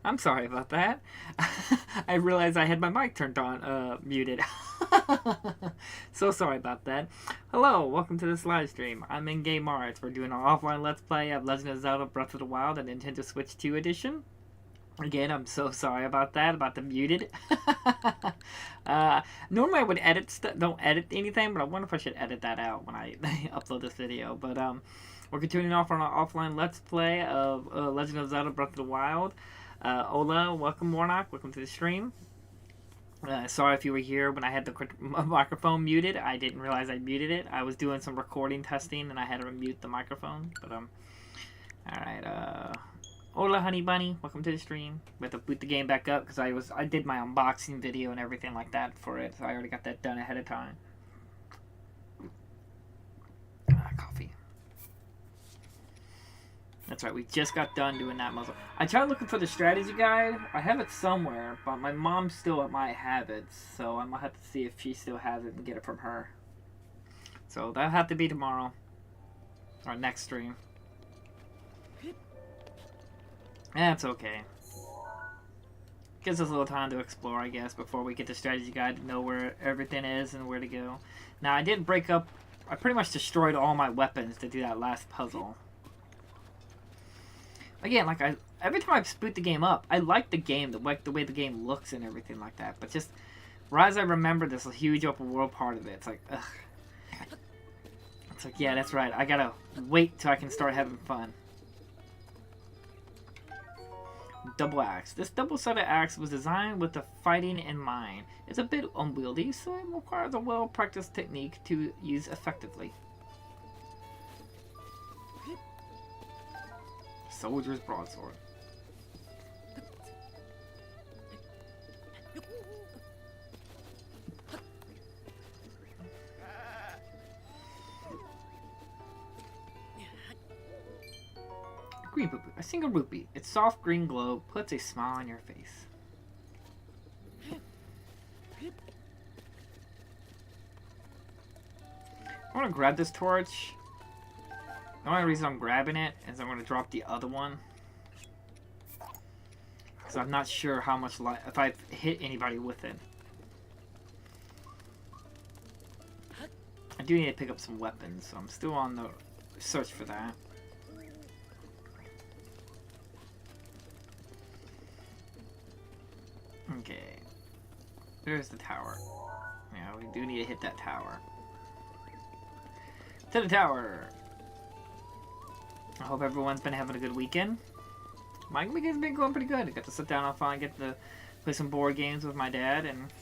I'm sorry about that. I realized I had my mic turned on, muted. So sorry about that. Hello, welcome to this live stream. I'm in Game Arts. We're doing an offline Let's Play of Legend of Zelda Breath of the Wild and Nintendo Switch 2 edition. Again, I'm so sorry about that, about the muted. Normally I would don't edit anything, but I wonder if I should edit that out when I upload this video. But we're continuing off on our offline Let's Play of Legend of Zelda Breath of the Wild. Ola, welcome Warnock, welcome to the stream. Sorry if you were here when I had the microphone muted. I didn't realize I muted it. I was doing some recording testing and I had to mute the microphone. But alright, Hola Honey Bunny, welcome to the stream. We have to boot the game back up because I did my unboxing video and everything like that for it, so I already got that done ahead of time. Coffee. That's right, we just got done doing that muzzle. I tried looking for the strategy guide. I have it somewhere, but my mom still might have it, so I'm gonna have to see if she still has it and get it from her. So that'll have to be tomorrow, or next stream. That's okay. Gives us a little time to explore, I guess, before we get the strategy guide to know where everything is and where to go. Now, I did break up... I pretty much destroyed all my weapons to do that last puzzle. Again, like, every time I boot the game up, I like the game, the way the game looks and everything like that. But just, right as I remember this huge open world part of it, it's like, ugh. It's like, yeah, that's right. I gotta wait till I can start having fun. Double axe. This double-sided axe was designed with the fighting in mind. It's a bit unwieldy, so it requires a well-practiced technique to use effectively. Soldier's broadsword. Green rupee. A single rupee. Its soft green glow puts a smile on your face. I want to grab this torch. The only reason I'm grabbing it is I'm going to drop the other one. Because I'm not sure how much life, if I've hit anybody with it. I do need to pick up some weapons, so I'm still on the search for that. Okay. There's the tower. Yeah, we do need to hit that tower. To the tower! I hope everyone's been having a good weekend. My weekend's been going pretty good. I got to sit down and finally get to play some board games with my dad, and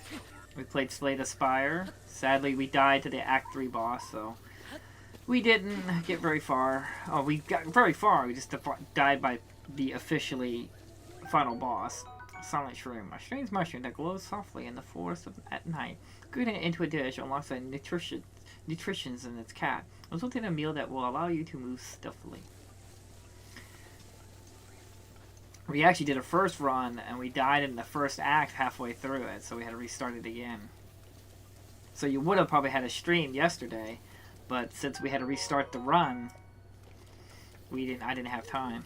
we played Slay the Spire. Sadly, we died to the Act 3 boss, so we didn't get very far. Oh, we got very far. We just died by the officially final boss. Silent Shroom. A strange mushroom that glows softly in the forest at night. Cooking it into a dish unlocks the nutritions in its cat, resulting in a meal that will allow you to move stealthily. We actually did a first run, and we died in the first act halfway through it, so we had to restart it again. So you would have probably had a stream yesterday, but since we had to restart the run, I didn't have time.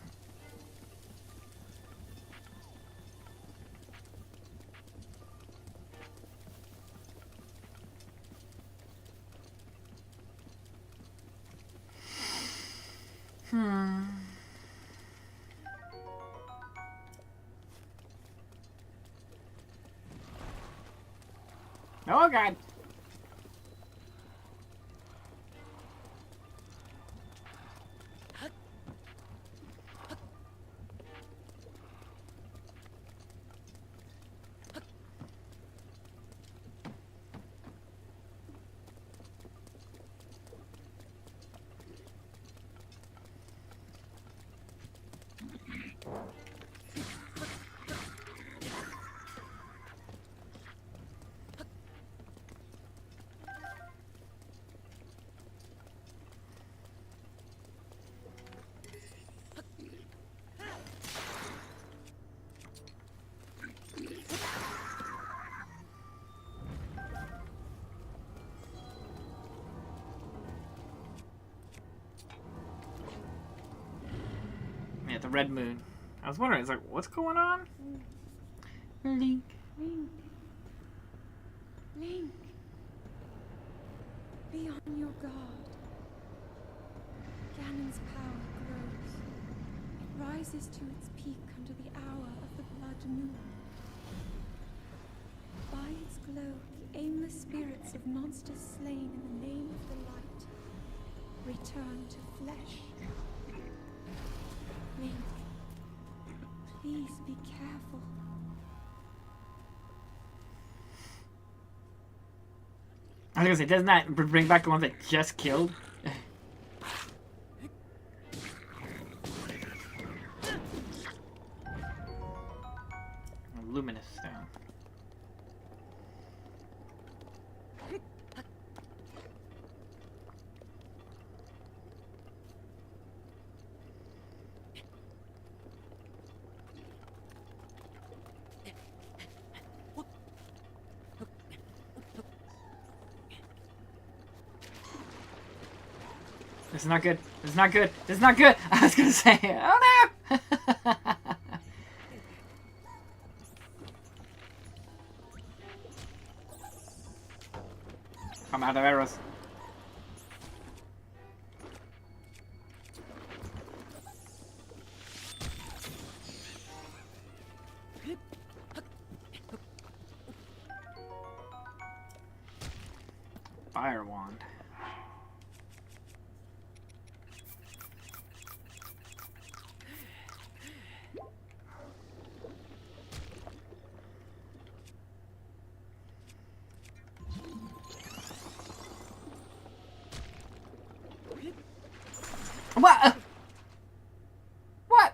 Oh god! Yeah, the red moon. I was wondering, it's like, what's going on? Link. Link. Link. Be on your guard. Ganon's power grows. It rises to its peak under the hour of the blood moon. By its glow, the aimless spirits of monsters slain in the name of the light return to flesh. Link, please be careful. I was gonna say, doesn't that bring back the ones that just killed? Luminous stone. This is not good. This is not good. This is not good. I was gonna say, oh no! I'm out of arrows. Fire wand. What? What?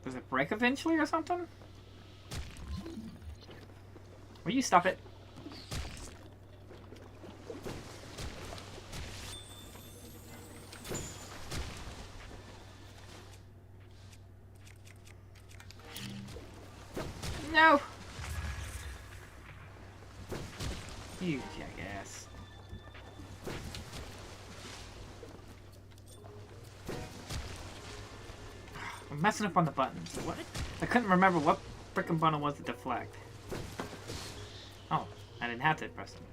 Does it break eventually or something? Will you stop it? No! You jackass. I'm messing up on the buttons. What? I couldn't remember what frickin' button was to deflect. Oh, I didn't have to press them.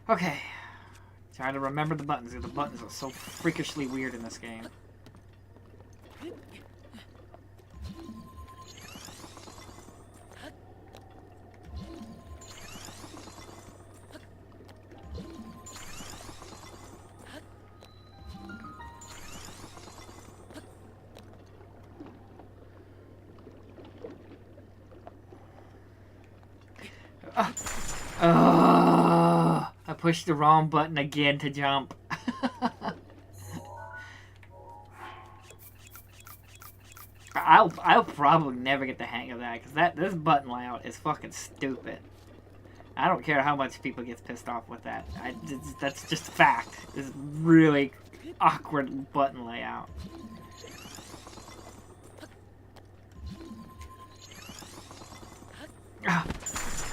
Okay. Trying to remember the buttons. The buttons are so freakishly weird in this game. I pushed the wrong button again to jump. I'll probably never get the hang of that, because this button layout is fucking stupid. I don't care how much people get pissed off with that. That's just fact. This really awkward button layout.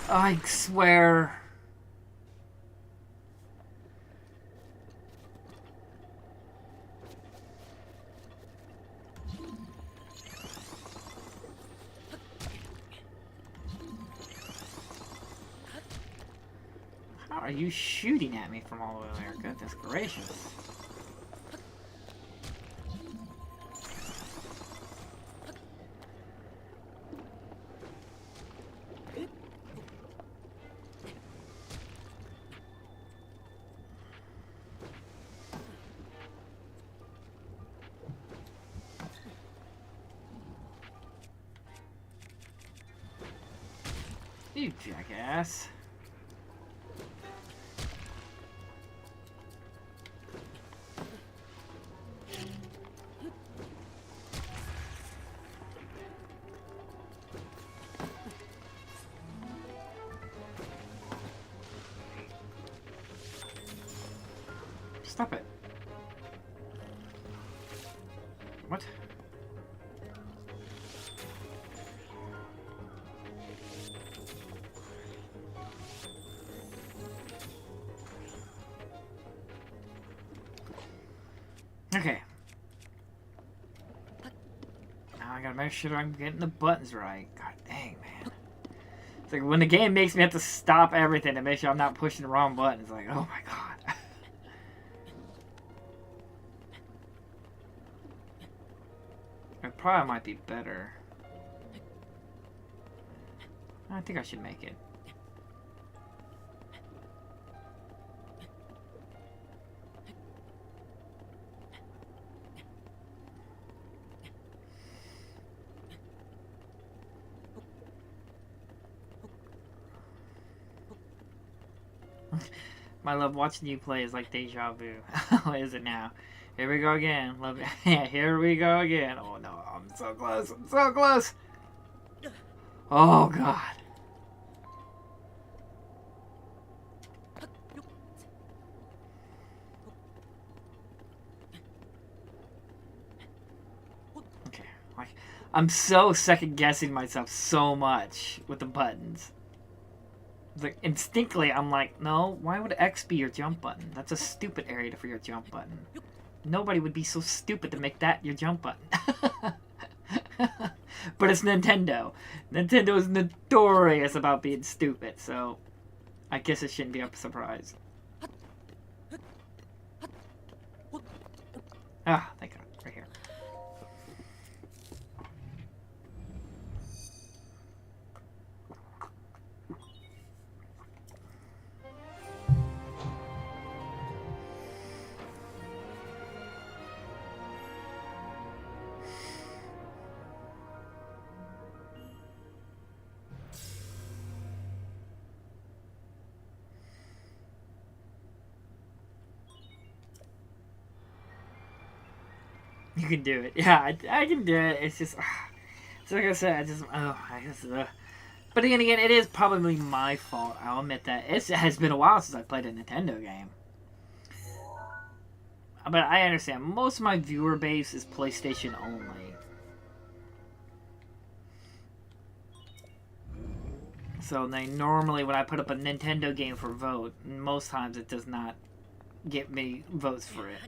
I swear. How are you shooting at me from all the way there? Goodness gracious. You jackass. Stop it. What? Okay. Now I gotta make sure I'm getting the buttons right. God dang, man. It's like when the game makes me have to stop everything to make sure I'm not pushing the wrong button. It's like, oh my god. It probably might be better. I think I should make it. My love watching you play is like deja vu. How is it now? Here we go again. Love it. Yeah, here we go again. Oh no, I'm so close. I'm so close. Oh god. Okay, like I'm so second guessing myself so much with the buttons. Like instinctively, I'm like, no. Why would X be your jump button? That's a stupid area for your jump button. Nobody would be so stupid to make that your jump button. But it's Nintendo. Nintendo is notorious about being stupid, so I guess it shouldn't be a surprise. Ah, thank God. Right here. You can do it. Yeah, I can do it. It's just, it's like I said, I guess, But again, it is probably my fault. I'll admit that. It has been a while since I played a Nintendo game. But I understand. Most of my viewer base is PlayStation only. So they normally, when I put up a Nintendo game for vote, most times it does not get me votes for it.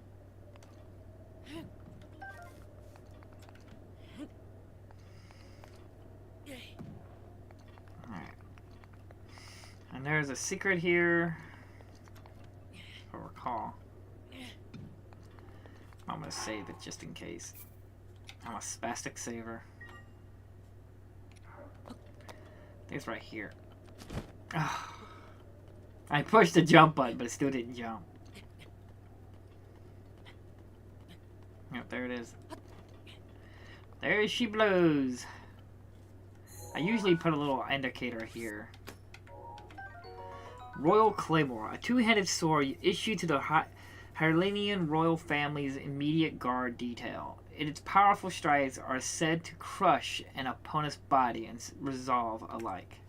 And there's a secret here, if I recall. I'm gonna save it just in case. I'm a spastic saver. I think it's right here. Oh. I pushed the jump button, but it still didn't jump. Yep, there it is. There she blows. I usually put a little indicator here. Royal Claymore, a two-handed sword issued to the Hyrlanian royal family's immediate guard detail. Its powerful strikes are said to crush an opponent's body and resolve alike.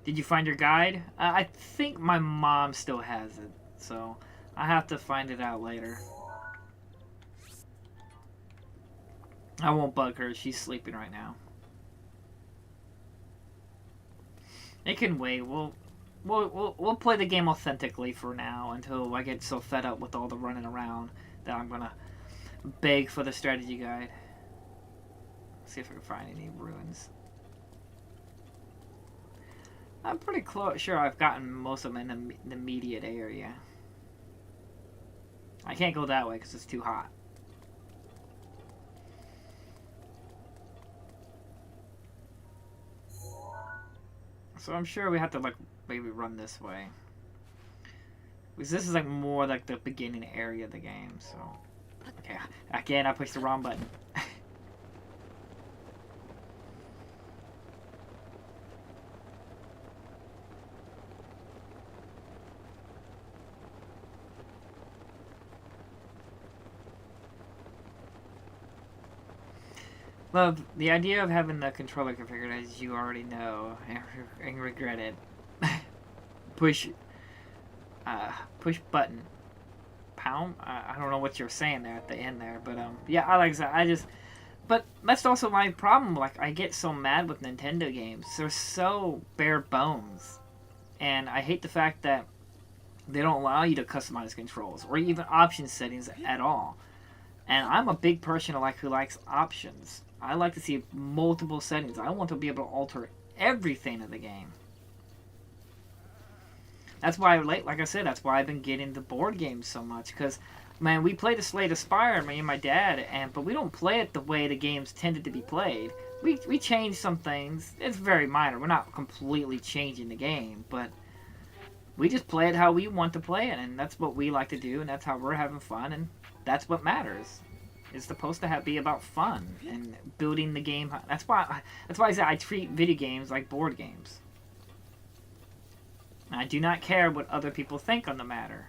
Did you find your guide? I think my mom still has it, so I have to find it out later. I won't bug her. She's sleeping right now. It can wait. We'll play the game authentically for now until I get so fed up with all the running around that I'm gonna beg for the strategy guide. See if I can find any ruins. I'm pretty sure I've gotten most of them in the immediate area. I can't go that way because it's too hot. So I'm sure we have to, like, maybe run this way. Because this is, like, more like the beginning area of the game, so... Okay, again, I pushed the wrong button. Love, the idea of having the controller configured as you already know and regret it. push button. Pound? I don't know what you're saying there at the end there, but yeah, I like that. But that's also my problem. Like, I get so mad with Nintendo games. They're so bare bones. And I hate the fact that They don't allow you to customize controls or even option settings at all. And I'm a big person who likes options. I like to see multiple settings. I want to be able to alter everything in the game. That's why, like I said, that's why I've been getting the board games so much. Because, man, we play the Slay the Spire, me and my dad, but we don't play it the way the games tended to be played. We change some things. It's very minor. We're not completely changing the game, but we just play it how we want to play it, and that's what we like to do, and that's how we're having fun, and that's what matters. It's supposed to be about fun and building the game. That's why I say I treat video games like board games. I do not care what other people think on the matter.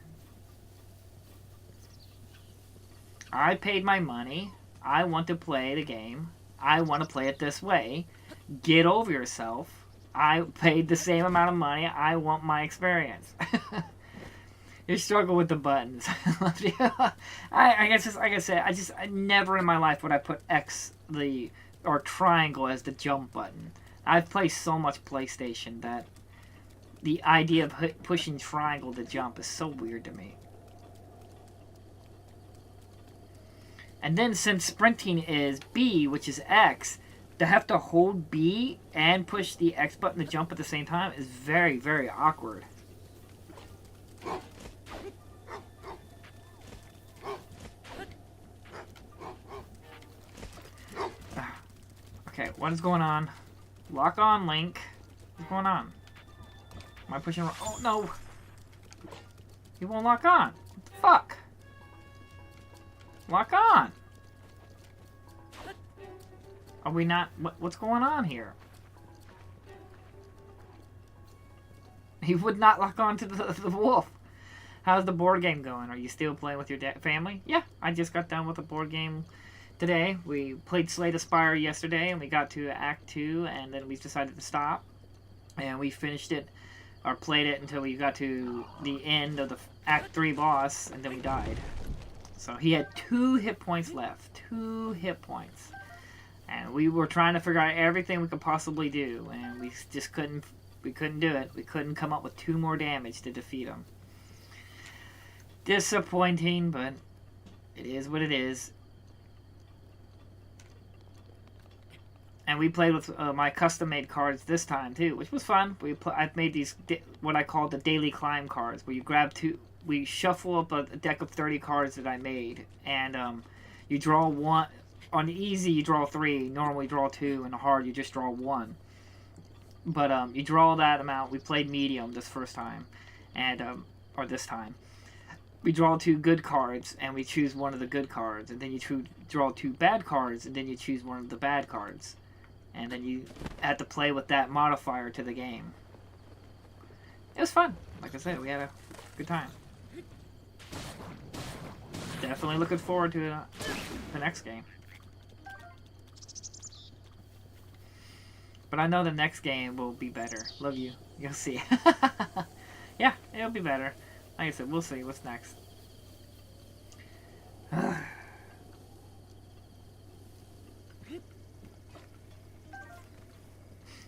I paid my money. I want to play the game. I want to play it this way. Get over yourself. I paid the same amount of money. I want my experience. You struggle with the buttons. I guess, like I said, I never in my life would I put X or triangle as the jump button. I've played so much PlayStation that the idea of pushing triangle to jump is so weird to me. And then since sprinting is B, which is X, to have to hold B and push the X button to jump at the same time is very, very awkward. Okay, what is going on? Lock on, Link. What's going on? Am I pushing? Oh, no! He won't lock on. What the fuck? Lock on! Are we not... What's going on here? He would not lock on to the wolf. How's the board game going? Are you still playing with your family? Yeah, I just got done with a board game today. We played Slay the Spire yesterday, and we got to Act 2, and then we decided to stop. And we finished it, or played it until we got to the end of the Act 3 boss, and then we died. So he had 2 hit points left. 2 hit points. And we were trying to figure out everything we could possibly do, and we just couldn't do it. We couldn't come up with 2 more damage to defeat him. Disappointing, but it is what it is. And we played with my custom-made cards this time, too, which was fun. I've made these, what I call the daily climb cards, where you grab 2... We shuffle up a deck of 30 cards that I made, and you draw 1. On easy, you draw 3. Normally, you draw 2. And hard, you just draw 1. But you draw that amount. We played medium this first time, and or this time. We draw 2 good cards, and we choose one of the good cards. And then you draw 2 bad cards, and then you choose one of the bad cards. And then you had to play with that modifier to the game. It was fun. Like I said, we had a good time. Definitely looking forward to the next game. But I know the next game will be better. Love you. You'll see. Yeah, it'll be better. Like I said, we'll see what's next.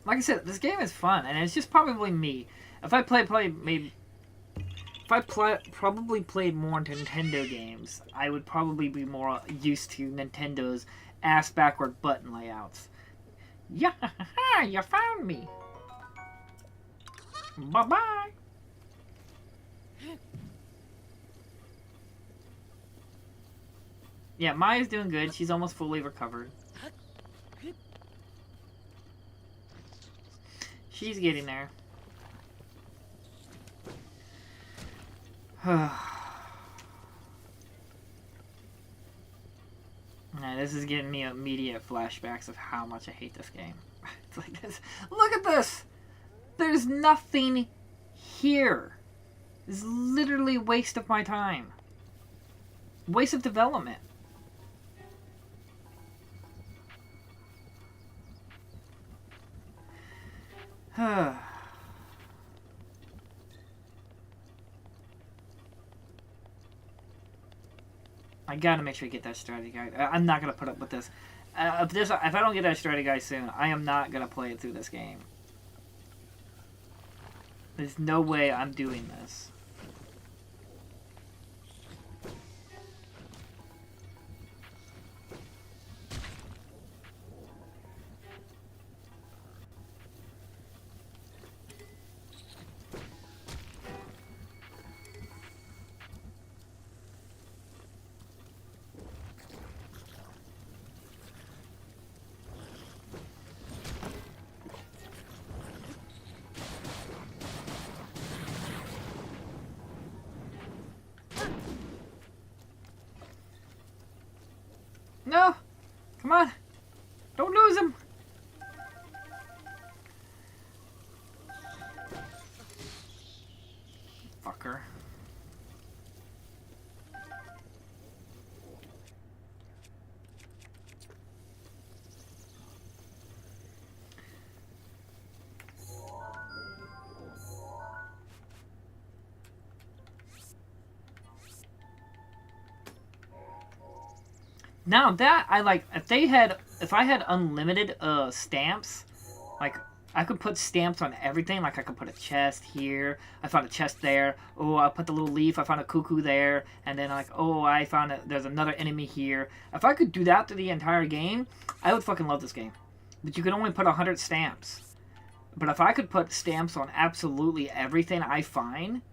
Like I said, this game is fun, and it's just probably me. If I probably played more Nintendo games, I would probably be more used to Nintendo's ass-backward button layouts. Yeah, you found me. Bye-bye. Yeah, Maya's doing good. She's almost fully recovered. She's getting there. Nah, this is giving me immediate flashbacks of how much I hate this game. It's like this. Look at this! There's nothing here. It's literally a waste of my time. Waste of development. I gotta make sure I get that strategy guide. I'm not gonna put up with this. If I don't get that strategy guide soon, I am not gonna play it through this game. There's no way I'm doing this. No! Come on! Don't lose him! Fucker. Now that I like, if I had unlimited stamps, like I could put stamps on everything. Like I could put a chest here. I found a chest there. Oh, I put the little leaf. I found a cuckoo there. And then like, oh, I found there's another enemy here. If I could do that to the entire game, I would fucking love this game. But you could only put 100 stamps. But if I could put stamps on absolutely everything I find,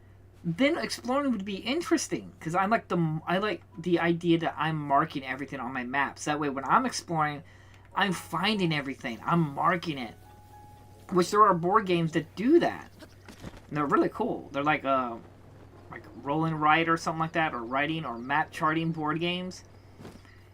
then exploring would be interesting, because I like the idea that I'm marking everything on my maps. That way, when I'm exploring, I'm finding everything. I'm marking it. Which there are board games that do that. And they're really cool. They're like Roll and Write or something like that, or writing or map charting board games.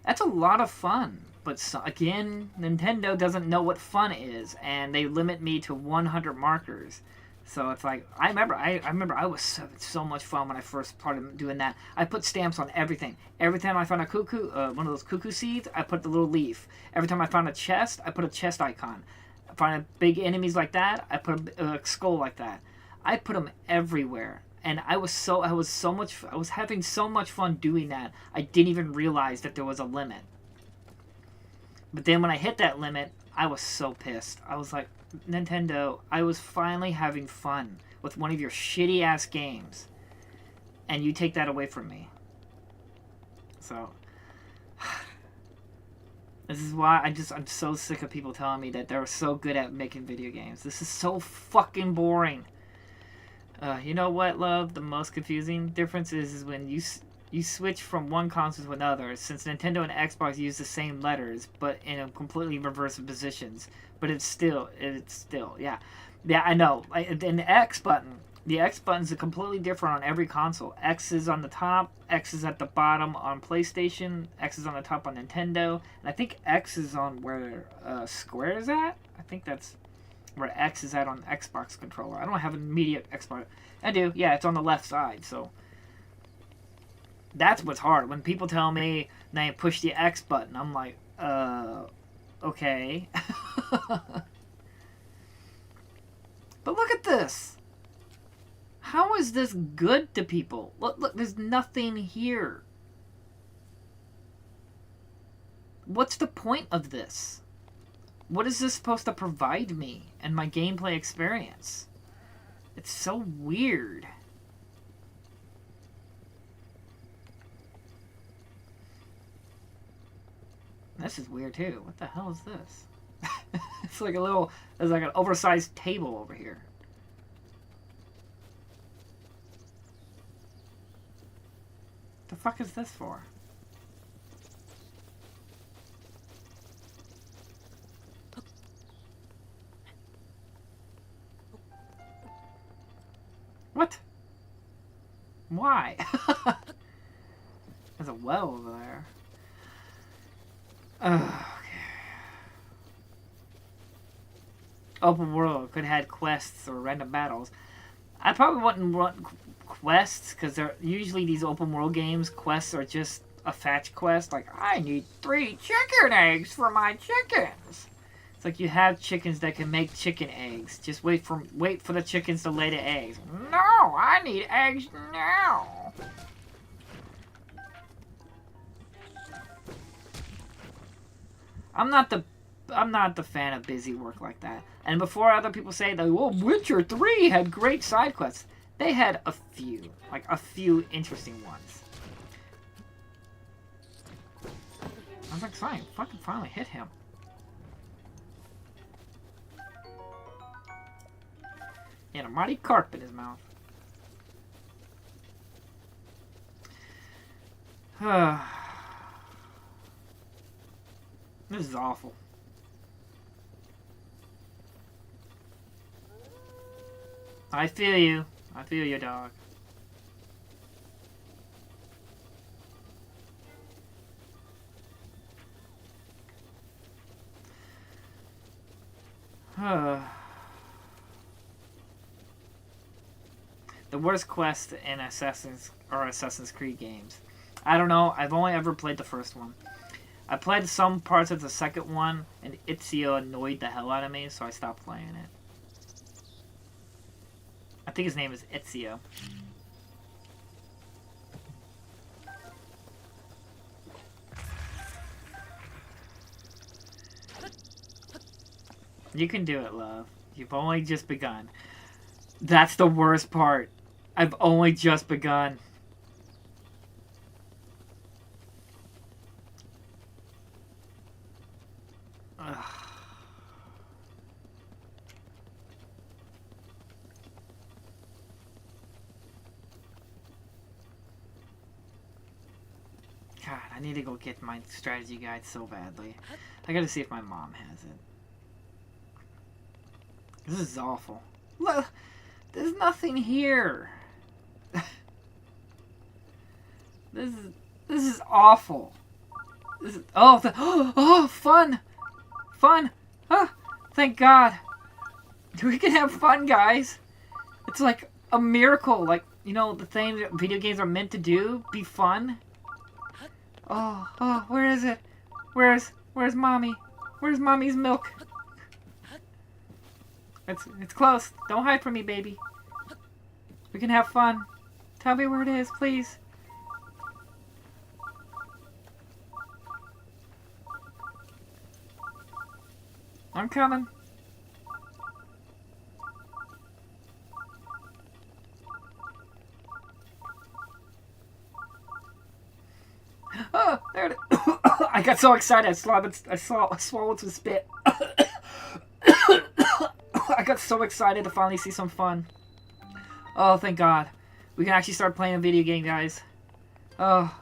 That's a lot of fun. But so, again, Nintendo doesn't know what fun is, and they limit me to 100 markers. So it's like, I remember I was having so much fun when I first started doing that. I put stamps on everything. Every time I found a cuckoo, one of those cuckoo seeds, I put the little leaf. Every time I found a chest, I put a chest icon. I find big enemies like that, I put a skull like that. I put them everywhere. And I was having so much fun doing that, I didn't even realize that there was a limit. But then when I hit that limit, I was so pissed. I was like, Nintendo, I was finally having fun with one of your shitty ass games, and you take that away from me. So this is why I'm so sick of people telling me that they're so good at making video games. This is so fucking boring. You know what, love? The most confusing difference is when you switch from one console to another, since Nintendo and Xbox use the same letters, but in a completely reverse positions. But it's still, yeah. Yeah, I know. And the X button is completely different on every console. X is on the top, X is at the bottom on PlayStation, X is on the top on Nintendo, and I think X is on where Square is at. I think that's where X is at on Xbox controller. I don't have an immediate Xbox. I do, yeah, it's on the left side, so that's what's hard. When people tell me they push the X button, I'm like, okay. But look at this. How is this good to people? Look, there's nothing here. What's the point of this? What is this supposed to provide me and my gameplay experience? It's so weird. This is weird too. What the hell is this? It's like there's like an oversized table over here. The fuck is this for? What? Why? There's a well over there. Okay. Open world could have had quests or random battles. I probably wouldn't want quests, because they're usually these open world games. Quests are just a fetch quest. Like, I need 3 chicken eggs for my chickens. It's like you have chickens that can make chicken eggs. Just wait for the chickens to lay the eggs. No, I need eggs now. I'm not the fan of busy work like that. And before other people say that, well, Witcher 3 had great side quests, they had a few interesting ones. I was like, fine, fucking finally hit him. He had a mighty carp in his mouth. This is awful. I feel you. I feel you, dog. The worst quest in Assassin's Creed games. I don't know. I've only ever played the first one. I played some parts of the second one, and Ezio annoyed the hell out of me, so I stopped playing it. I think his name is Ezio. You can do it, love. You've only just begun. That's the worst part. I've only just begun. Ugh. God, I need to go get my strategy guide so badly. I gotta see if my mom has it. This is awful. Look, there's nothing here. This is awful. This is, oh, fun, fun. Ah, thank God. We can have fun, guys. It's like a miracle. Like, you know, the thing that video games are meant to do, be fun. Oh, where is it? Where's mommy? Where's mommy's milk? It's close. Don't hide from me, baby. We can have fun. Tell me where it is, please. I'm coming. Oh, there it is. I got so excited. I swallowed some spit. I got so excited to finally see some fun. Oh, thank God. We can actually start playing a video game, guys. Oh.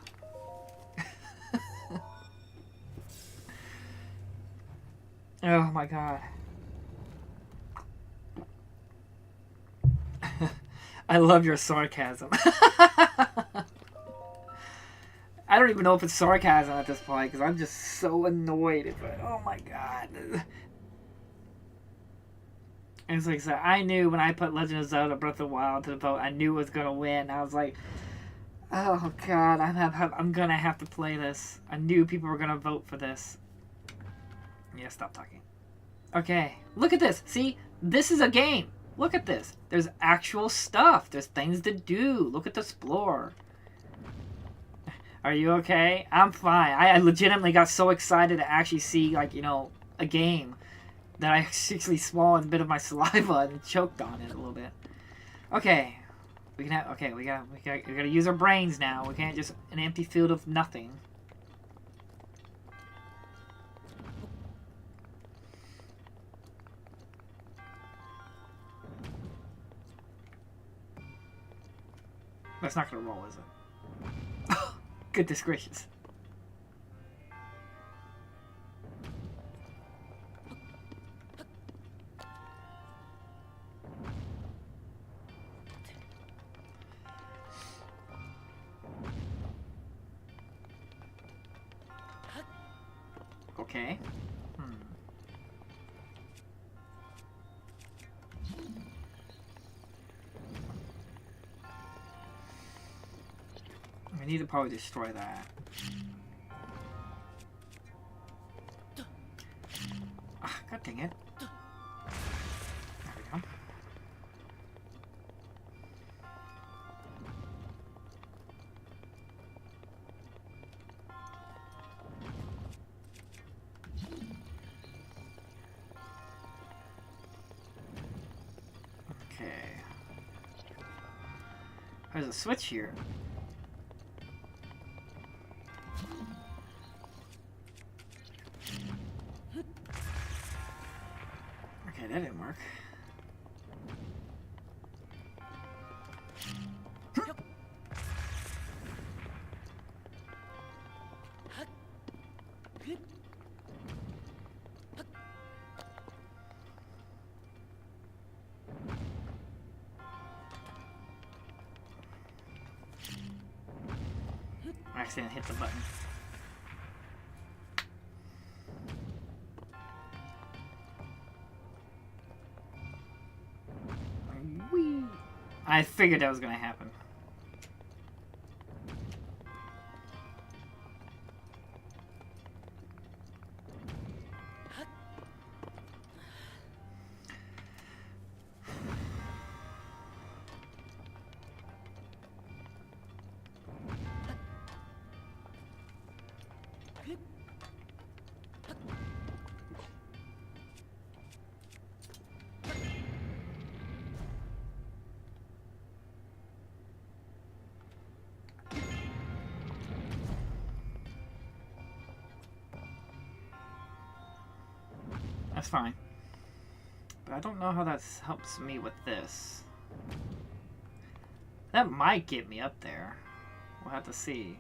Oh, my God. I love your sarcasm. I don't even know if it's sarcasm at this point, because I'm just so annoyed. But, oh, my God. And it's like, so I knew when I put Legend of Zelda Breath of the Wild to the vote, I knew it was going to win. I was like, oh, God, I'm going to have to play this. I knew people were going to vote for this. Yeah, stop talking. Okay, look at this. See, this is a game. Look at this. There's actual stuff. There's things to do. Look at the explore. Are you okay? I'm fine. I legitimately got so excited to actually see, like, you know, a game that I actually swallowed a bit of my saliva and choked on it a little bit. Okay. We gotta use our brains now. We can't just an empty field of nothing. That's not gonna roll, is it? Goodness gracious. Okay. I need to probably destroy that. Ah, God dang it. There we go. Okay. There's a switch here. Okay, that didn't work. I accidentally hit the button. I figured that was gonna happen. That's fine. But I don't know how that helps me with this. That might get me up there. We'll have to see.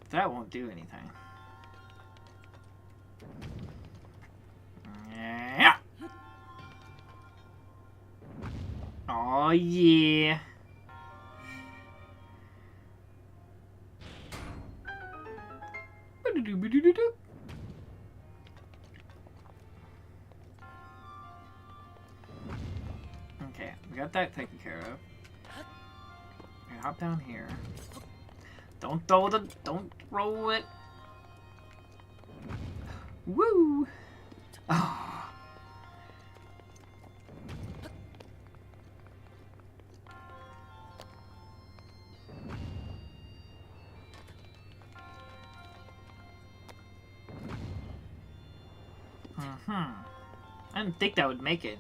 That won't do anything. Yeah. Oh yeah. Okay, we got that taken care of. Okay, hop down here. Don't throw it. Woo! Oh. I didn't think that would make it.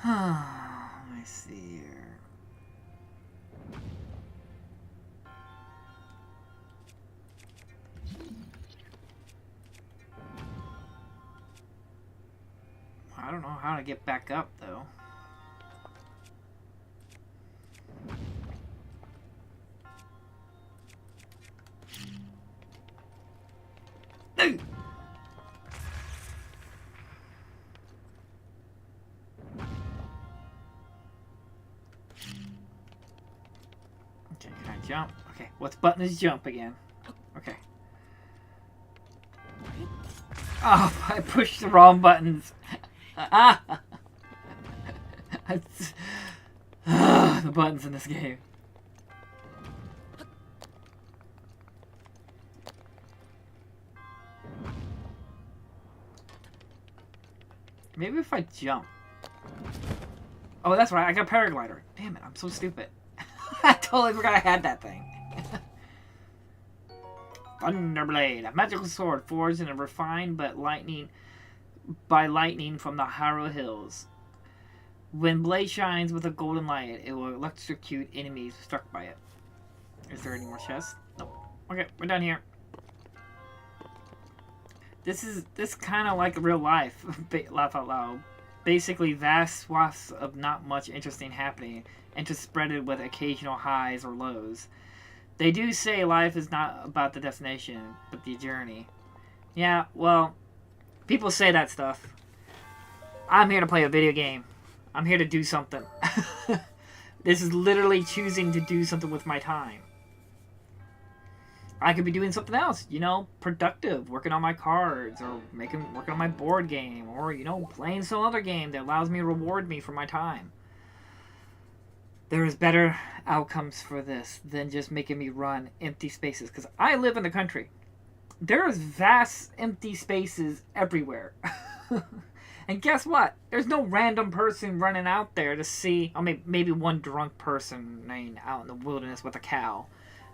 Let me see here. I don't know how to get back up, though. Okay, can I jump? Okay, what's button is jump again? Okay. Oh, I pushed the wrong buttons. The buttons in this game. Maybe if I jump. Oh, that's right. I got paraglider. Damn it, I'm so stupid. I totally forgot I had that thing. Thunderblade, a magical sword forged and refined by lightning from the Harrow Hills. When blade shines with a golden light, it will electrocute enemies struck by it. Is there any more chests? Nope. Okay, we're done here. This kind of like real life. Laugh out loud. Basically, vast swaths of not much interesting happening, interspreaded with occasional highs or lows. They do say life is not about the destination, but the journey. Yeah, well, people say that stuff. I'm here to play a video game. I'm here to do something. This is literally choosing to do something with my time. I could be doing something else, you know, productive, working on my cards, or working on my board game, or, you know, playing some other game that allows me to reward me for my time. There is better outcomes for this than just making me run empty spaces, because I live in the country. There is vast empty spaces everywhere. And guess what? There's no random person running out there to see. I mean, maybe one drunk person out in the wilderness with a cow.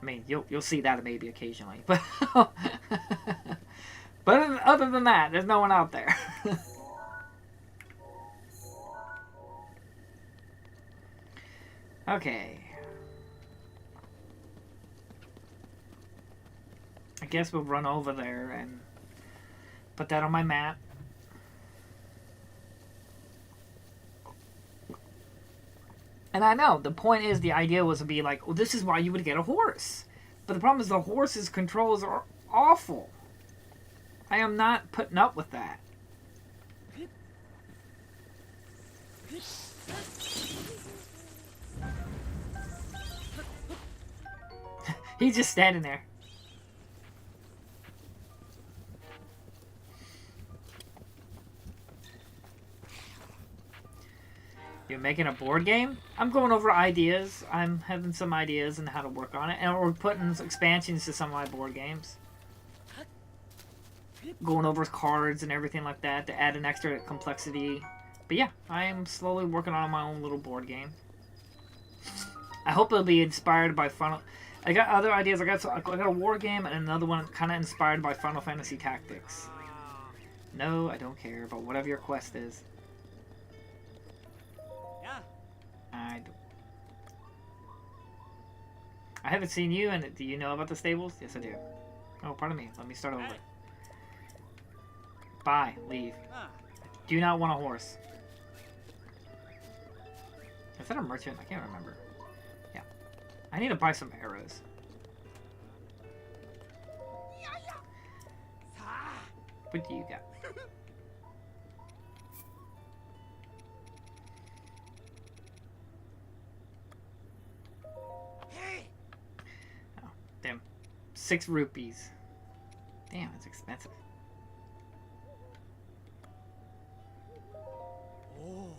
I mean, you'll see that maybe occasionally, but but other than that, there's no one out there. Okay. I guess we'll run over there and put that on my map. And I know, the point is, the idea was to be like, well, this is why you would get a horse. But the problem is the horse's controls are awful. I am not putting up with that. He's just standing there. You're making a board game? I'm going over ideas. I'm having some ideas on how to work on it. And we're putting expansions to some of my board games. Going over cards and everything like that to add an extra complexity. But yeah, I am slowly working on my own little board game. I hope it'll be inspired by Final... I got other ideas. I got a war game and another one kind of inspired by Final Fantasy Tactics. No, I don't care about whatever your quest is. I haven't seen you, and do you know about the stables? Yes, I do. Oh, pardon me. Let me start over. Bye. Leave. Do not want a horse. Is that a merchant? I can't remember. Yeah. I need to buy some arrows. What do you got? Oh, damn. 6 rupees. Damn, it's expensive. Oh.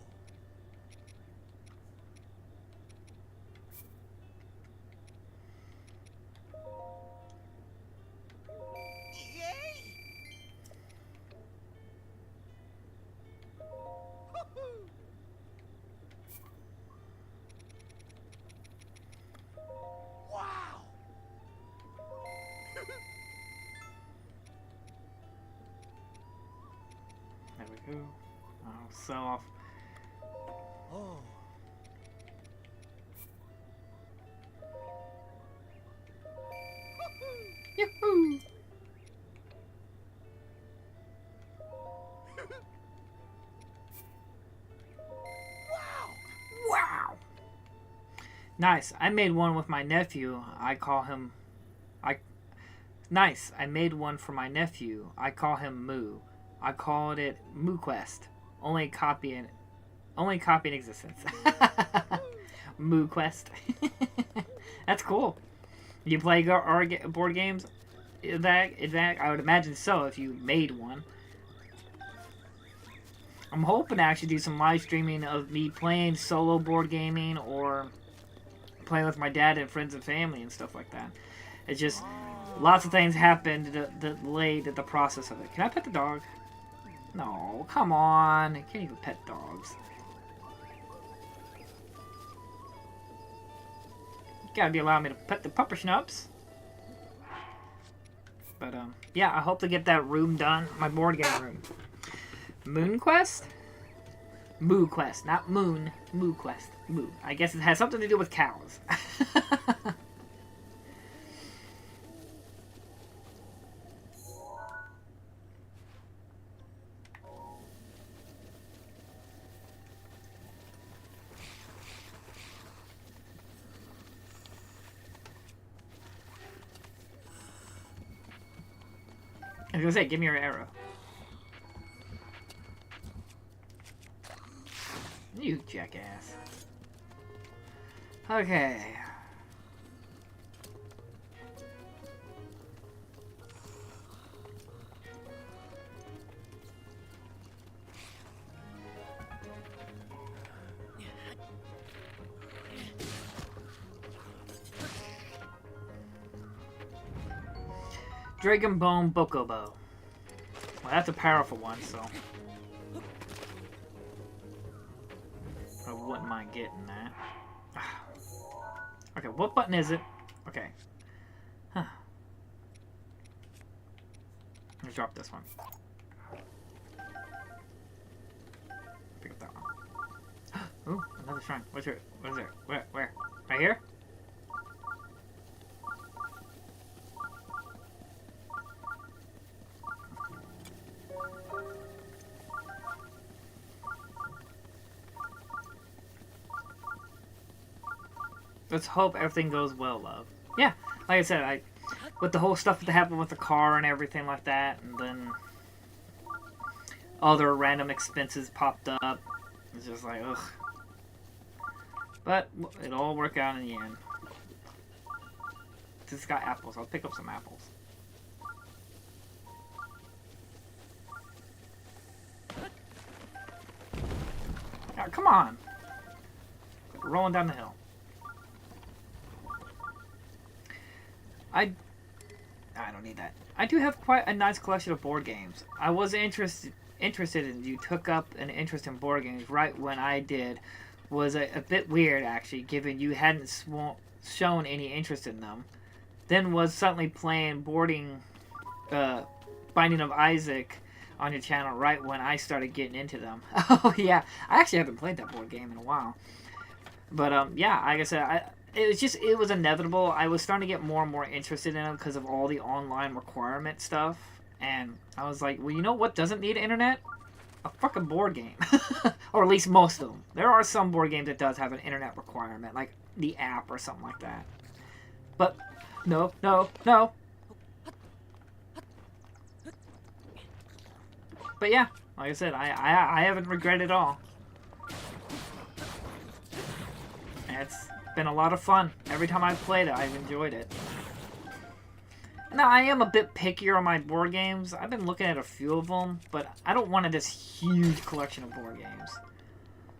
There we go. I'll sell off. Oh. Yahoo! Wow! Nice. I made one with my nephew. I call him... Nice. I made one for my nephew. I call him Moo. I called it Moo Quest. Only copy in existence. Moo Quest. That's cool. You play board games? That I would imagine so if you made one. I'm hoping to actually do some live streaming of me playing solo board gaming or playing with my dad and friends and family and stuff like that. It's just lots of things happened that delayed the process of it. Can I pet the dog? No, come on. I can't even pet dogs. You gotta be allowing me to pet the pupper schnubs. But, yeah, I hope to get that room done. My board game room. Moon Quest? Moo Quest, not Moon. Moo Quest. Moo. I guess it has something to do with cows. I was gonna say, give me your arrow. You jackass. Okay. Dragon Bone Bokobo. Well, that's a powerful one, so I wouldn't mind getting that. Okay, what button is it? Okay. Huh. Let's drop this one. Pick up that one. Ooh, another shrine. What's it? What is it? Where? Right here? Let's hope everything goes well, love. Yeah, like I said, with the whole stuff that happened with the car and everything like that, and then other random expenses popped up. It's just like, ugh. But it'll all work out in the end. It's got apples. I'll pick up some apples. Oh, come on. Rolling down the hill. I don't need that. I do have quite a nice collection of board games. I was interested in, you took up an interest in board games right when I did. Was a bit weird, actually, given you hadn't shown any interest in them. Then was suddenly playing Binding of Isaac on your channel right when I started getting into them. Oh yeah, I actually haven't played that board game in a while. But yeah, like I said, it was inevitable. I was starting to get more and more interested in it because of all the online requirement stuff. And I was like, well, you know what doesn't need internet? A fucking board game. Or at least most of them. There are some board games that does have an internet requirement, like the app or something like that. But no. But yeah, like I said, I haven't regretted it all. It's been a lot of fun. Every time I've played it, I've enjoyed it. Now, I am a bit pickier on my board games. I've been looking at a few of them, but I don't want this huge collection of board games.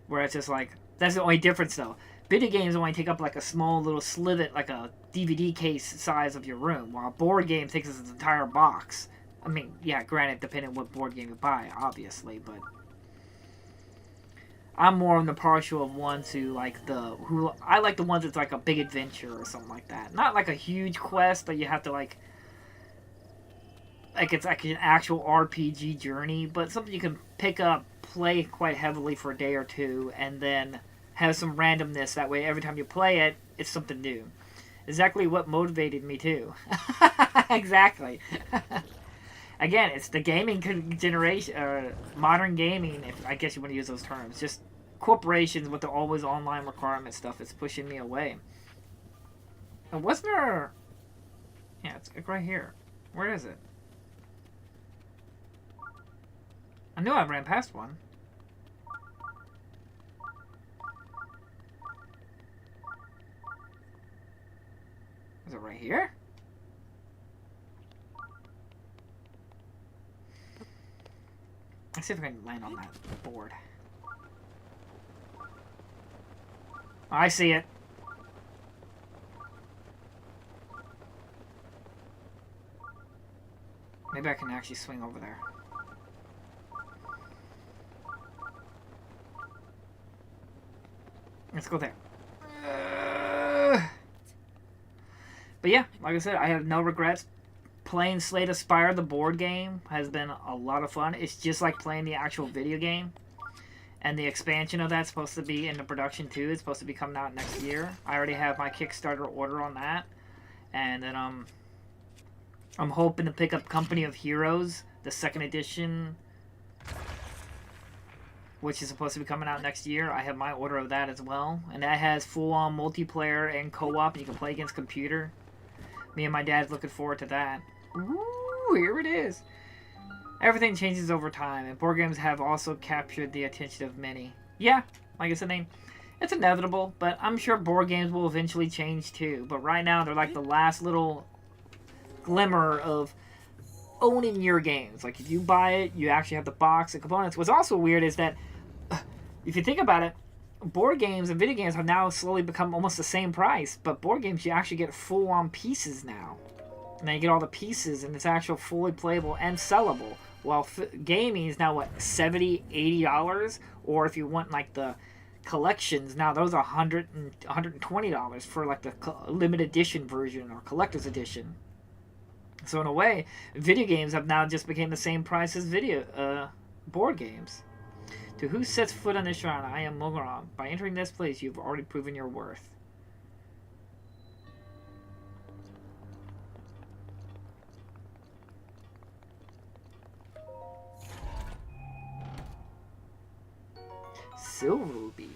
Where it's just like, that's the only difference though. Video games only take up like a small little slivet, like a DVD case size of your room, while board game takes its entire box. I mean, yeah, granted, depending on what board game you buy, obviously, but I'm more on the partial of ones who I like the ones that's like a big adventure or something like that. Not like a huge quest, but you have to like it's like an actual RPG journey, but something you can pick up, play quite heavily for a day or two, and then have some randomness. That way, every time you play it, it's something new. Exactly what motivated me too. Exactly. Again, it's the gaming generation, modern gaming, if I guess you want to use those terms. Just corporations with the always online requirement stuff is pushing me away. And wasn't there... Yeah, it's right here. Where is it? I knew I ran past one. Is it right here? Let's see if I can land on that board. I see it. Maybe I can actually swing over there. Let's go there. But yeah, like I said, I have no regrets. Playing Slay the Spire, the board game, has been a lot of fun. It's just like playing the actual video game. And the expansion of that's supposed to be into production too. It's supposed to be coming out next year. I already have my Kickstarter order on that. And then I'm hoping to pick up Company of Heroes, the second edition, which is supposed to be coming out next year. I have my order of that as well. And that has full-on multiplayer and co-op, and you can play against computer. Me and my dad's looking forward to that. Ooh, here it is. Everything changes over time, and board games have also captured the attention of many. Yeah, like I said, it's inevitable, but I'm sure board games will eventually change too. But right now, they're like the last little glimmer of owning your games. Like, if you buy it, you actually have the box and components. What's also weird is that, if you think about it, board games and video games have now slowly become almost the same price. But board games, you actually get full-on pieces now. And then you get all the pieces, and it's actual fully playable and sellable. While gaming is now, what, $70, $80? Or if you want, like, the collections, now those are $100 and $120 for, like, the limited edition version or collector's edition. So in a way, video games have now just become the same price as board games. To who sets foot on this shrine, I am Mogoron. By entering this place, you've already proven your worth. Silver Ruby.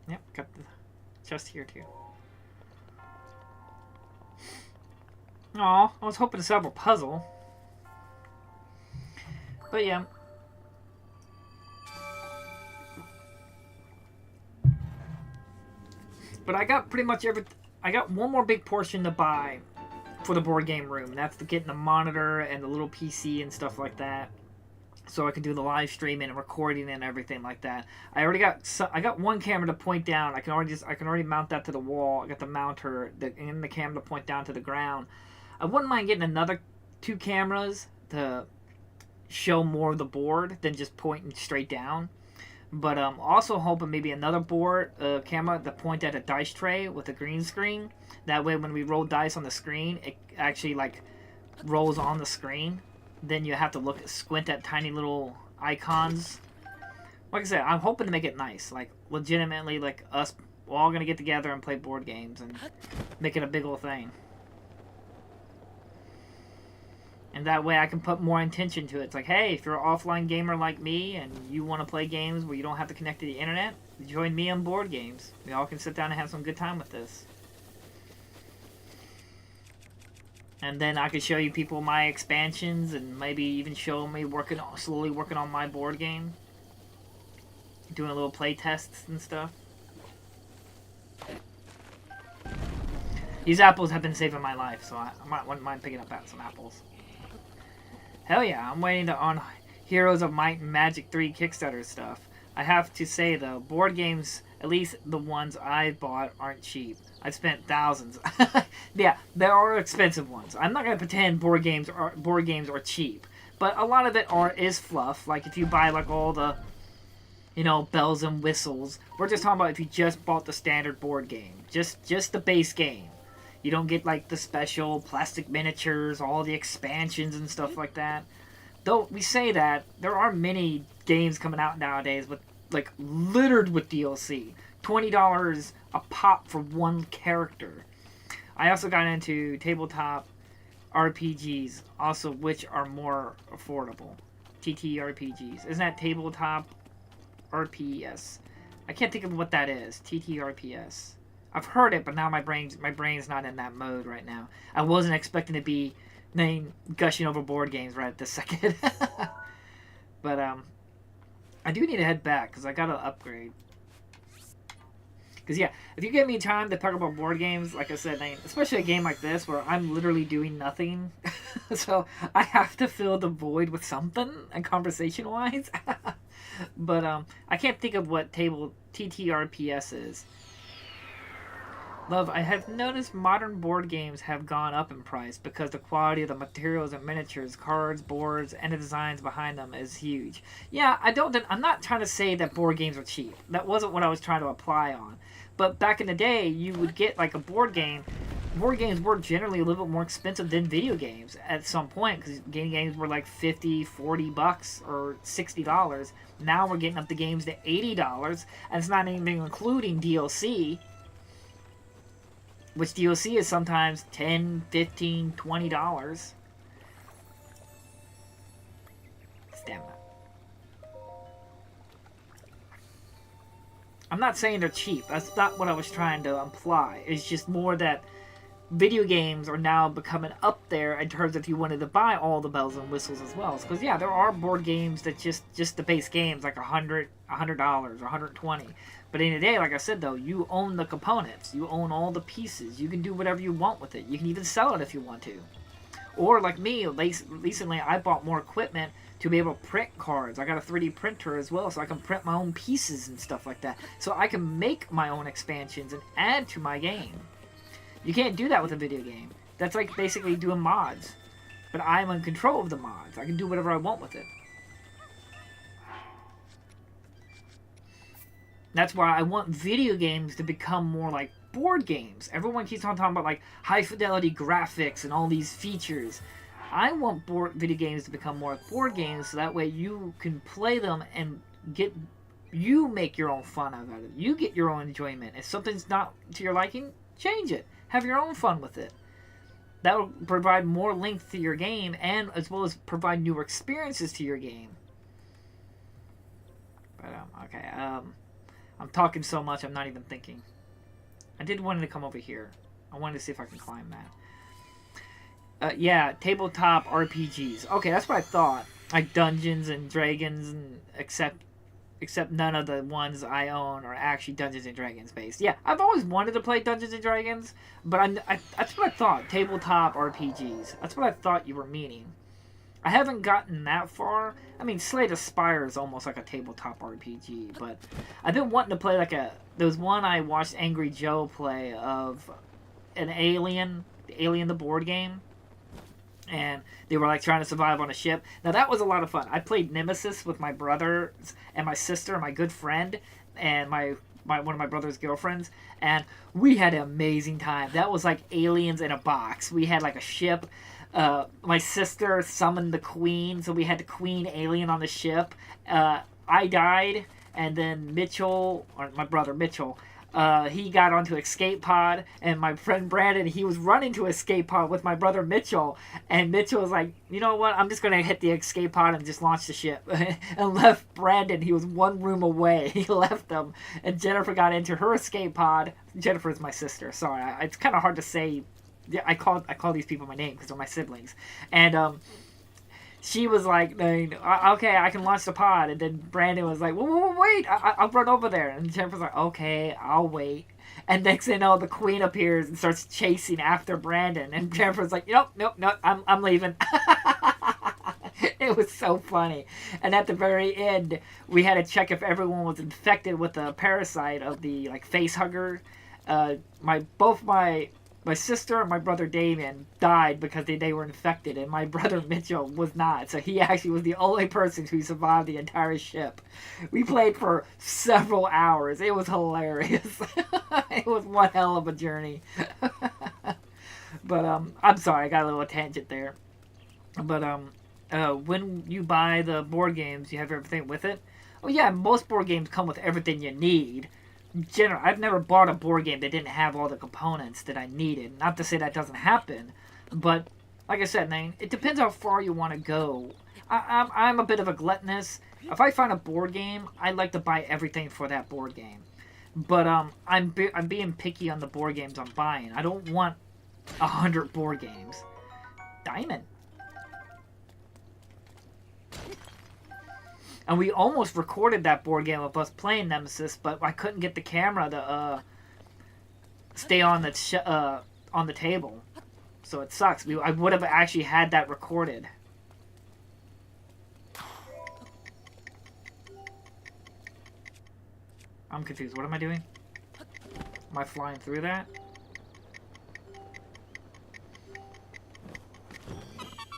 Yep, got chest here too. Aw, I was hoping to solve a puzzle. But yeah. But I got pretty much everything. I got one more big portion to buy for the board game room. That's getting the monitor and the little PC and stuff like that, so I can do the live streaming and recording and everything like that. I got one camera to point down. I can already mount that to the wall. I got the mounter and the camera to point down to the ground. I wouldn't mind getting another 2 cameras to show more of the board than just pointing straight down. But also hoping maybe another board camera to point at a dice tray with a green screen. That way when we roll dice on the screen, it actually like rolls on the screen. Then you have to squint at tiny little icons. Like I said, I'm hoping to make it nice. Like legitimately like us all going to get together and play board games and make it a big old thing. And that way I can put more intention to it. It's like, hey, if you're an offline gamer like me and you want to play games where you don't have to connect to the internet, join me on board games. We all can sit down and have some good time with this. And then I could show you people my expansions and maybe even show me slowly working on my board game. Doing a little play tests and stuff. These apples have been saving my life, so I wouldn't mind picking up some apples. Hell yeah, I'm waiting on Heroes of Might and Magic 3 Kickstarter stuff. I have to say though, board games, at least the ones I bought, aren't cheap. I've spent thousands. Yeah, there are expensive ones. I'm not gonna pretend board games are cheap, but a lot of it is fluff. Like if you buy like all the, bells and whistles. We're just talking about if you just bought the standard board game, just the base game. You don't get like the special plastic miniatures, all the expansions and stuff like that. Though we say that, there are many games coming out nowadays with like littered with DLC. $20 a pop for one character. I also got into tabletop RPGs, also which are more affordable. TTRPGs. Isn't that tabletop RPS? I can't think of what that is. TTRPS. I've heard it, but now my brain's not in that mode right now. I wasn't expecting to be gushing over board games right at this second. But I do need to head back because I gotta upgrade. Because yeah, if you give me time to talk about board games, like I said, especially a game like this where I'm literally doing nothing, so I have to fill the void with something and conversation-wise. But I can't think of what TTRPS is. Love, I have noticed modern board games have gone up in price because the quality of the materials and miniatures, cards, boards, and the designs behind them is huge. Yeah, I'm not trying to say that board games are cheap. That wasn't what I was trying to apply on. But back in the day, you would get like a board game. Board games were generally a little bit more expensive than video games at some point because games were like $50, $40 or $60. Now we're getting up the games to $80, and it's not even including DLC. Which DLC is sometimes $10, $15, $20. Damn it. I'm not saying they're cheap. That's not what I was trying to imply. It's just more that video games are now becoming up there in terms of if you wanted to buy all the bells and whistles as well. Because yeah, there are board games that just the base games like $100 or $120. But in the day, like I said though, you own the components. You own all the pieces. You can do whatever you want with it. You can even sell it if you want to. Or like me, recently I bought more equipment to be able to print cards. I got a 3D printer as well, so I can print my own pieces and stuff like that. So I can make my own expansions and add to my game. You can't do that with a video game. That's like basically doing mods. But I'm in control of the mods. I can do whatever I want with it. That's why I want video games to become more like board games. Everyone keeps on talking about like high fidelity graphics and all these features. I want video games to become more like board games so that way you can play them and you make your own fun out of it. You get your own enjoyment. If something's not to your liking, change it. Have your own fun with it. That will provide more length to your game and as well as provide newer experiences to your game. But okay, I'm talking so much I'm not even thinking. I did want to come over here. I wanted to see if I can climb that. Yeah, tabletop RPGs. Okay, that's what I thought. Like Dungeons and Dragons, and except none of the ones I own are actually Dungeons and Dragons based. Yeah, I've always wanted to play Dungeons and Dragons, but that's what I thought. Tabletop RPGs. That's what I thought you were meaning. I haven't gotten that far. I mean, Slay the Spire is almost like a tabletop RPG, but I've been wanting to play like a... There was one I watched Angry Joe play of an Alien the board game, and they were like trying to survive on a ship. Now that was a lot of fun. I played Nemesis with my brother and my sister and my good friend and my one of my brother's girlfriends, and we had an amazing time. That was like aliens in a box. We had like a ship. My sister summoned the queen, so we had the queen alien on the ship. I died, and then Mitchell, or my brother Mitchell, he got onto escape pod, and my friend Brandon, he was running to escape pod with my brother Mitchell, and Mitchell was like, you know what, I'm just going to hit the escape pod and just launch the ship, and left Brandon. He was one room away. He left them, and Jennifer got into her escape pod. Jennifer is my sister, sorry, it's kind of hard to say. Yeah, I call these people my name because they're my siblings, and she was like, okay, I can launch the pod, and then Brandon was like, wait, I'll run over there, and Jennifer's like, okay, I'll wait, and next thing you know, the queen appears and starts chasing after Brandon, and Jennifer's like, nope, I'm leaving. It was so funny, and at the very end, we had to check if everyone was infected with the parasite of the like face hugger. My sister and my brother Damien died because they were infected, and my brother Mitchell was not. So he actually was the only person who survived the entire ship. We played for several hours. It was hilarious. It was one hell of a journey. But I'm sorry, I got a little tangent there. But when you buy the board games, you have everything with it. Oh yeah, most board games come with everything you need. I've never bought a board game that didn't have all the components that I needed. Not to say that doesn't happen, but like I said, man, it depends how far you want to go. I'm a bit of a gluttonous. If I find a board game, I like to buy everything for that board game. But I'm being picky on the board games I'm buying. I don't want 100 board games. Diamond. And we almost recorded that board game of us playing Nemesis, but I couldn't get the camera to stay on the table, so it sucks. I would have actually had that recorded. I'm confused. What am I doing? Am I flying through that?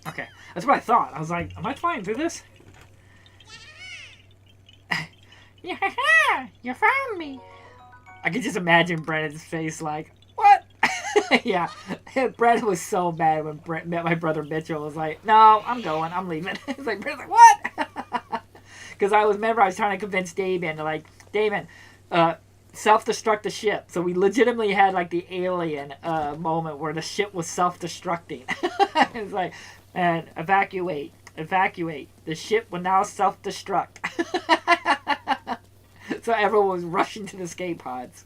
Okay, that's what I thought. I was like, am I flying through this? Yeah, you found me. I could just imagine Brandon's face like, what? Yeah, Brandon was so mad when Brent met my brother Mitchell. Was like, no, I'm going, I'm leaving. He's like, Brandon's like, what? Because I was trying to convince Damien to like, Damien, self-destruct the ship. So we legitimately had like the alien moment where the ship was self-destructing. It's like, and evacuate. The ship will now self-destruct. So everyone was rushing to the escape pods.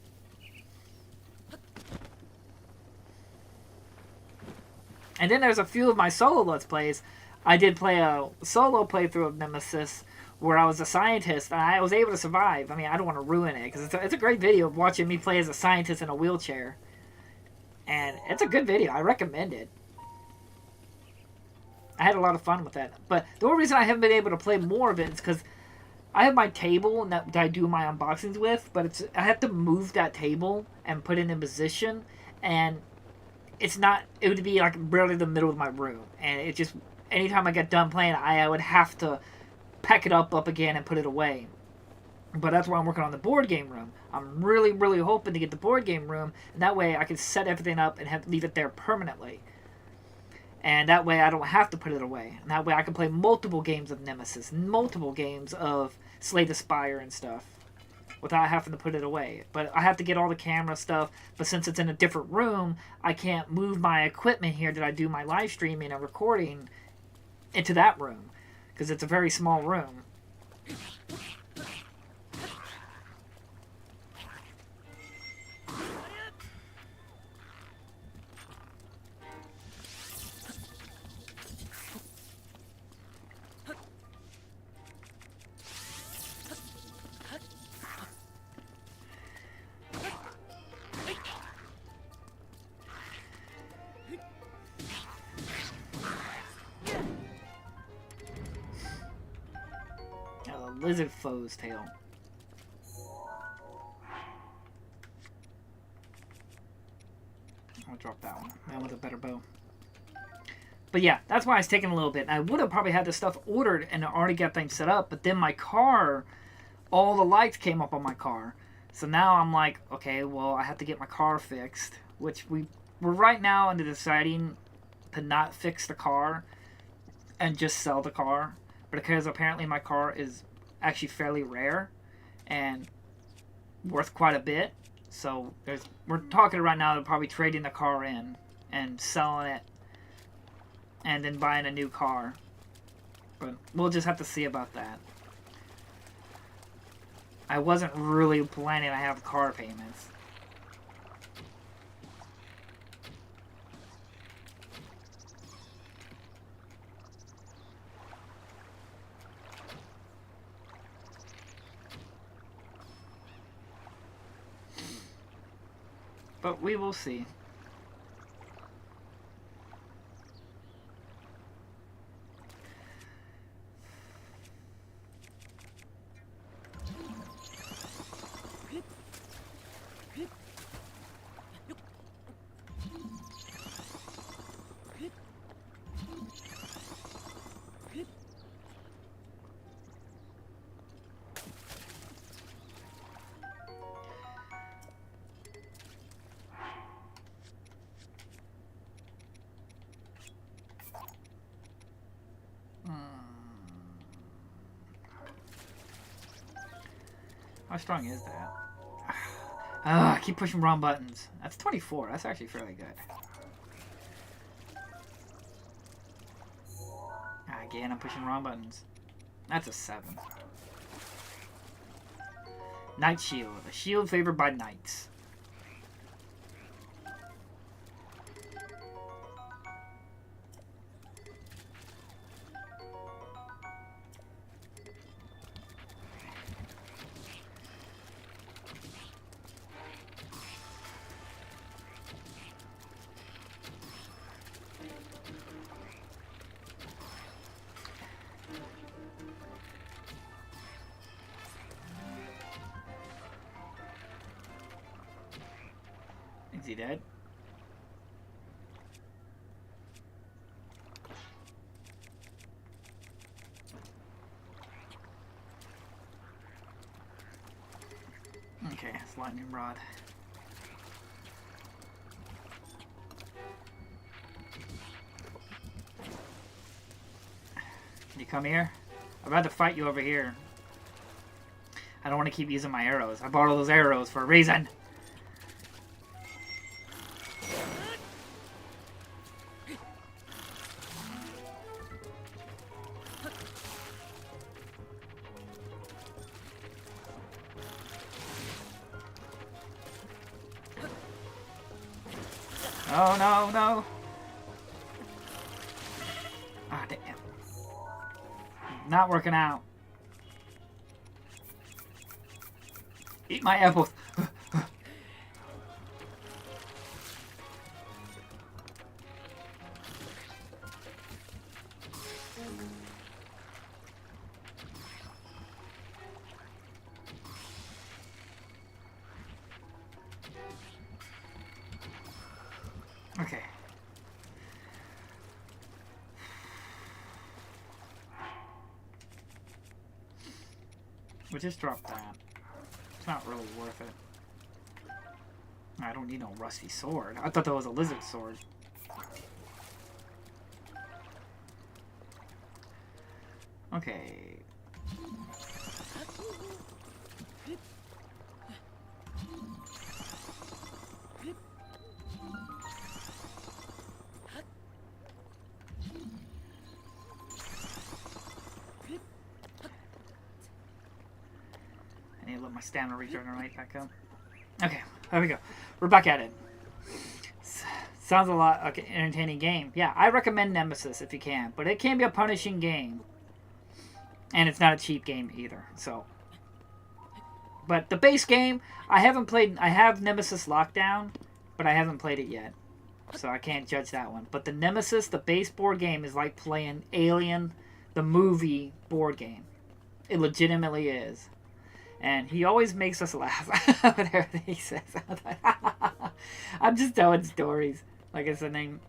And then there's a few of my solo Let's Plays. I did play a solo playthrough of Nemesis where I was a scientist and I was able to survive. I mean, I don't want to ruin it because it's a great video of watching me play as a scientist in a wheelchair. And it's a good video. I recommend it. I had a lot of fun with that. But the only reason I haven't been able to play more of it is because I have my table that I do my unboxings with, but I have to move that table and put it in position, and it would be like barely the middle of my room, and it just, anytime I get done playing, I would have to pack it up again and put it away. But that's why I'm working on the board game room. I'm really, really hoping to get the board game room, and that way I can set everything up and leave it there permanently. And that way I don't have to put it away. And that way I can play multiple games of Nemesis, multiple games of Slay the Spire and stuff, without having to put it away. But I have to get all the camera stuff, but since it's in a different room, I can't move my equipment here that I do my live streaming and recording into that room, because it's a very small room. lizard foe's tail. I'll drop that one. Man with a better bow. But yeah, that's why it's taking a little bit. I would have probably had this stuff ordered and already got things set up, but then my car, all the lights came up on my car. So now I'm like, okay, well, I have to get my car fixed, which we're right now into deciding to not fix the car and just sell the car. But because apparently my car is actually fairly rare and worth quite a bit. So we're talking right now to probably trading the car in and selling it and then buying a new car. But we'll just have to see about that. I wasn't really planning to have car payments. But we will see. How strong is that? I keep pushing wrong buttons. That's 24. That's actually fairly good. Again, I'm pushing wrong buttons. That's a 7. Knight Shield. A shield favored by knights. Is he dead? Okay, it's lightning rod. Can you come here? I'm about to fight you over here. I don't want to keep using my arrows. I bought all those arrows for a reason. Oh, no, no. Ah, damn. Not working out. Eat my apples. Okay. We'll just drop that. It's not really worth it. I don't need no rusty sword. I thought that was a lizard sword. Okay. I need to let my stamina regenerate back up. Okay, there we go. We're back at it. Sounds a lot like an entertaining game. Yeah, I recommend Nemesis if you can, but it can be a punishing game. And it's not a cheap game either, so. But the base game, I haven't played. I have Nemesis Lockdown, but I haven't played it yet. So I can't judge that one. But the Nemesis, the base board game, is like playing Alien, the movie board game. It legitimately is. And he always makes us laugh with everything he says. I'm just telling stories. Like I said,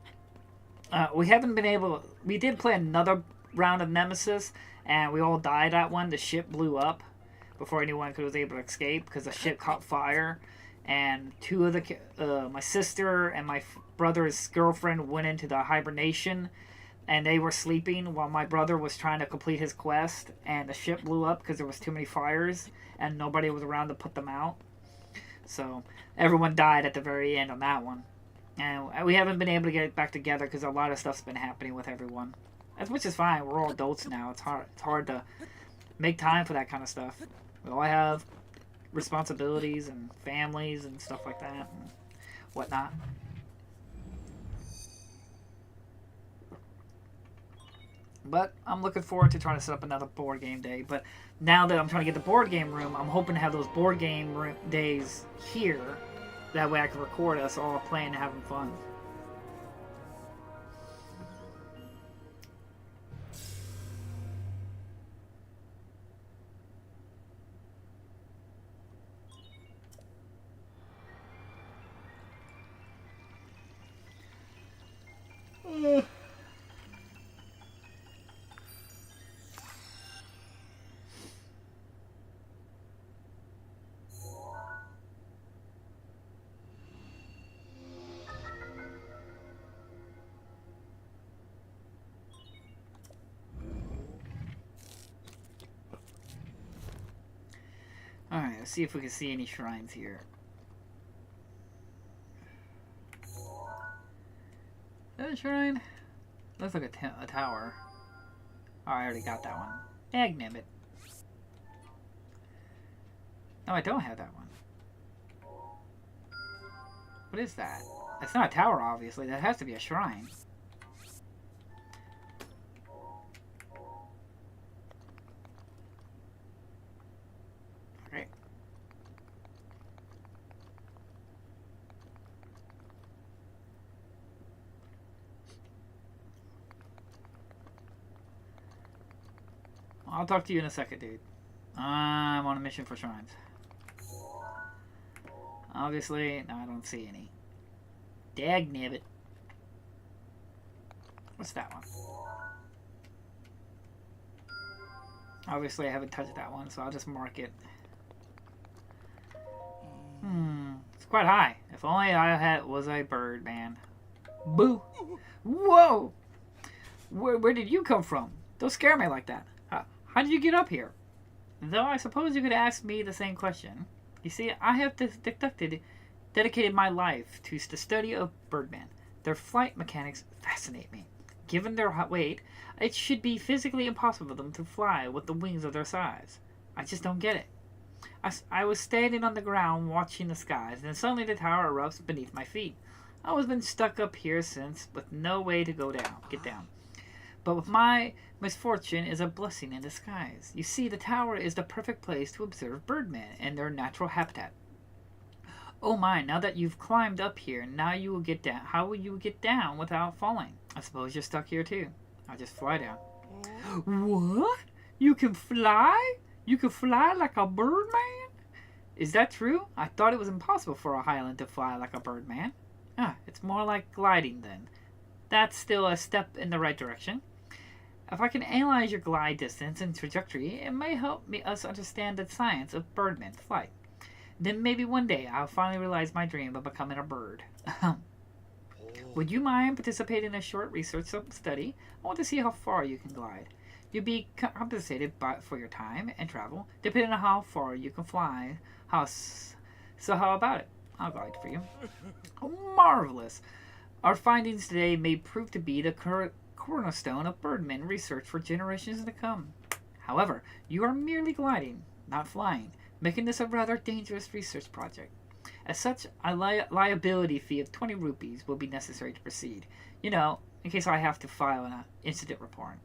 we haven't been able. We did play another round of Nemesis, and we all died at one. The ship blew up before anyone was able to escape because the ship caught fire, and two of my sister and my brother's girlfriend went into the hibernation, and they were sleeping while my brother was trying to complete his quest, and the ship blew up because there was too many fires and nobody was around to put them out. So everyone died at the very end on that one. And we haven't been able to get back together because a lot of stuff's been happening with everyone. Which is fine. We're all adults now. It's hard to make time for that kind of stuff. We all have responsibilities and families and stuff like that and whatnot. But I'm looking forward to trying to set up another board game day. But now that I'm trying to get the board game room, I'm hoping to have those board game days here. That way I can record us all playing and having fun. Alright, let's see if we can see any shrines here. Is that a shrine? Looks like a tower. Oh, I already got that one. Agnibbit. No, I don't have that one. What is that? That's not a tower, obviously. That has to be a shrine. Okay. I'll talk to you in a second, dude. I'm on a mission for shrines. Obviously, no, I don't see any. Dagnabbit. What's that one? Obviously, I haven't touched that one, so I'll just mark it. It's quite high. If only I was a bird, man. Boo! Whoa! Where did you come from? Don't scare me like that. How did you get up here? Though I suppose you could ask me the same question. You see, I have dedicated my life to the study of birdmen. Their flight mechanics fascinate me. Given their weight, it should be physically impossible for them to fly with the wings of their size. I just don't get it. I was standing on the ground watching the skies, and suddenly the tower erupts beneath my feet. I was been stuck up here since, with no way to get down. But with my misfortune is a blessing in disguise. You see, the tower is the perfect place to observe birdmen in their natural habitat. Oh my, now that you've climbed up here, now you will get down. How will you get down without falling? I suppose you're stuck here too. I'll just fly down. What? You can fly? You can fly like a birdman? Is that true? I thought it was impossible for a Highland to fly like a birdman. It's more like gliding then. That's still a step in the right direction. If I can analyze your glide distance and trajectory, it may help us understand the science of birdman flight. Then maybe one day I'll finally realize my dream of becoming a bird. Would you mind participating in a short research study? I want to see how far you can glide. You'll be compensated for your time and travel, depending on how far you can fly. So how about it? I'll glide for you. Oh, marvelous! Our findings today may prove to be the cornerstone of birdman research for generations to come. However, you are merely gliding, not flying, making this a rather dangerous research project. As such, a liability fee of 20 rupees will be necessary to proceed. You know, in case I have to file an incident report.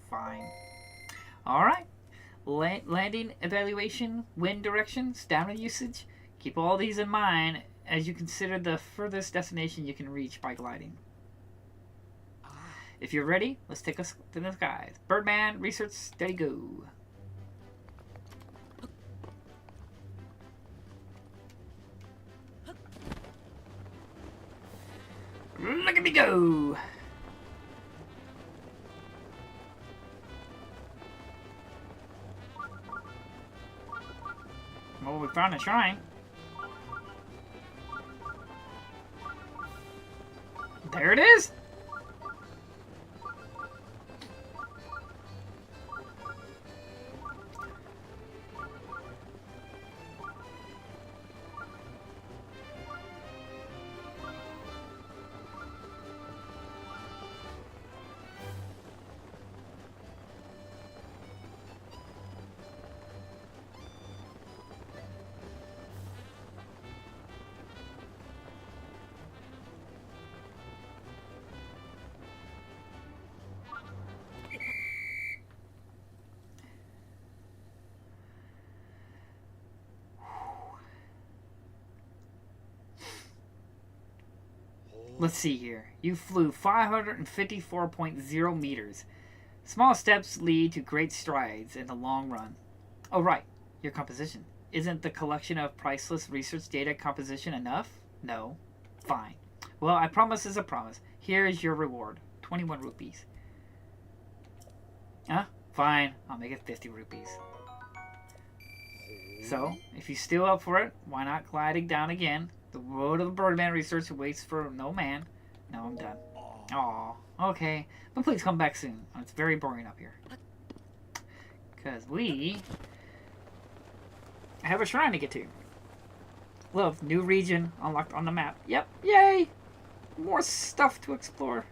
Fine. Alright. Landing evaluation, wind direction, stamina usage. Keep all these in mind as you consider the furthest destination you can reach by gliding. If you're ready, let's take us to the skies. Birdman, research, steady, go. Look at me go! Well, we found a shrine. There it is! Let's see here. You flew 554.0 meters. Small steps lead to great strides in the long run. Oh, right. Your composition. Isn't the collection of priceless research data composition enough? No. Fine. Well, I promise is a promise. Here is your reward. 21 rupees. Huh? Fine. I'll make it 50 rupees. So, if you're still up for it, why not gliding down again? The road of the Birdman research waits for no man. Now I'm done. Aw, okay. But please come back soon. It's very boring up here. Because we have a shrine to get to. Love, new region unlocked on the map. Yep, yay! More stuff to explore.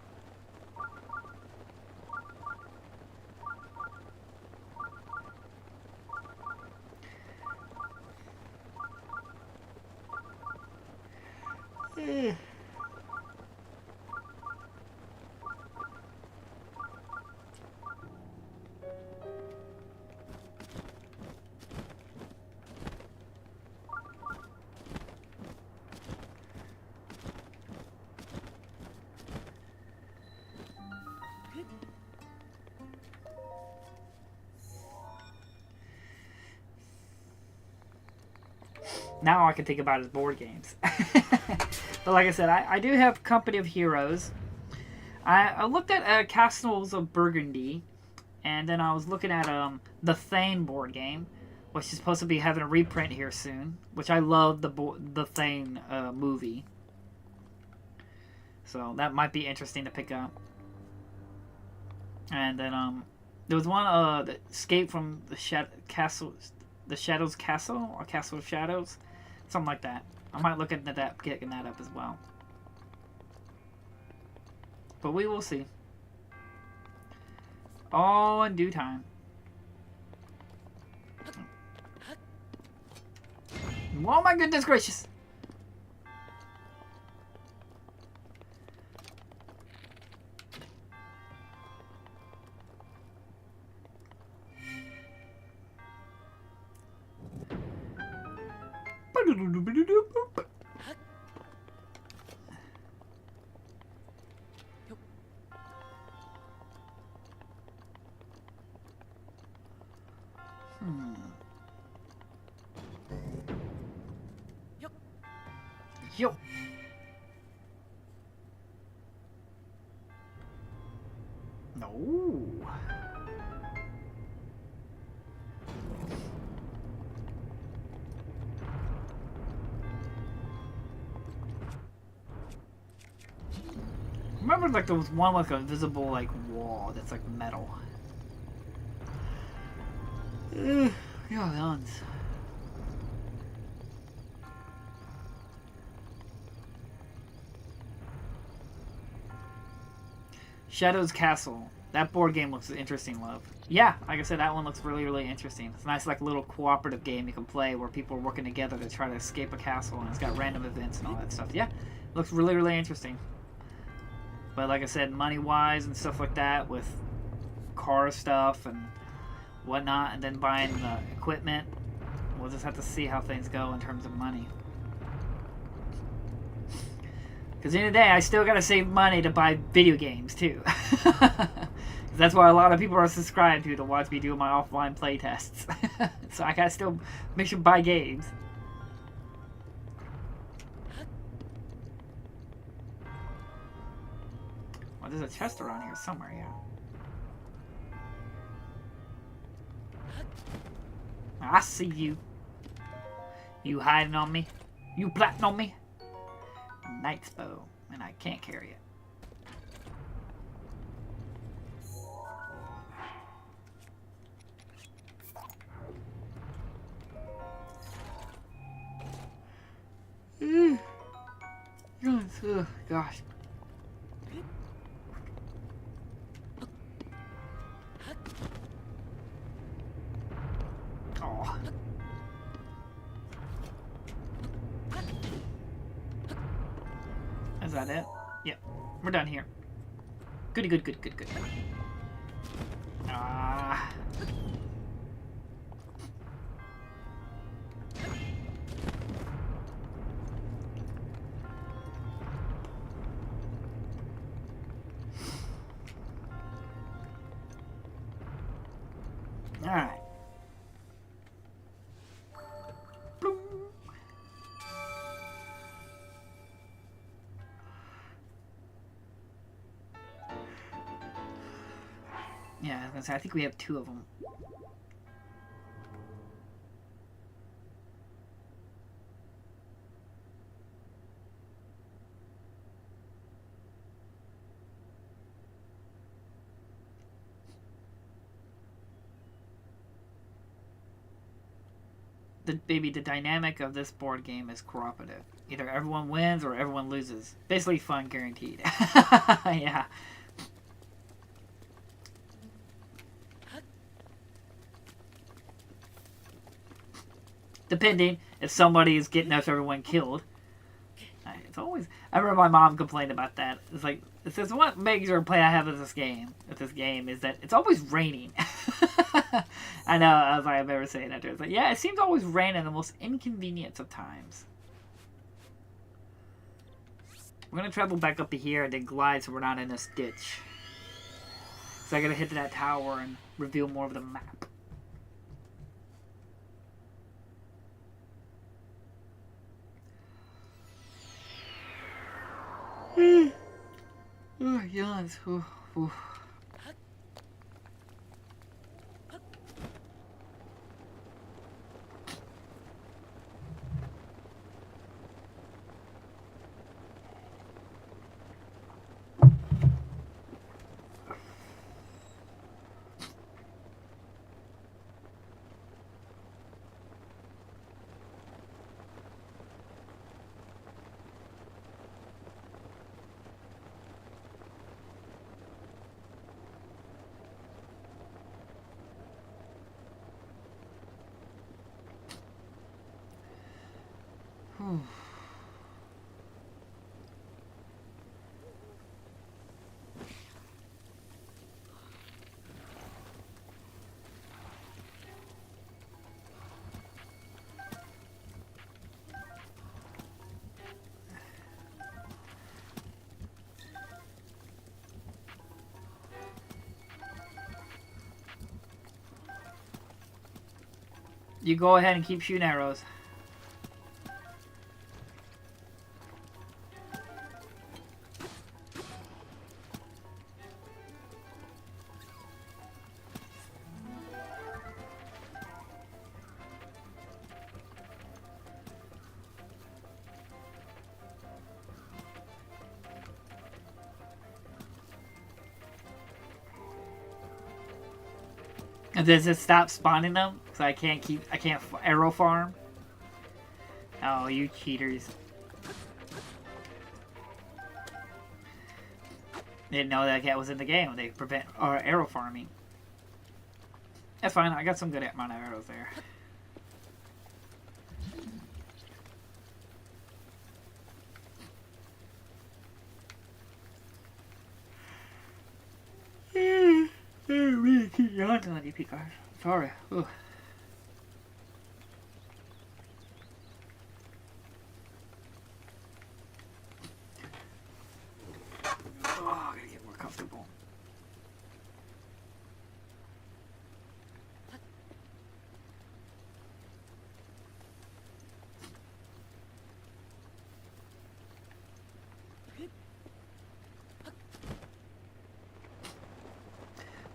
Now all I can think about is board games. But like I said, I do have Company of Heroes. I looked at Castles of Burgundy, and then I was looking at the Thane board game, which is supposed to be having a reprint here soon. Which I love the Thane movie, so that might be interesting to pick up. And then there was one that Escape from the Shadows Castle, or Castle of Shadows, something like that. I might look into that, getting that up as well. But we will see. All in due time. Oh my goodness gracious! Yo. No. Remember, like, there was one like a invisible like wall that's like metal. Yeah, guns. Shadows Castle. That board game looks interesting, love. Yeah, like I said, that one looks really, really interesting. It's a nice, like, little cooperative game you can play where people are working together to try to escape a castle, and it's got random events and all that stuff. Yeah, looks really, really interesting. But like I said, money-wise and stuff like that, with car stuff and whatnot, and then buying the equipment, we'll just have to see how things go in terms of money. Because at the end of the day, I still gotta save money to buy video games, too. That's why a lot of people are subscribed to watch me do my offline playtests. So I gotta still make sure to buy games. there's a chest around here somewhere, yeah. I see you. You hiding on me? You plotting on me? Knight's bow, and I can't carry it. Oh, gosh. Oh. Is that it? Yep. We're done here. Goody, good. Ah. Alright. Yeah, I was gonna say, I think we have 2 of them. The dynamic of this board game is cooperative. Either everyone wins or everyone loses. Basically fun guaranteed. Yeah. Depending if somebody is getting everyone killed. It's always. I remember my mom complained about that. It's like, it says, what major play I have with this game is that it's always raining. I know, I was like, I've ever saying that to her. It's like, yeah, it seems to always rain in the most inconvenience of times. We're gonna travel back up to here and then glide so we're not in this ditch. So I gotta hit that tower and reveal more of the map. Oh, yawns. Ooh. You go ahead and keep shooting arrows. And does it stop spawning them? So I can't arrow farm? Oh, you cheaters. Didn't know that cat was in the game. They prevent arrow farming. That's fine. I got some good amount of arrows there. I really keep yawning on you, Picard. Sorry. Ooh. Oh, I gotta get more comfortable.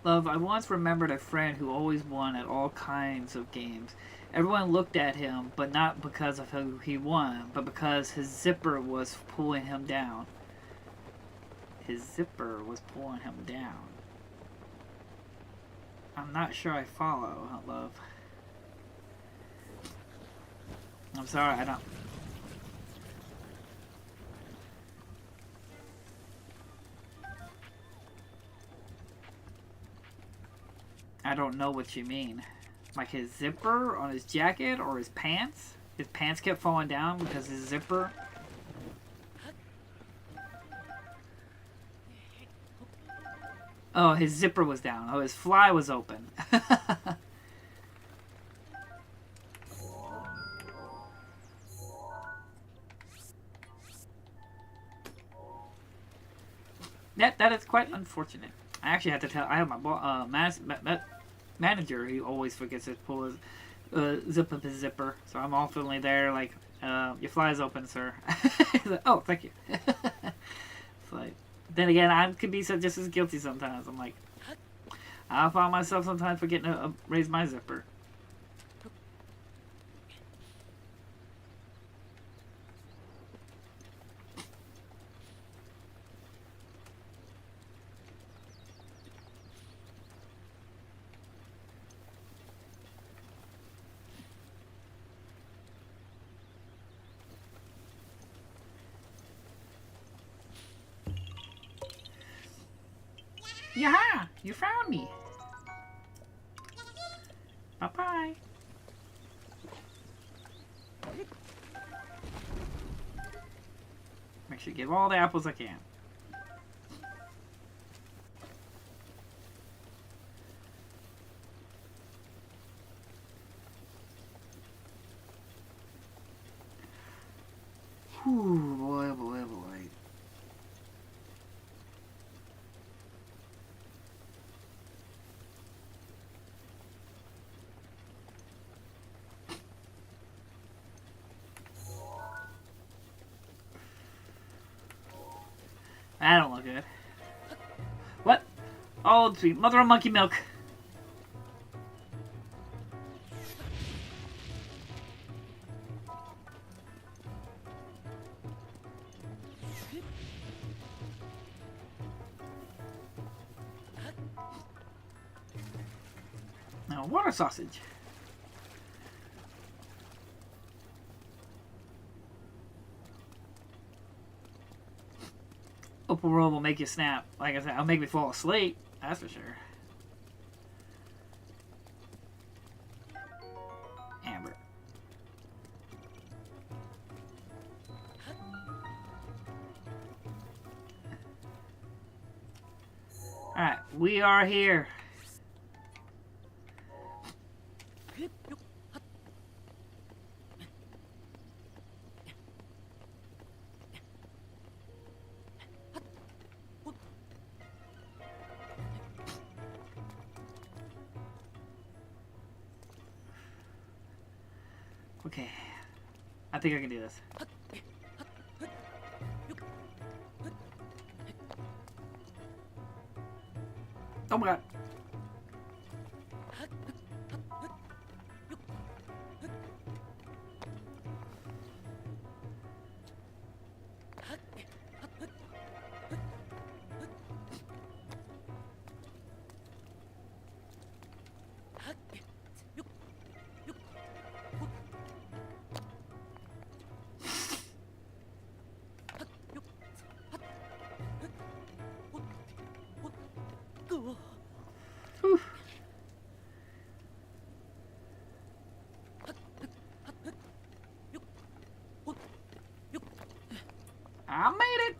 Love, I once remembered a friend who always won at all kinds of games. Everyone looked at him, but not because of who he won, but because his zipper was pulling him down. His zipper was pulling him down. I'm not sure I follow, love. I'm sorry, I don't... I don't know what you mean. Like his zipper on his jacket or his pants? His pants kept falling down because his zipper... Oh, his zipper was down. Oh, his fly was open. That is quite unfortunate. I actually had to tell. I have my manager. He always forgets to pull his zip up his zipper. So I'm oftenly there, like, your fly is open, sir. He's like, oh, thank you. It's like, then again, I could be just as guilty sometimes. I'm like, I find myself sometimes forgetting to raise my zipper. Yeah, you found me. Bye-bye. Make sure you give all the apples I can. Whew, boy, boy, boy. That don't look good. What? Oh, sweet mother of monkey milk. Now, water sausage. Opal roll will make you snap. Like I said, I'll make me fall asleep. That's for sure. Amber. Alright, we are here. Okay. I think I can do this. Oh my god. Whew. I made it.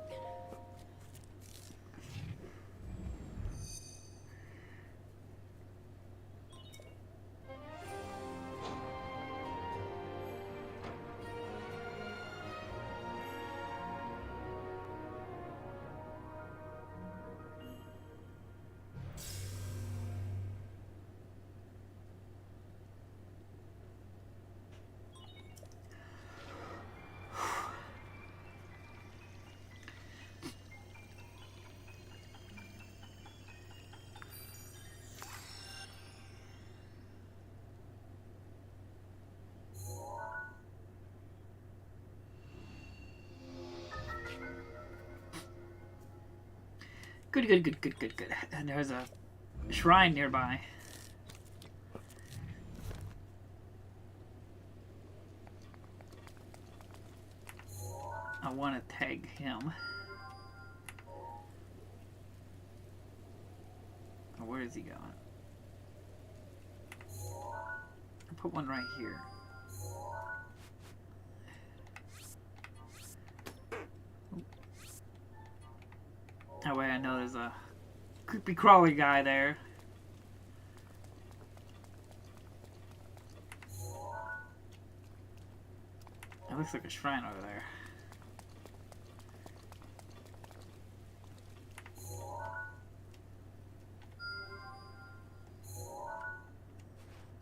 Good, good, good, good, good, good. And there's a shrine nearby. I want to tag him. Oh, where is he going? I'll put one right here. That way I know there's a creepy crawly guy there. It looks like a shrine over there.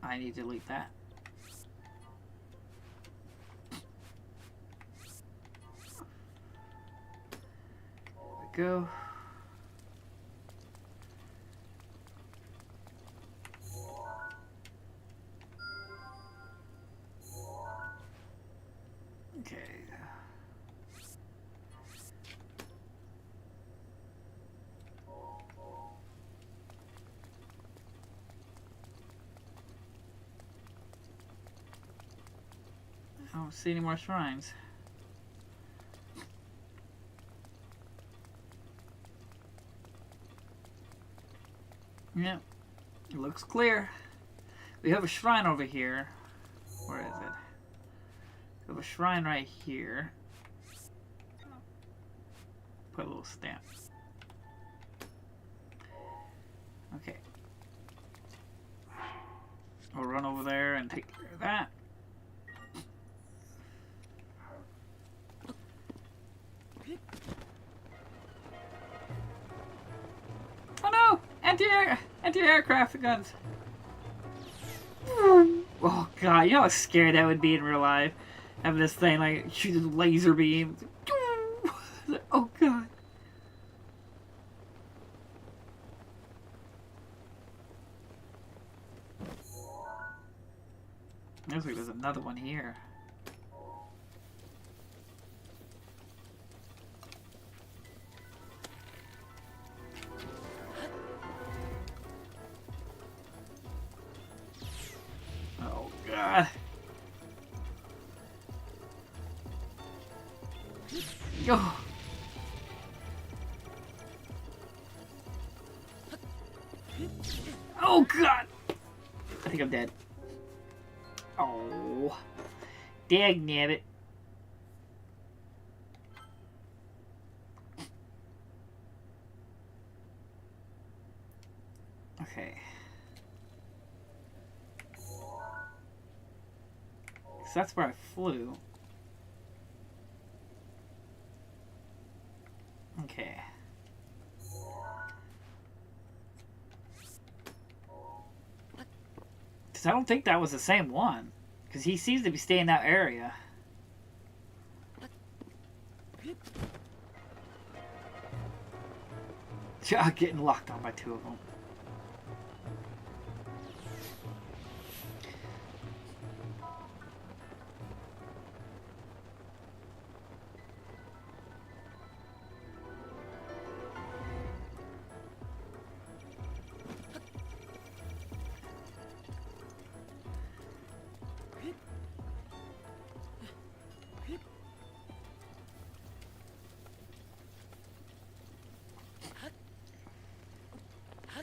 I need to delete that. There we go. Okay. I don't see any more shrines. Yep, it looks clear. We have a shrine over here. Where is it? We have a shrine right here. Put a little stamp. Okay. We'll run over there and take care of that. Oh no! Anti-aircraft guns! Oh god, you know how scary that would be in real life? Having this thing like shoot a laser beam. Oh god. Looks like there's another one here. Oh god. Yo. Oh god. I think I'm dead. Oh. Dagnabbit. Okay. So that's where I flew. Okay. Because I don't think that was the same one. Because he seems to be staying in that area. Getting locked on by two of them.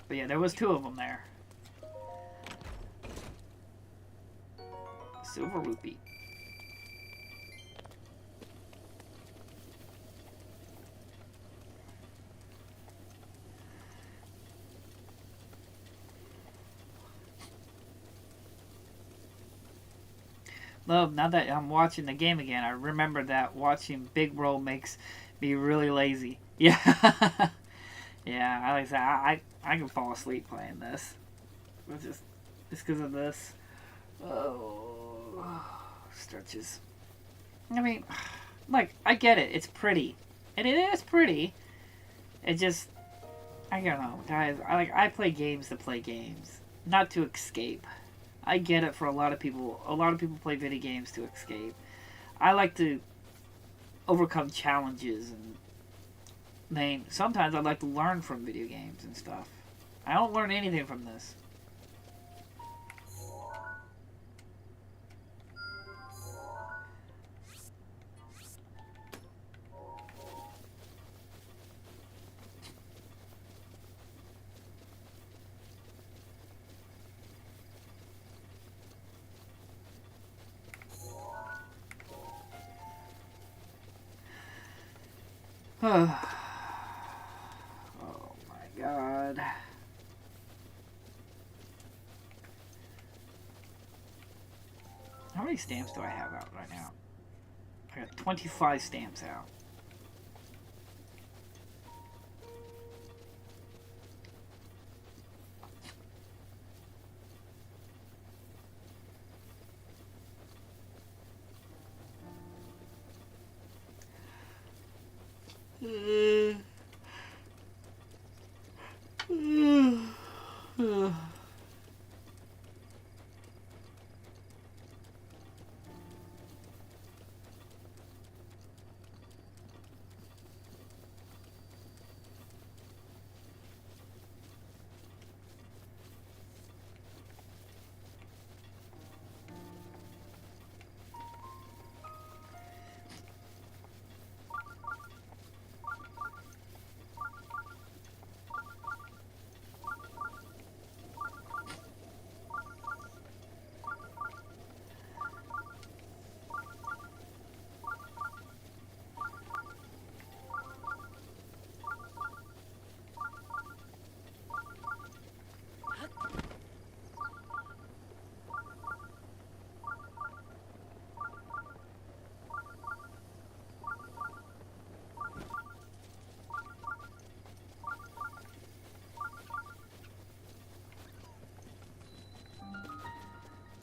But yeah, there was two of them there. Silver rupee. Love, now that I'm watching the game again, I remember that watching Big Bro makes me really lazy. Yeah. Yeah, I like that. I can fall asleep playing this. It's just because of this. Oh, stretches. I mean, like, I get it. It's pretty. And it is pretty. It just, I don't know, guys. I play games to play games, not to escape. I get it for a lot of people. A lot of people play video games to escape. I like to overcome challenges and I mean, sometimes I like to learn from video games and stuff. I don't learn anything from this. Oh my god. How many stamps do I have out right now? I got 25 stamps out.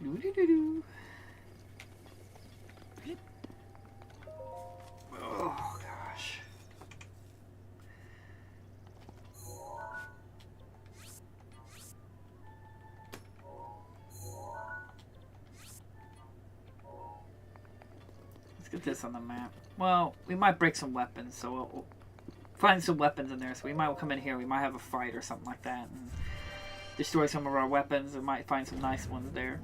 Doo-doo-doo-doo. Oh gosh. Let's get this on the map. Well, we might break some weapons, so we'll find some weapons in there. So we might come in here, we might have a fight or something like that, and destroy some of our weapons. We might find some nice ones there.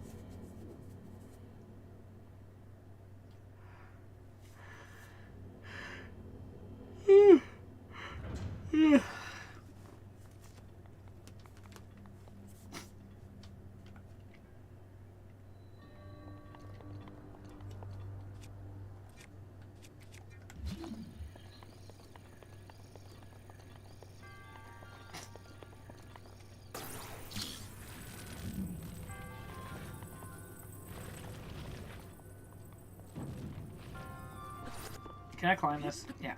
Can I climb this? Yeah.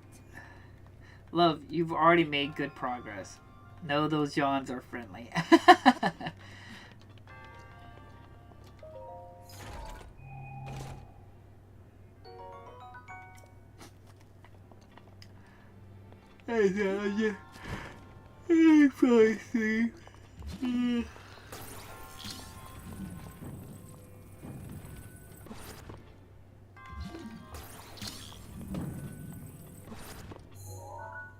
Love, you've already made good progress. No, those yawns are friendly. Hey, Zelda. I'm falling asleep.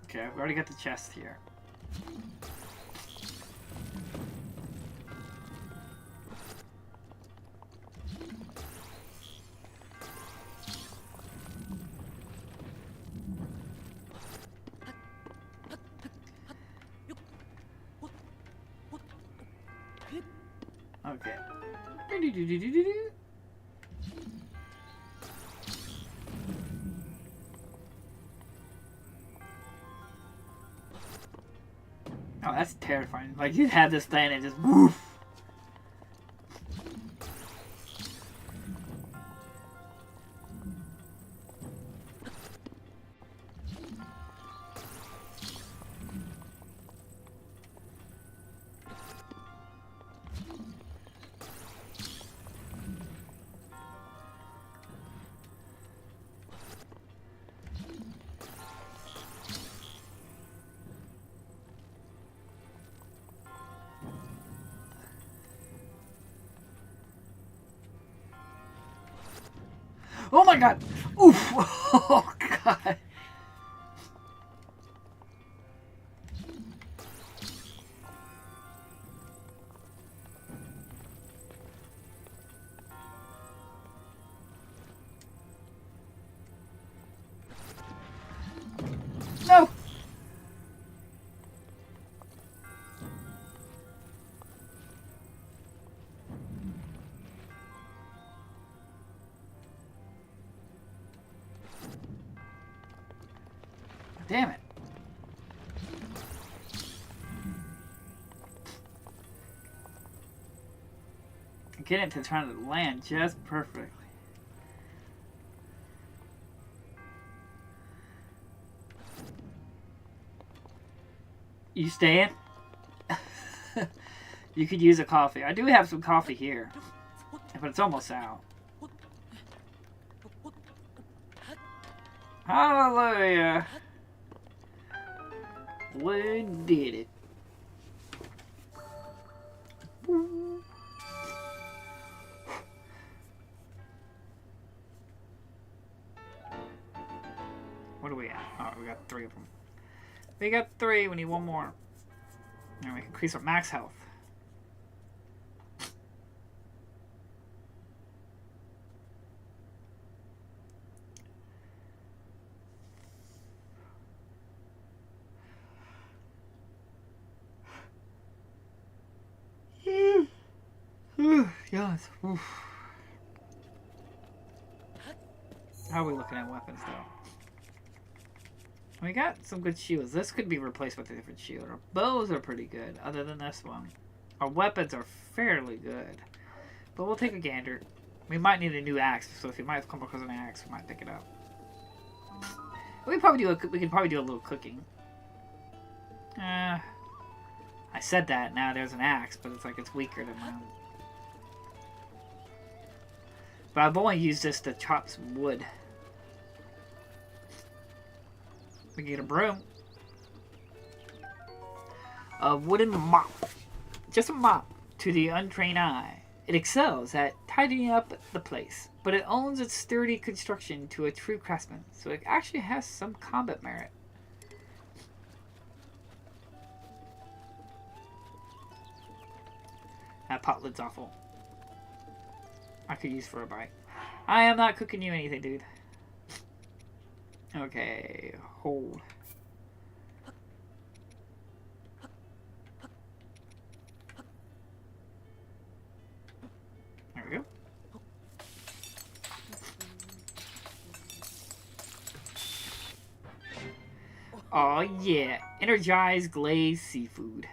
Okay, I've already got the chest here. Okay. Oh, that's terrifying. Like, you had this thing and just woof. Oh my god! Oof! Oh god! Damn it. Get it to trying to land just perfectly. You staying? You could use a coffee. I do have some coffee here, but it's almost out. Hallelujah. We did it. What do we have? Oh, we got 3 of them. We got 3. We need 1 more. And we can increase our max health. Yes. Oof. How are we looking at weapons, though? We got some good shields. This could be replaced with a different shield. Our bows are pretty good, other than this one. Our weapons are fairly good. But we'll take a gander. We might need a new axe, so if you might come across an axe, we might pick it up. We could probably do a little cooking. I said that, now there's an axe, but it's like it's weaker than mine. But I've only used this to chop some wood. We can get a broom. A wooden mop. Just a mop to the untrained eye. It excels at tidying up the place, but it owns its sturdy construction to a true craftsman, so it actually has some combat merit. That pot lid's awful. I could use for a bite. I am not cooking you anything, dude. Okay, hold. There we go. Oh yeah, energized glazed seafood.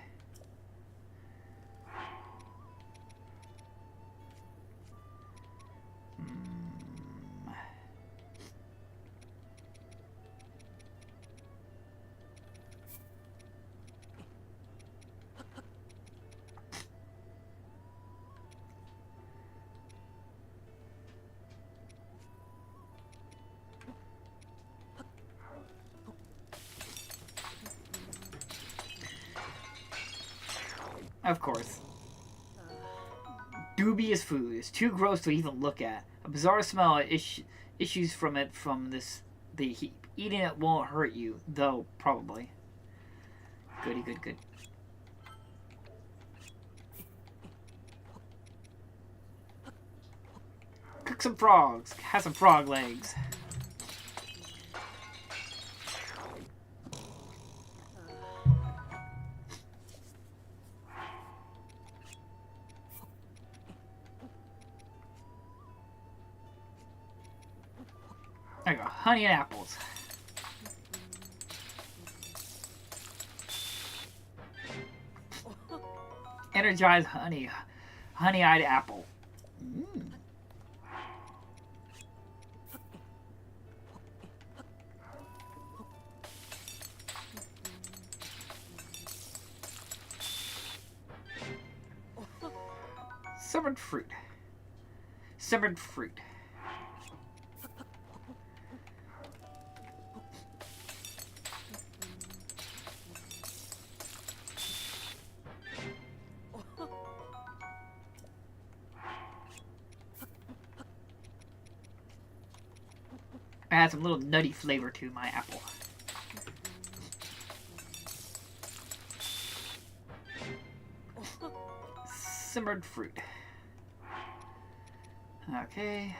Of course. Dubious food. It's too gross to even look at. A bizarre smell issues from it the heap. Eating it won't hurt you, though, probably. Goody, good, good. Cook some frogs. Have some frog legs. There you go, honey and apples. Energized honey-eyed apple. Mm. Simmered fruit. Simmered fruit. Add some little nutty flavor to my apple. Simmered fruit. Okay.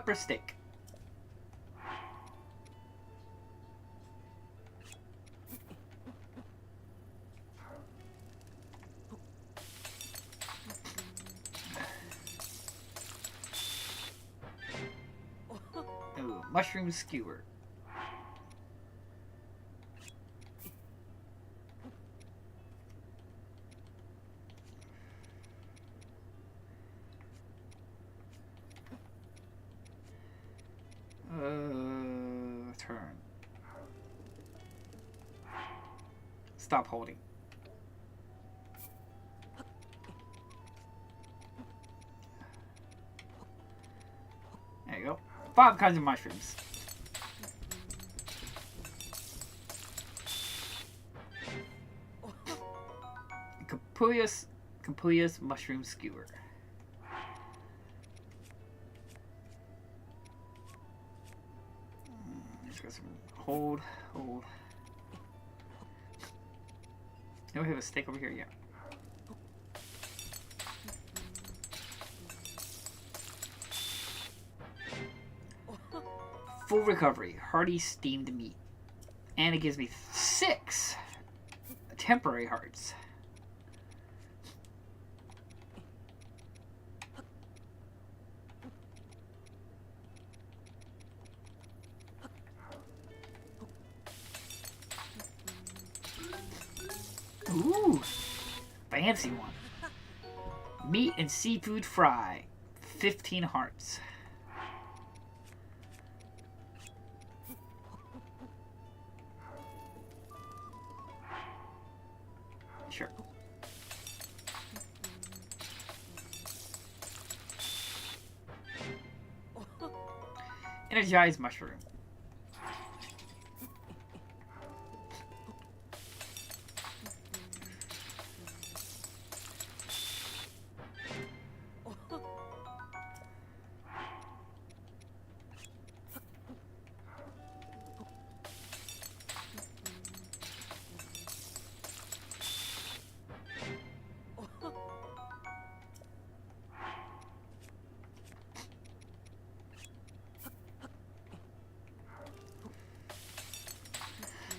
pepper steak. Ooh, mushroom skewer. Turn. Stop holding. There you go. 5 kinds of mushrooms. Capulus mushroom skewer. Just got some hold. No, we have a steak over here, yeah. Full recovery, hearty steamed meat. And it gives me 6 temporary hearts. Ooh, fancy one. Meat and seafood fry, 15 hearts. Sure. Energized mushroom.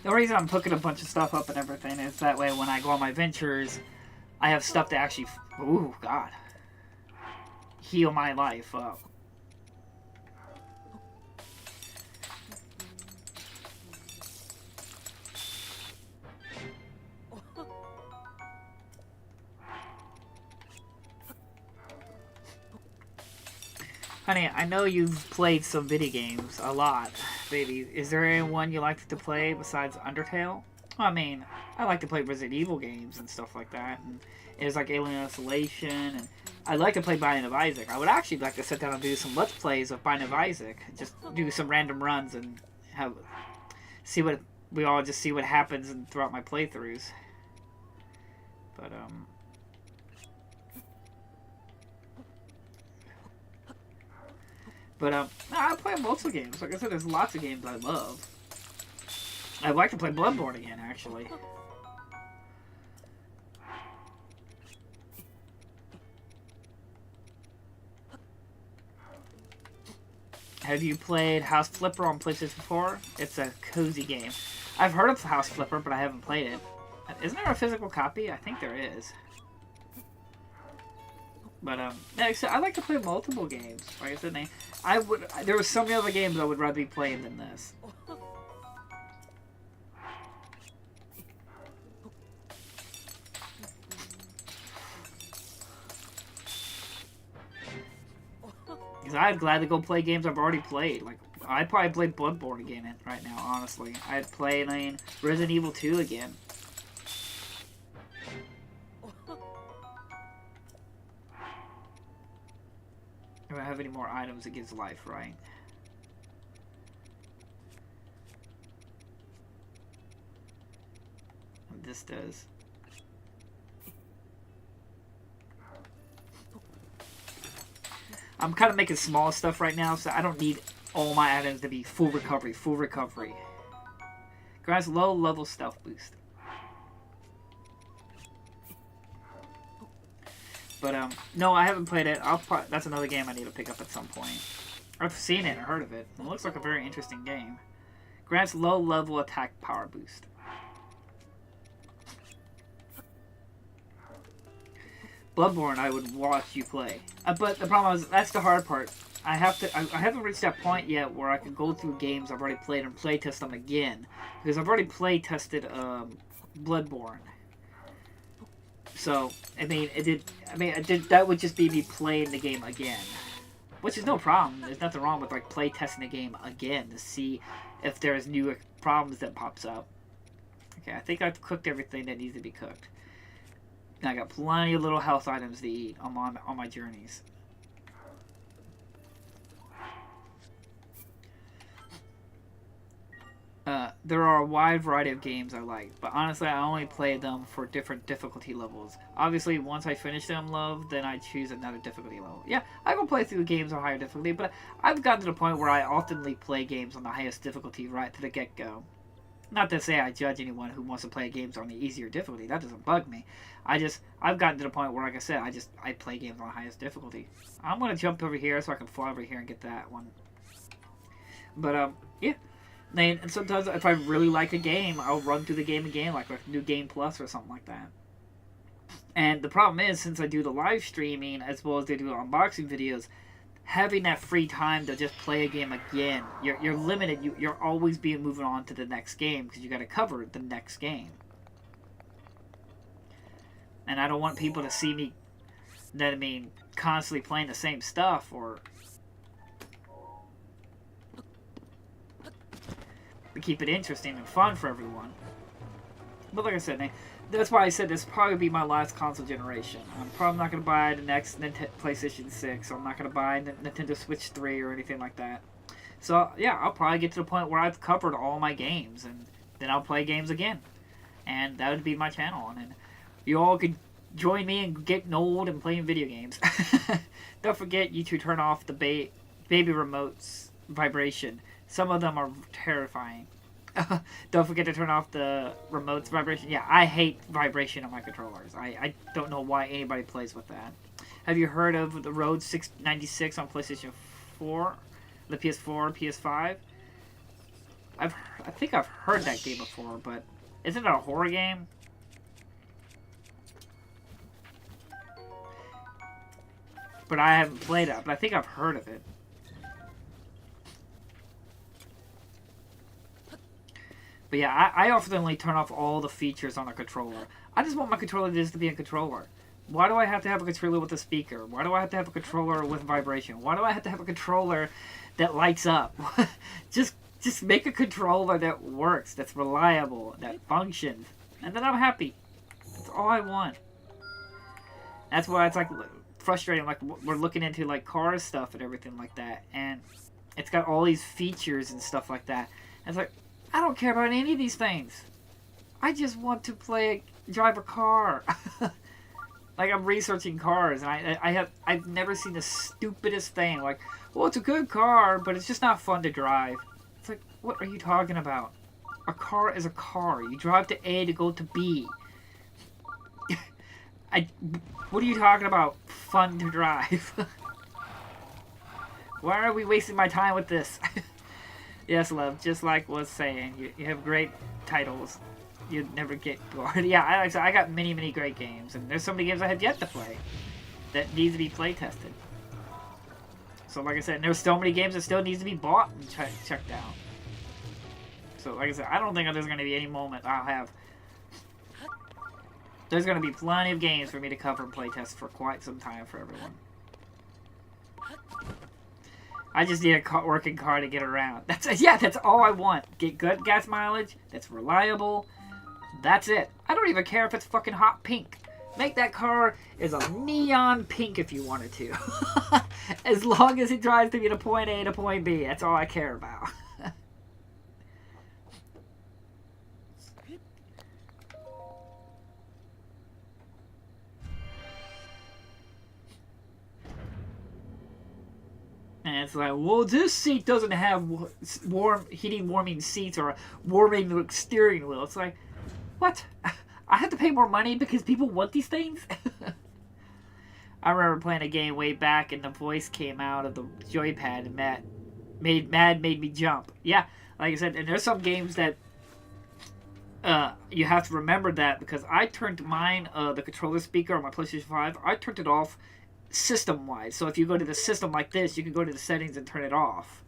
The reason I'm hooking a bunch of stuff up and everything is that way when I go on my ventures, I have stuff to actually, ooh, God, heal my life up. Honey, I know you've played some video games a lot, baby. Is there anyone you like to play besides Undertale? I mean, I like to play Resident Evil games and stuff like that. And there's like Alien Isolation, and I like to play Binding of Isaac. I would actually like to sit down and do some Let's Plays of Binding of Isaac. Just do some random runs and see what happens throughout my playthroughs. But I play multiple games. Like I said, there's lots of games I love. I'd like to play Bloodborne again, actually. Have you played House Flipper on PlayStation 4? It's a cozy game. I've heard of House Flipper, but I haven't played it. Isn't there a physical copy? I think there is. But I like to play multiple games. Like I said, there were so many other games I would rather be playing than this. Because I'd gladly go play games I've already played. Like I'd probably play Bloodborne again right now. Honestly, I'd play Resident Evil 2 again. I don't have any more items that gives life, right? And this does. I'm kind of making small stuff right now, so I don't need all my items to be full recovery, full recovery. Grants low level stealth boost. But no, I haven't played it. That's another game I need to pick up at some point. I've seen it and heard of it. It looks like a very interesting game. Grants low-level attack power boost. Bloodborne, I would watch you play. But the problem is, that's the hard part. I haven't reached that point yet where I can go through games I've already played and play test them again. Because I've already play tested Bloodborne. So, that would just be me playing the game again. Which is no problem. There's nothing wrong with like play testing the game again to see if there's new problems that pops up. Okay, I think I've cooked everything that needs to be cooked. And I got plenty of little health items to eat on my journeys. There are a wide variety of games I like, but honestly I only play them for different difficulty levels. Obviously once I finish them, then I choose another difficulty level. Yeah, I can play through games on higher difficulty, but I've gotten to the point where I often play games on the highest difficulty right to the get-go. Not to say I judge anyone who wants to play games on the easier difficulty, that doesn't bug me. I've gotten to the point where, like I said, I play games on the highest difficulty. I'm going to jump over here so I can fly over here and get that one. But, yeah. And sometimes if I really like a game, I'll run through the game again, like a New Game Plus or something like that. And the problem is, since I do the live streaming as well as they do unboxing videos, having that free time to just play a game again, you're limited. You're always being moving on to the next game because you got to cover the next game. And I don't want people to see me, constantly playing the same stuff or keep it interesting and fun for everyone. But like I said, that's why I said this will probably be my last console generation. I'm probably not going to buy the next PlayStation 6. Or I'm not going to buy Nintendo Switch 3 or anything like that. So, yeah, I'll probably get to the point where I've covered all my games. And then I'll play games again. And that would be my channel. And then you all could join me in getting old and playing video games. Don't forget you to turn off the baby remote's vibration. Some of them are terrifying. Don't forget to turn off the remote's vibration. Yeah, I hate vibration on my controllers. I don't know why anybody plays with that. Have you heard of the Road 696 on PlayStation 4? The PS4, PS5? I think I've heard that game before, but isn't it a horror game? But I haven't played it, but I think I've heard of it. But yeah, I often turn off all the features on a controller. I just want my controller just to be a controller. Why do I have to have a controller with a speaker? Why do I have to have a controller with vibration? Why do I have to have a controller that lights up? just make a controller that works, that's reliable, that functions. And then I'm happy. That's all I want. That's why it's frustrating. We're looking into car stuff and everything like that. And it's got all these features and stuff like that. And it's I don't care about any of these things. I just want to drive a car. I'm researching cars, and I've never seen the stupidest thing. Well, it's a good car, but it's just not fun to drive. It's what are you talking about? A car is a car. You drive to A to go to B. What are you talking about? Fun to drive. Why are we wasting my time with this? Yes, love, just like was saying, you have great titles. You'd never get bored. Yeah, I got many, many great games, and there's so many games I have yet to play that need to be play tested. So like I said, there's so many games that still needs to be bought and checked out. So like I said, I don't think there's going to be any moment I'll have. There's going to be plenty of games for me to cover and play test for quite some time for everyone. I just need a working car to get around. That's all I want. Get good gas mileage. That's reliable. That's it. I don't even care if it's fucking hot pink. Make that car as a neon pink if you wanted to. As long as it drives to me to point A to point B. That's all I care about. And it's well, this seat doesn't have warming seats or a warming steering wheel. It's what? I have to pay more money because people want these things? I remember playing a game way back and the voice came out of the joypad and made me jump. Yeah, like I said, and there's some games that you have to remember that, because I turned mine, the controller speaker on my PlayStation 5, I turned it off system-wide. So if you go to the system like this, you can go to the settings and turn it off.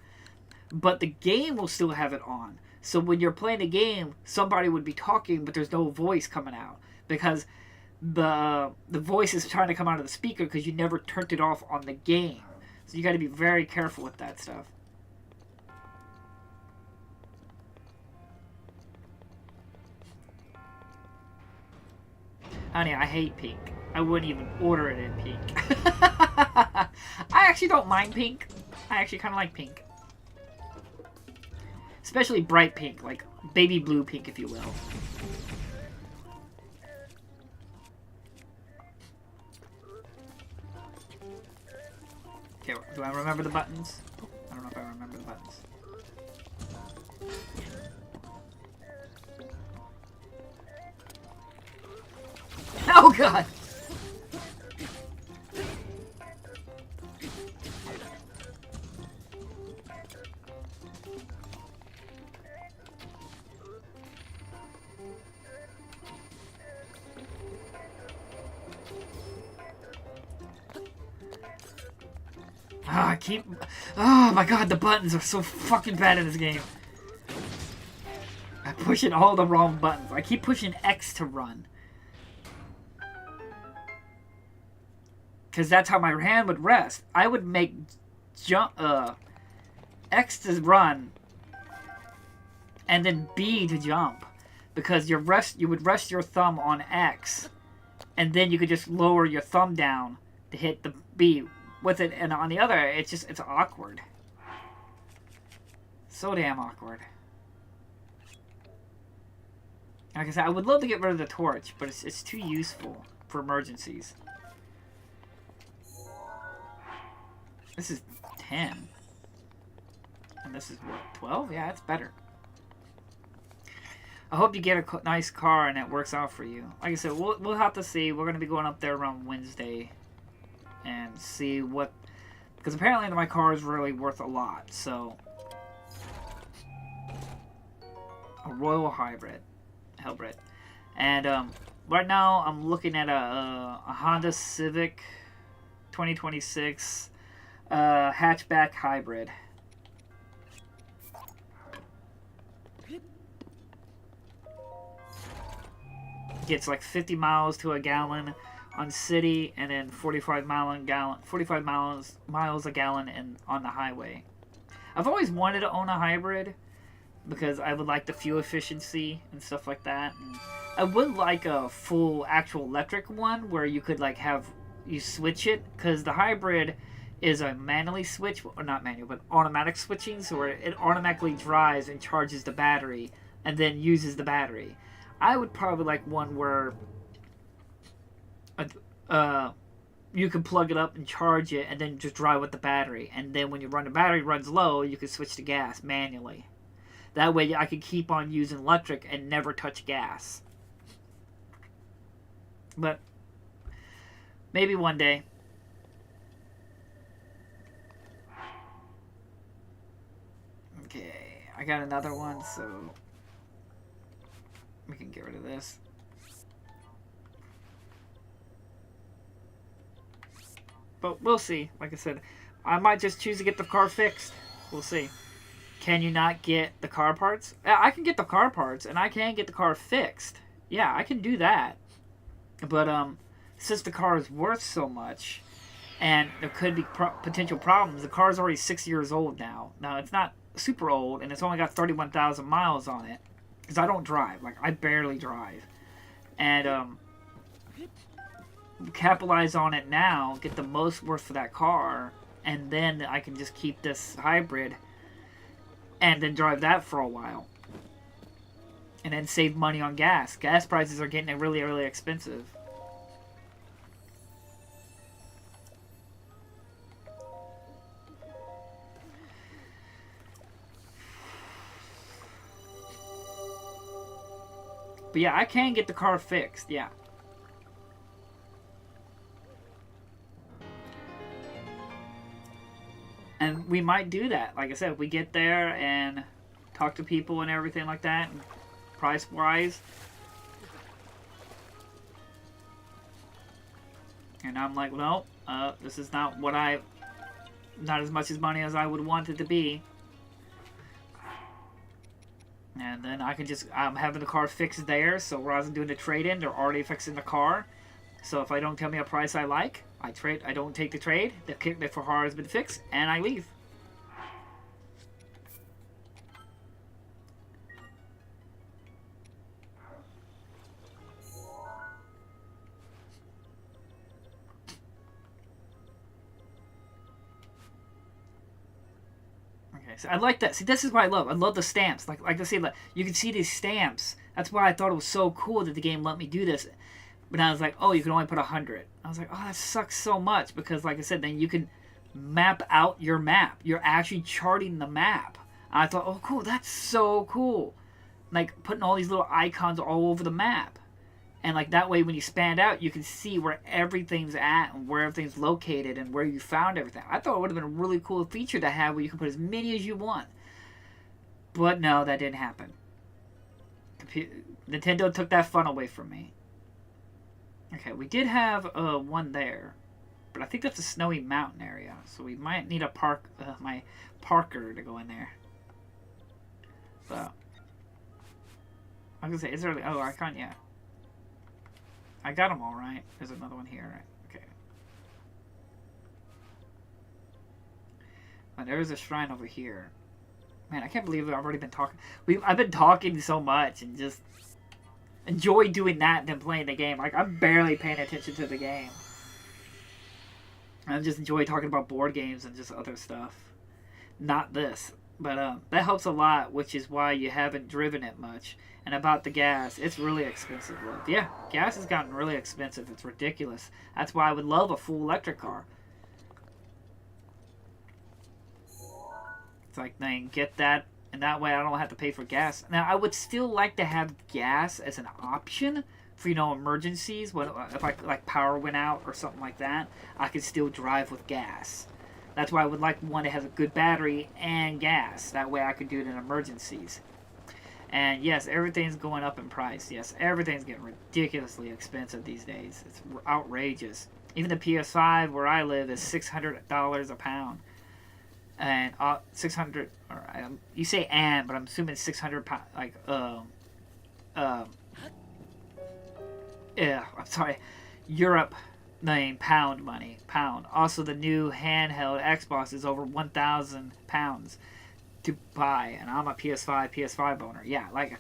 But the game will still have it on. So when you're playing a game, somebody would be talking, but there's no voice coming out, because the voice is trying to come out of the speaker because you never turned it off on the game. So you got to be very careful with that stuff. Honey, I hate pink. I wouldn't even order it in pink. I actually don't mind pink. I actually kind of like pink. Especially bright pink, like baby blue pink, if you will. Okay, do I remember the buttons? I don't know if I remember the buttons. Oh god! Oh my god, the buttons are so fucking bad in this game. I'm pushing all the wrong buttons. I keep pushing X to run. Because that's how my hand would rest. I would make X to run and then B to jump. Because you would rest your thumb on X, and then you could just lower your thumb down to hit the B with it, and on the other, it's awkward. So damn awkward. Like I said, I would love to get rid of the torch, but it's too useful for emergencies. This is 10. And this is what, 12? Yeah, it's better. I hope you get a nice car and it works out for you. Like I said, we'll have to see. We're going to be going up there around Wednesday and see what... Because apparently my car is really worth a lot, so... A Royal Hybrid. And right now I'm looking at a Honda Civic 2026 hatchback hybrid. Gets like 50 miles to a gallon on city, and then 45 miles a gallon on the highway. I've always wanted to own a hybrid because I would like the fuel efficiency and stuff like that. And I would like a full actual electric one where you could like you switch it, because the hybrid is a manually switch, or not manual, but automatic switching, so where it automatically drives and charges the battery and then uses the battery. I would probably like one where you can plug it up and charge it and then just drive with the battery, and then when the battery runs low, you can switch to gas manually. That way I can keep on using electric and never touch gas. But maybe one day. Okay, I got another one, so we can get rid of this. But we'll see. Like I said, I might just choose to get the car fixed. We'll see. Can you not get the car parts? I can get the car parts, and I can get the car fixed. Yeah, I can do that. But since the car is worth so much, and there could be potential problems, the car is already 6 years old now. Now, it's not super old, and it's only got 31,000 miles on it. Because I don't drive. Like, I barely drive. And capitalize on it now, get the most worth for that car, and then I can just keep this hybrid and then drive that for a while. And then save money on gas. Gas prices are getting really, really expensive. But yeah, I can get the car fixed, yeah. And we might do that. Like I said, if we get there and talk to people and everything like that, and price wise. And I'm like, no, this is not what not as much as money as I would want it to be. And then I can just, I'm having the car fixed there, so rather than doing the trade-in, they're already fixing the car. So if I don't tell me a price I like, I don't take the trade, the for car has been fixed, and I leave. So I like that. See, this is what I love. I love the stamps. Like I say, like, you can see these stamps. That's why I thought it was so cool that the game let me do this. But I was like, oh, you can only put 100. I was like, oh, that sucks so much. Because, like I said, then you can map out your map. You're actually charting the map. And I thought, oh, cool. That's so cool. Like, putting all these little icons all over the map. And, like, that way, when you span out, you can see where everything's at and where everything's located and where you found everything. I thought it would have been a really cool feature to have where you can put as many as you want. But, no, that didn't happen. Nintendo took that fun away from me. Okay, we did have one there. But I think that's a snowy mountain area. So we might need a my Parker to go in there. So, I was going to say, is there... Oh, I can't yet. I got them all right. There's another one here. Right? Okay. And there's a shrine over here. Man, I can't believe I've already been talking. I've been talking so much and just enjoy doing that and then playing the game. Like, I'm barely paying attention to the game. I just enjoy talking about board games and just other stuff. Not this. But that helps a lot, which is why you haven't driven it much. And about the gas, it's really expensive. Look, yeah, gas has gotten really expensive. It's ridiculous. That's why I would love a full electric car. It's like, then get that, and that way I don't have to pay for gas. Now, I would still like to have gas as an option for, emergencies. If like power went out or something like that, I could still drive with gas. That's why I would like one that has a good battery and gas. That way I could do it in emergencies. And yes, everything's going up in price. Yes, everything's getting ridiculously expensive these days. It's outrageous. Even the PS5 where I live is $600 a pound. And 600, or you say but I'm assuming 600 pound, like, yeah, I'm sorry, Europe name pound money, pound. Also, the new handheld Xbox is over 1,000 pounds to buy, and I'm a PS5 owner. Yeah, like,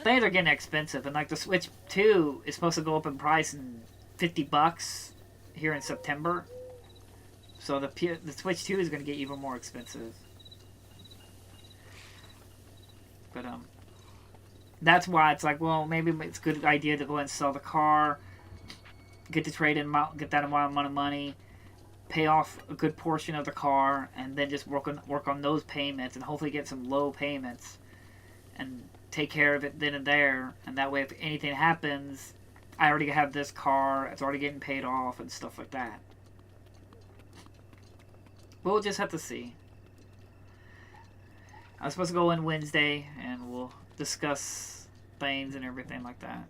things are getting expensive, and like the Switch 2 is supposed to go up in price in $50 here in September. So the Switch 2 is going to get even more expensive. But that's why it's like, well, maybe it's a good idea to go and sell the car, get the trade-in amount, get that amount of money, pay off a good portion of the car, and then just work on those payments, and hopefully get some low payments, and take care of it then and there. And that way, if anything happens, I already have this car, it's already getting paid off, and stuff like that. We'll just have to see. I was supposed to go in Wednesday, and we'll discuss things and everything like that.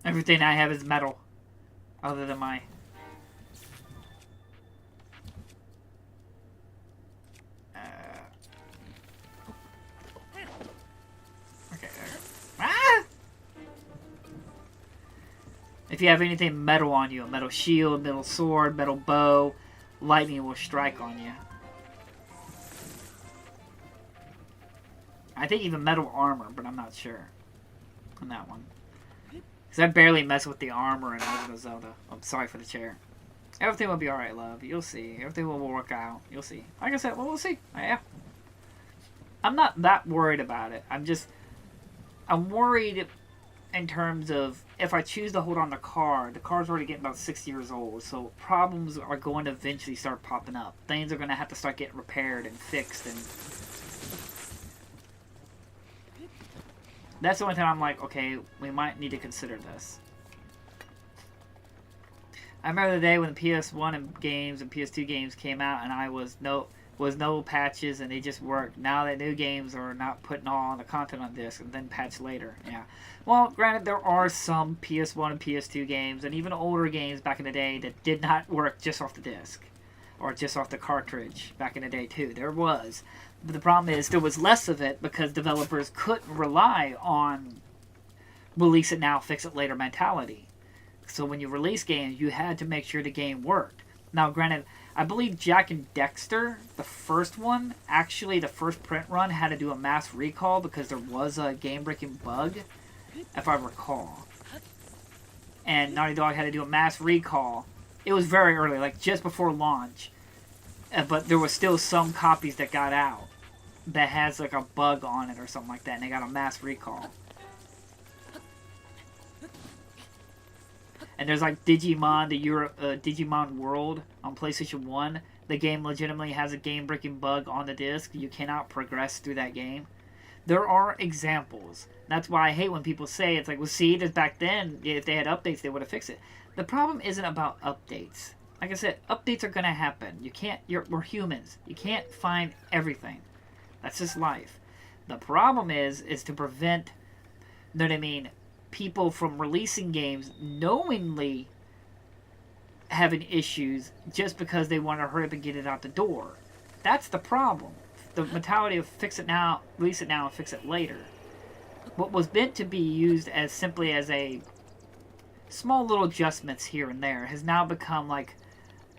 Everything I have is metal, other than my... Okay, there. Ah! If you have anything metal on you, a metal shield, metal sword, metal bow, lightning will strike on you. I think even metal armor, but I'm not sure on that one. Because I barely mess with the armor in Zelda. I'm sorry for the chair. Everything will be alright, love. You'll see. Everything will work out. You'll see. Like I said, well, we'll see. Yeah. I'm not that worried about it. I'm worried in terms of if I choose to hold on the car's already getting about 6 years old, so problems are going to eventually start popping up. Things are going to have to start getting repaired and fixed, and that's the only time I'm like, okay, we might need to consider this. I remember the day when the PS1 and games and PS2 games came out, and I was no patches, and they just worked. Now that new games are not putting all the content on disc and then patch later. Yeah. Well, granted, there are some PS1 and PS2 games, and even older games back in the day that did not work just off the disc or just off the cartridge back in the day too. There was. But the problem is there was less of it because developers couldn't rely on release it now, fix it later mentality. So when you release games, you had to make sure the game worked. Now, granted, I believe Jak and Daxter, the first one, actually the first print run had to do a mass recall because there was a game-breaking bug, if I recall. And Naughty Dog had to do a mass recall. It was very early, like just before launch. But there was still some copies that got out that has like a bug on it or something like that, and they got a mass recall. And there's like Digimon, Digimon World on PlayStation 1. The game legitimately has a game-breaking bug on the disc. You cannot progress through that game. There are examples. That's why I hate when people say, it's like, well, see, this back then, if they had updates, they would have fixed it. The problem isn't about updates. Like I said, updates are going to happen. We're humans. You can't find everything. That's just life. The problem is to prevent, you know what I mean, people from releasing games knowingly having issues just because they want to hurry up and get it out the door. That's the problem. The mentality of fix it now, release it now, and fix it later. What was meant to be used as simply as a small little adjustments here and there has now become like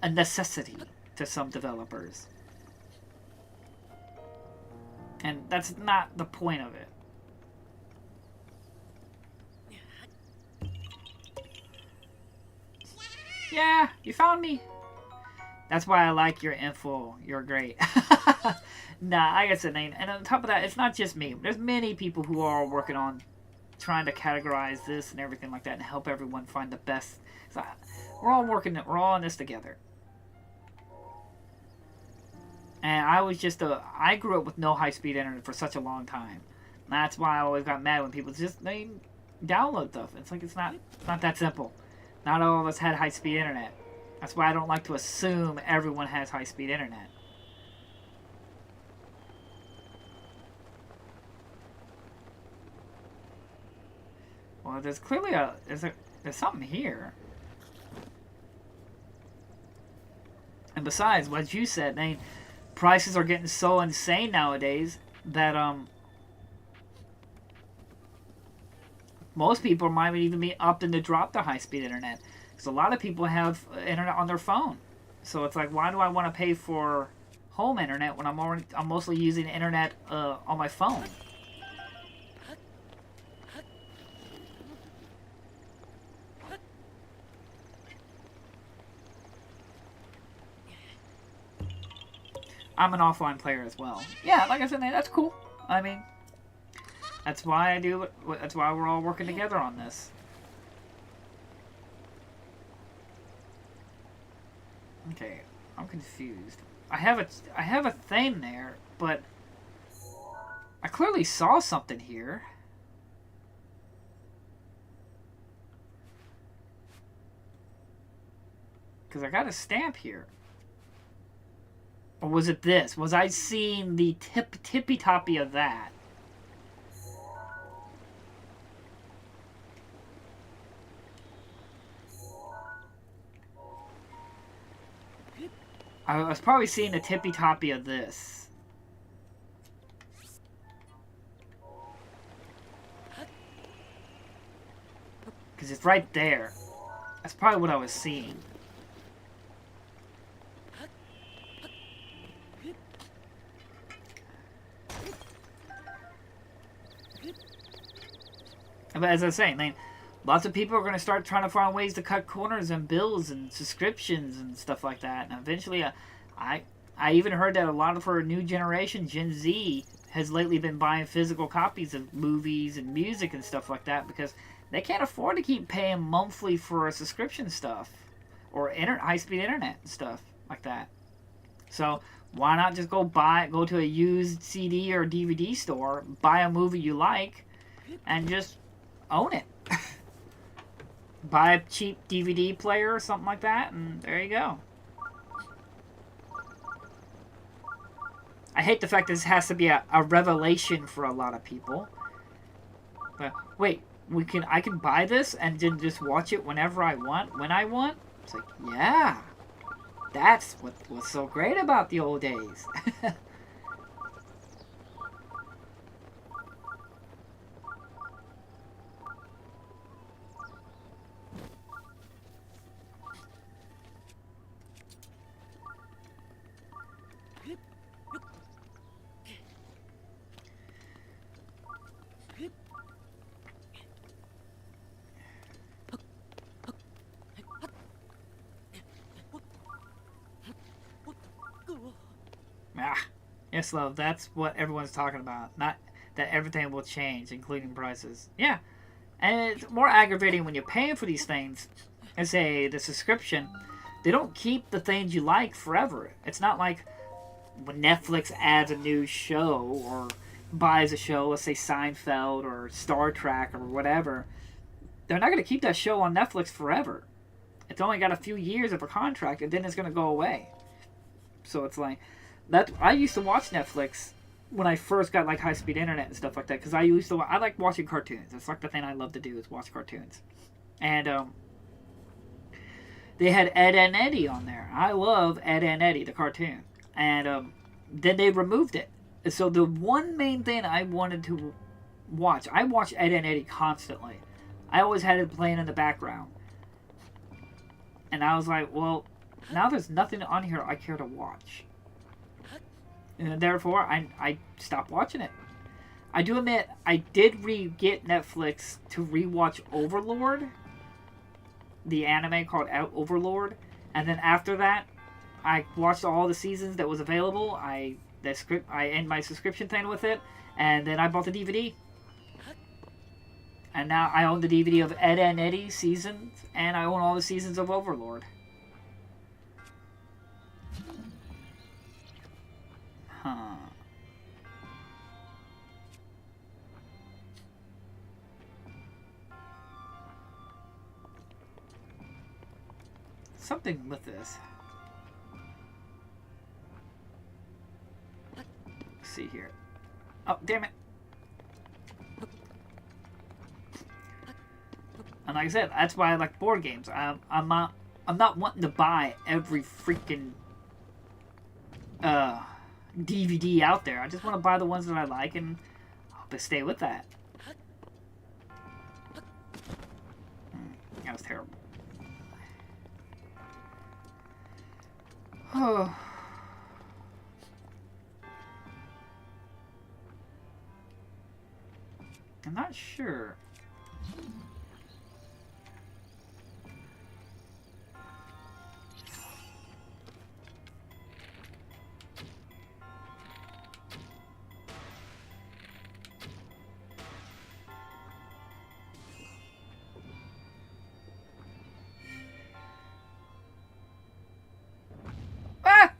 a necessity to some developers. And that's not the point of it. Yeah, you found me. That's why I like your info. You're great. Nah, I guess it ain't. And on top of that, it's not just me. There's many people who are working on trying to categorize this and everything like that and help everyone find the best. So we're all in this together. And I grew up with no high-speed internet for such a long time. That's why I always got mad when people they download stuff. It's like it's not that simple. Not all of us had high-speed internet. That's why I don't like to assume everyone has high-speed internet. Well, there's clearly there's something here. And besides, what you said, I mean, prices are getting so insane nowadays that most people might even be opting to drop the high-speed internet. Because a lot of people have internet on their phone. So it's like, why do I want to pay for home internet when I'm mostly using internet on my phone? I'm an offline player as well. Yeah, like I said, man, that's cool. I mean, that's why I do it. That's why we're all working together on this. Okay, I'm confused. I have a thing there, but I clearly saw something here. Because I got a stamp here. Or was it this? Was I seeing the tippy-toppy of that? I was probably seeing the tippy-toppy of this. Because it's right there. That's probably what I was seeing. But as I was saying, man, lots of people are going to start trying to find ways to cut corners and bills and subscriptions and stuff like that. And eventually, I I even heard that a lot of our new generation, Gen Z, has lately been buying physical copies of movies and music and stuff like that because they can't afford to keep paying monthly for subscription stuff or high-speed internet and stuff like that. So why not just go to a used CD or DVD store, buy a movie you like, and just own it. Buy a cheap DVD player or something like that, and there you go. I hate the fact that this has to be a revelation for a lot of people. But wait, I can buy this and then just watch it whenever I want, when I want? It's like, yeah. That's what was so great about the old days. Ah, yes, love, that's what everyone's talking about. Not that everything will change, including prices. Yeah, and it's more aggravating when you're paying for these things, and say the subscription, they don't keep the things you like forever. It's not like when Netflix adds a new show or buys a show, let's say Seinfeld or Star Trek or whatever, they're not going to keep that show on Netflix forever. It's only got a few years of a contract, and then it's going to go away. So it's like, I used to watch Netflix when I first got like high-speed internet and stuff like that, because I like watching cartoons. It's like the thing I love to do is watch cartoons. And they had Ed and Eddie on there. I love Ed and Eddie, the cartoon. And then they removed it. So the one main thing I wanted to watch, I watch Ed and Eddie constantly. I always had it playing in the background. And I was like, well, now there's nothing on here I care to watch. And therefore, I stopped watching it. I do admit, I did get Netflix to rewatch Overlord. The anime called Overlord. And then after that, I watched all the seasons that was available. I ended my subscription thing with it. And then I bought the DVD. And now I own the DVD of Ed and Eddie seasons. And I own all the seasons of Overlord. Huh. Something with this. Let's see here. Oh, damn it. And like I said, that's why I like board games. I'm not wanting to buy every freaking DVD out there. I just want to buy the ones that I like and hope to stay with that. That was terrible. Oh. I'm not sure. Ah!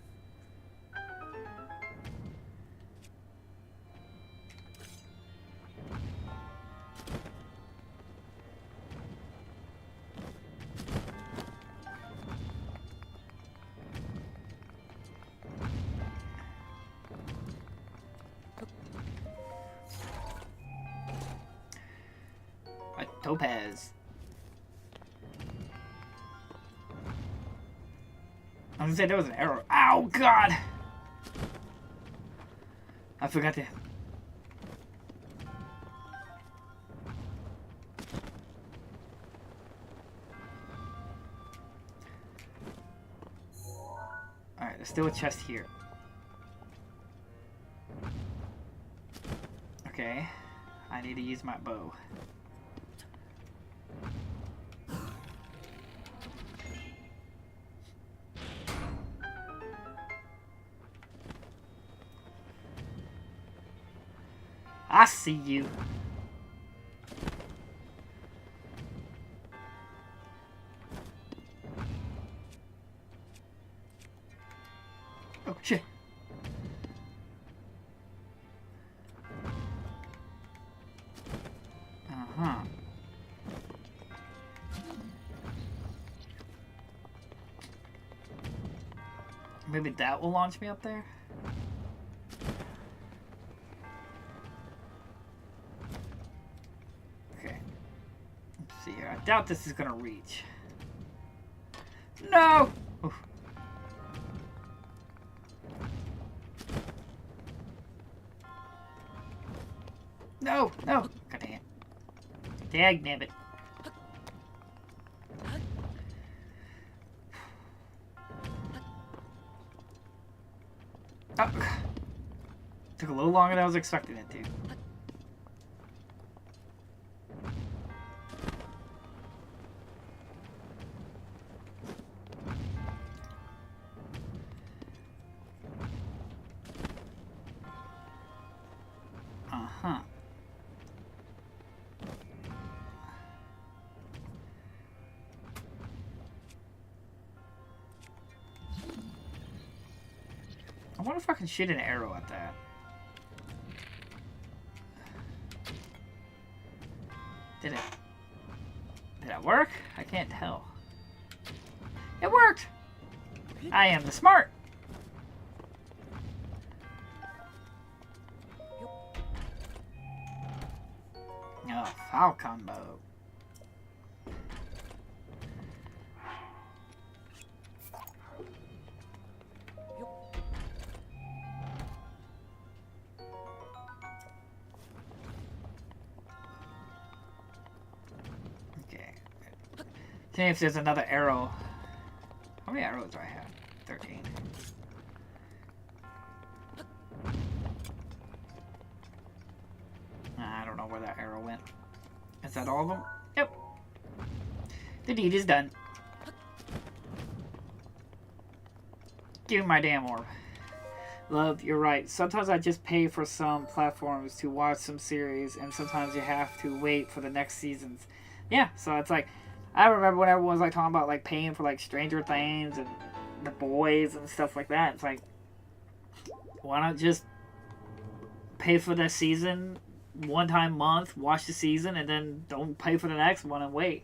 A topaz. I was gonna say there was an arrow. Ow, God! I forgot to. Alright, there's still a chest here. Okay. I need to use my bow. see you. Oh, shit. Uh-huh. Maybe that will launch me up there? Okay. Let's see here. I doubt this is gonna reach. No! Oof. No! No! God damn. Dagnabbit. Oh. Took a little longer than I was expecting it to. Uh-huh. I wonder if I can shoot an arrow at that. Did it work? I can't tell. It worked! I am the smart! Oh, foul combo. See if there's another arrow. How many arrows do I have? 13. I don't know where that arrow went. Is that all of them? Yep. The deed is done. Give me my damn orb. Love, you're right. Sometimes I just pay for some platforms to watch some series, and sometimes you have to wait for the next seasons. Yeah, so it's like, I remember when everyone was like talking about like paying for like Stranger Things and The Boys and stuff like that. It's like, why not just pay for the season one time a month, watch the season, and then don't pay for the next one and wait.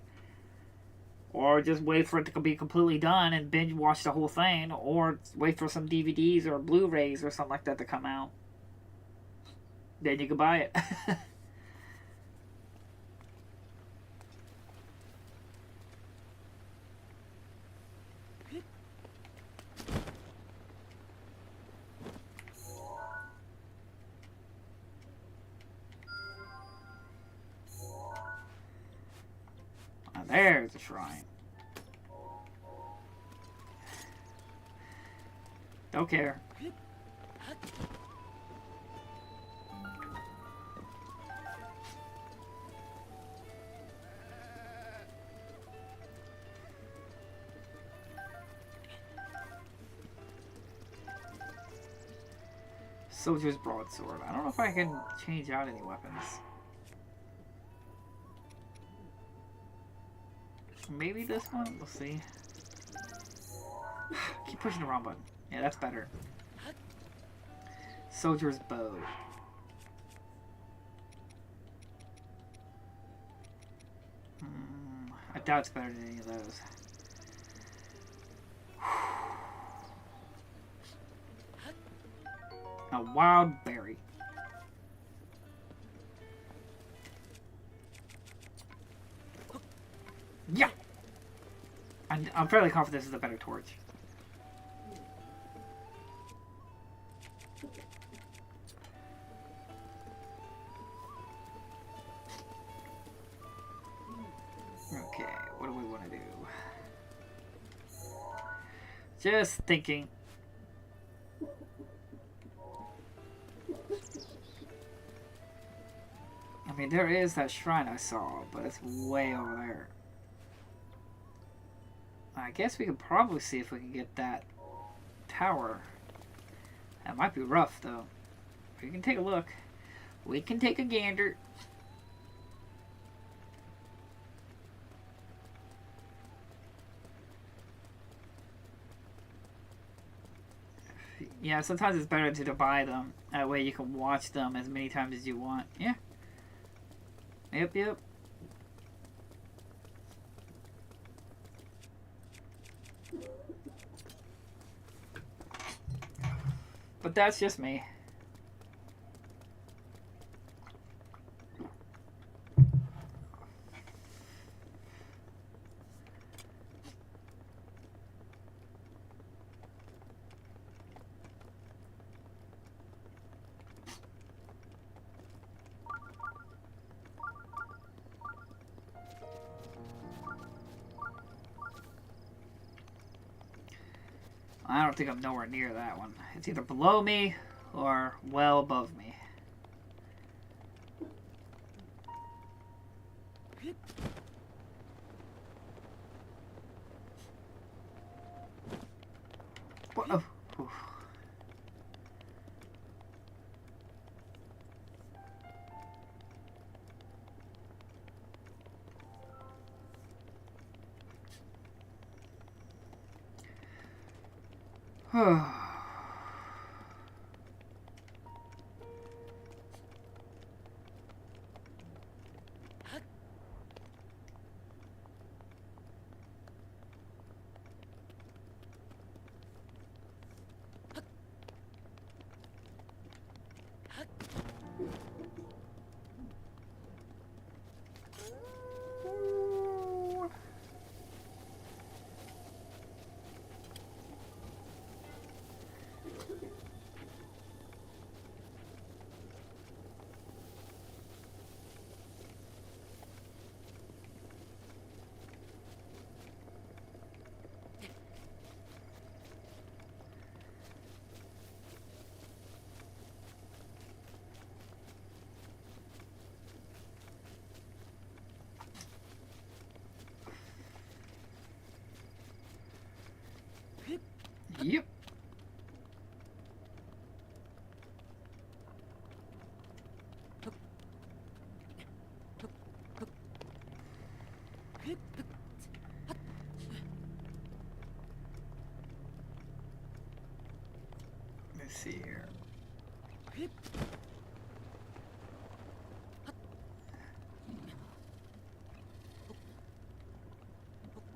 Or just wait for it to be completely done and binge watch the whole thing, or wait for some DVDs or Blu-rays or something like that to come out. Then you can buy it. There's a shrine. Don't care. Soldier's broadsword. I don't know if I can change out any weapons. Maybe this one? We'll see. Keep pushing the wrong button. Yeah, that's better. Soldier's bow. I doubt it's better than any of those. A wild berry. Yeah! I'm fairly confident this is a better torch. Okay, what do we want to do? Just thinking. I mean, there is that shrine I saw, but it's way over there. I guess we could probably see if we can get that tower. That might be rough, though. We can take a look. We can take a gander. Yeah, sometimes it's better to buy them. That way you can watch them as many times as you want. Yeah. Yep. But that's just me. I don't think I'm nowhere near that one. It's either below me or well above me. What? Oh. Oof. Yep. Let's see here.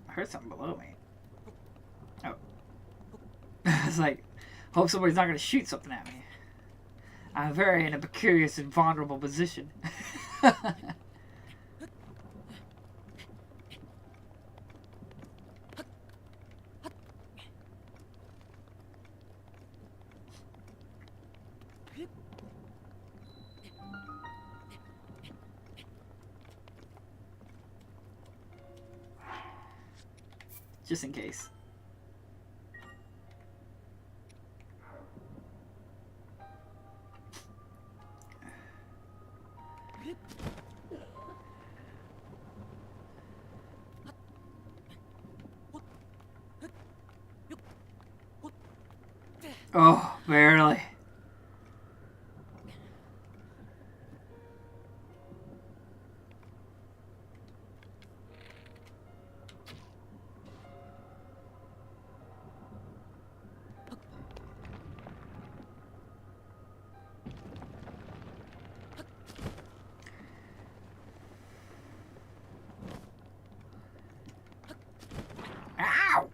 I heard something below me. Oh. It's like, hope somebody's not going to shoot something at me. I'm very in a precarious and vulnerable position. Just in case. Oh, barely. Ow!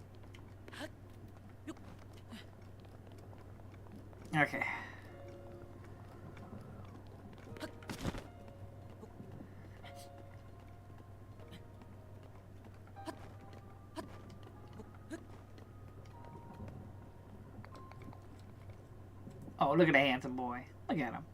Okay. Oh, look at the handsome boy. Look at him.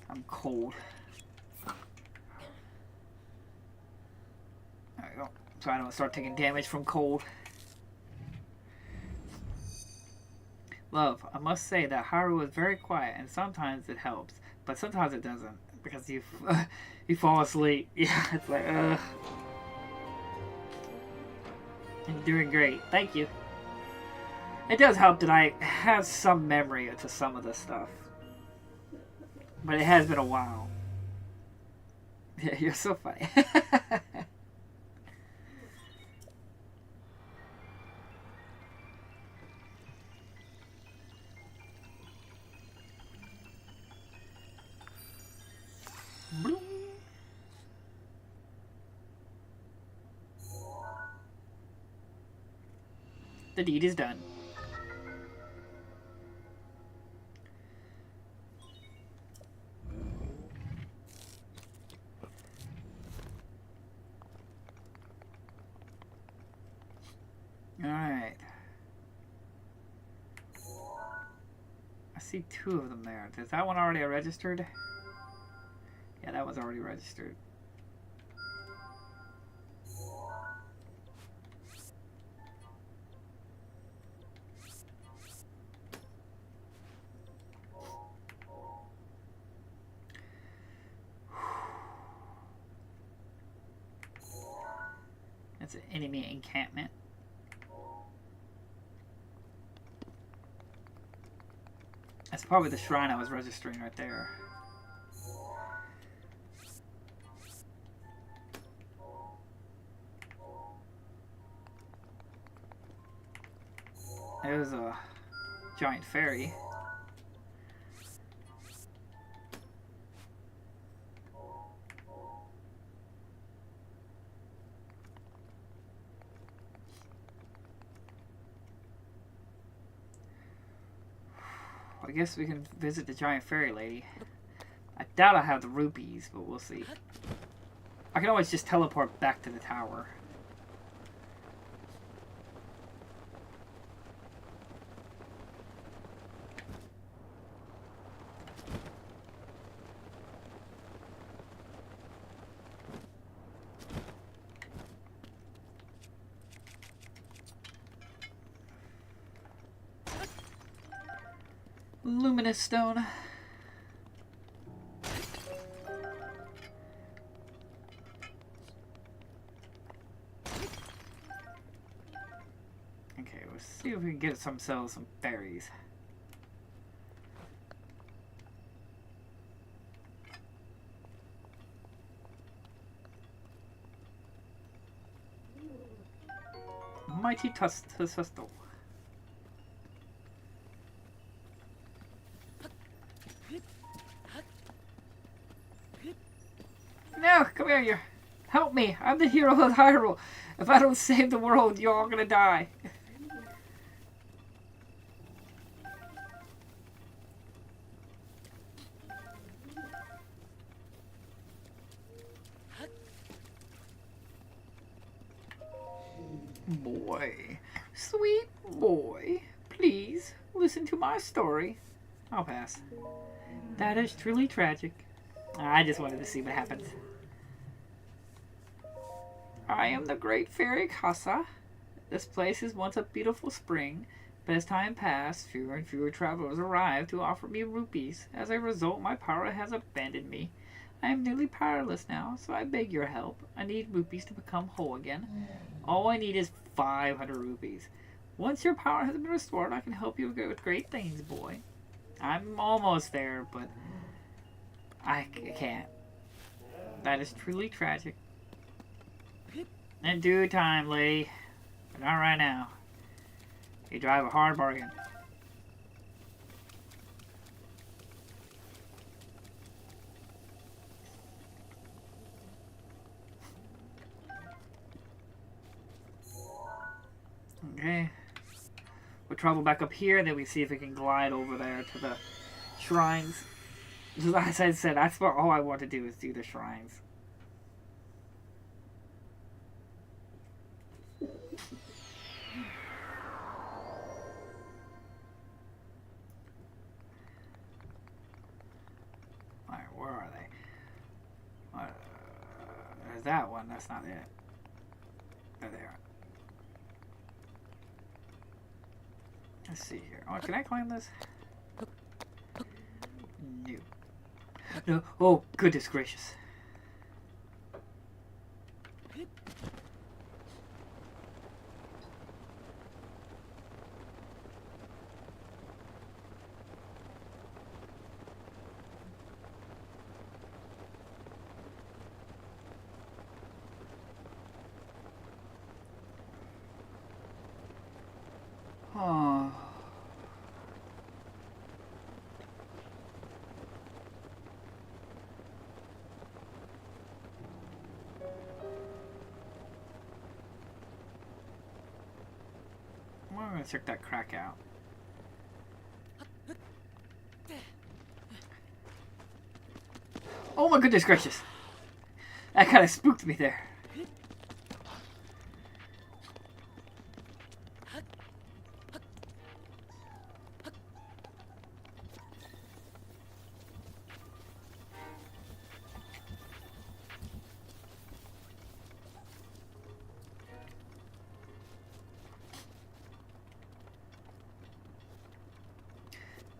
I'm cold. There we go. So I don't start taking damage from cold. Love, I must say that Haru is very quiet and sometimes it helps. but sometimes it doesn't because you you fall asleep. Yeah, it's like ugh. You're doing great. Thank you. It does help that I have some memory to some of this stuff, but it has been a while. Yeah, you're so funny. Bloom. The deed is done. Alright. I see 2 of them there. Is that one already registered? Yeah, that one's already registered. That's an enemy encampment. That's probably the shrine I was registering right there. There's a giant fairy. I guess we can visit the giant fairy lady. I doubt I have the rupees, but we'll see. I can always just teleport back to the tower. Luminous stone. Okay, let's see if we can get some fairies. Mighty Tussle. No, come here, you. Help me. I'm the hero of Hyrule. If I don't save the world, you're all gonna die. Boy. Sweet boy. Please, listen to my story. I'll pass. That is truly tragic. I just wanted to see what happens. I am the great fairy Kasa. This place is once a beautiful spring, but as time passed, fewer and fewer travelers arrived to offer me rupees. As a result, my power has abandoned me. I am nearly powerless now, so I beg your help. I need rupees to become whole again. All I need is 500 rupees. Once your power has been restored, I can help you with great things, boy. I'm almost there, but I can't. That is truly tragic. In due time, lady. But not right now. You drive a hard bargain. Okay. We'll travel back up here, and then we see if we can glide over there to the shrines. As I said, that's what all I want to do is do the shrines. Alright, where are they? There's that one, that's not it. There they are. Let's see here. Oh, can I climb this? No. No. Oh, goodness gracious. Oh. I'm gonna check that crack out. Oh my goodness gracious. That kind of spooked me there.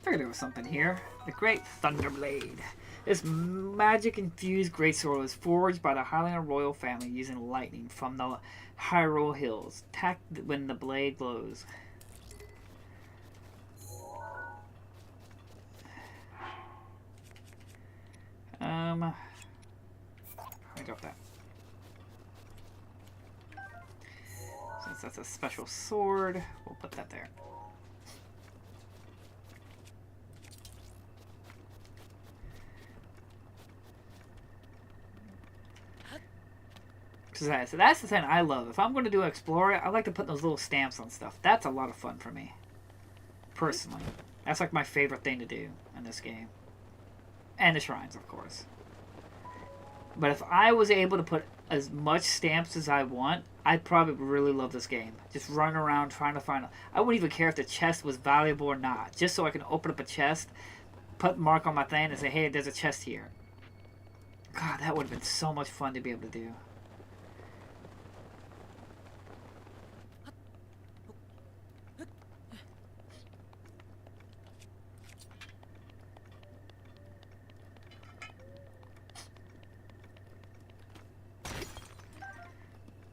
Figured there was something here. The Great Thunderblade. This magic-infused greatsword was forged by the Highlander royal family using lightning from the Hyrule Hills. Tacked when the blade glows. Let me drop that. Since that's a special sword, we'll put that there. So that's the thing I love. If I'm going to do Explorer, I like to put those little stamps on stuff. That's a lot of fun for me. Personally. That's like my favorite thing to do in this game. And the shrines, of course. But if I was able to put as much stamps as I want, I'd probably really love this game. Just running around trying to find... I wouldn't even care if the chest was valuable or not. Just so I can open up a chest, put mark on my thing, and say, hey, there's a chest here. God, that would have been so much fun to be able to do.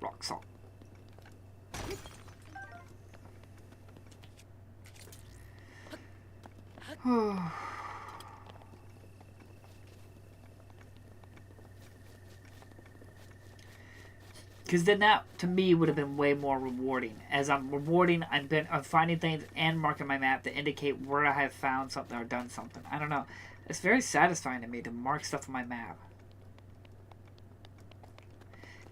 Rock salt. Because then that, to me, would have been way more rewarding. As I'm rewarding, I'm finding things and marking my map to indicate where I have found something or done something. I don't know. It's very satisfying to me to mark stuff on my map.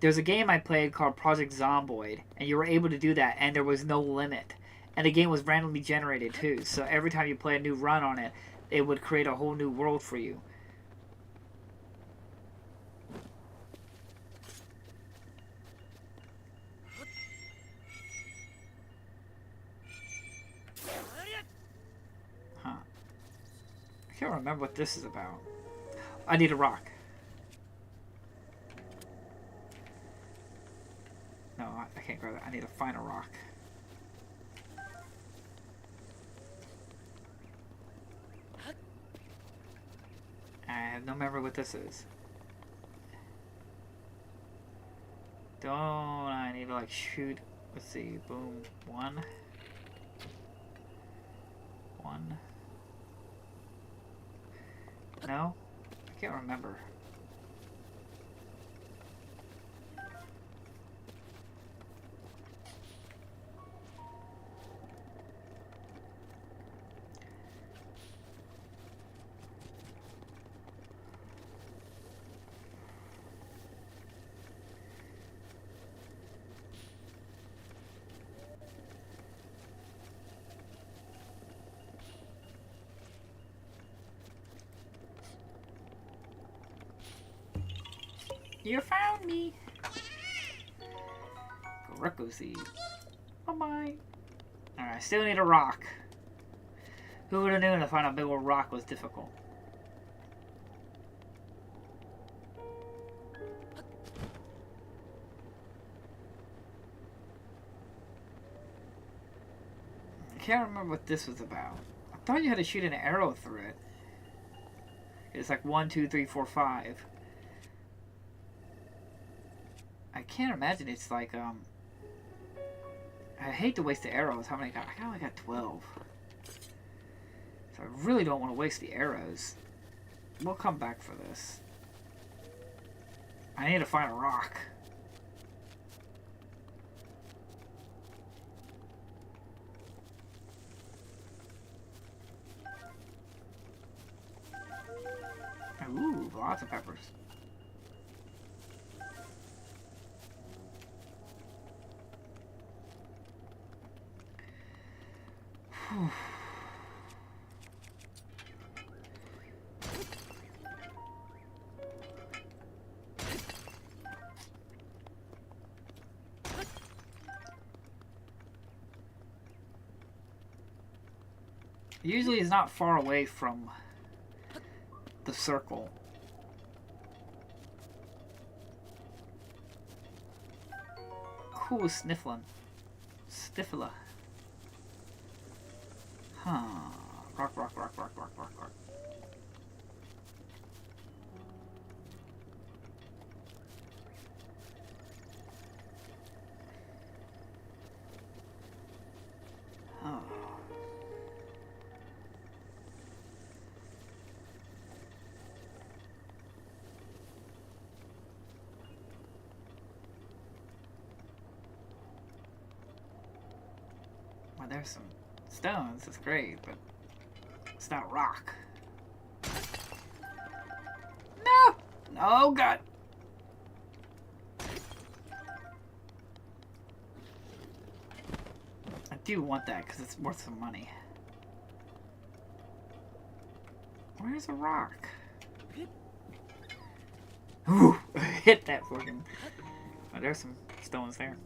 There's a game I played called Project Zomboid, and you were able to do that, and there was no limit. And the game was randomly generated, too. So every time you play a new run on it, it would create a whole new world for you. Huh. I can't remember what this is about. I need a rock. No, I can't grab that. I need to find a rock. I have no memory what this is. Don't I need to like shoot? Let's see. Boom. One. No? I can't remember. You found me! Goreko seed. Bye-bye. Alright, I still need a rock. Who would have known to find a big old rock was difficult? I can't remember what this was about. I thought you had to shoot an arrow through it. It's like 1, 2, 3, 4, 5. I can't imagine it's like, I hate to waste the arrows. How many I got? I only got 12. So I really don't want to waste the arrows. We'll come back for this. I need to find a rock. Ooh, lots of peppers. Whew. Usually it's not far away from the circle. Cool sniffling. Stifler. Huh. Rock, rock, rock, rock, rock, rock, rock. Oh. Well, there's some stones. That's great, but it's not rock. No! Oh, God. I do want that because it's worth some money. Where's a rock? Ooh, hit that fucking... Oh, there's some stones there.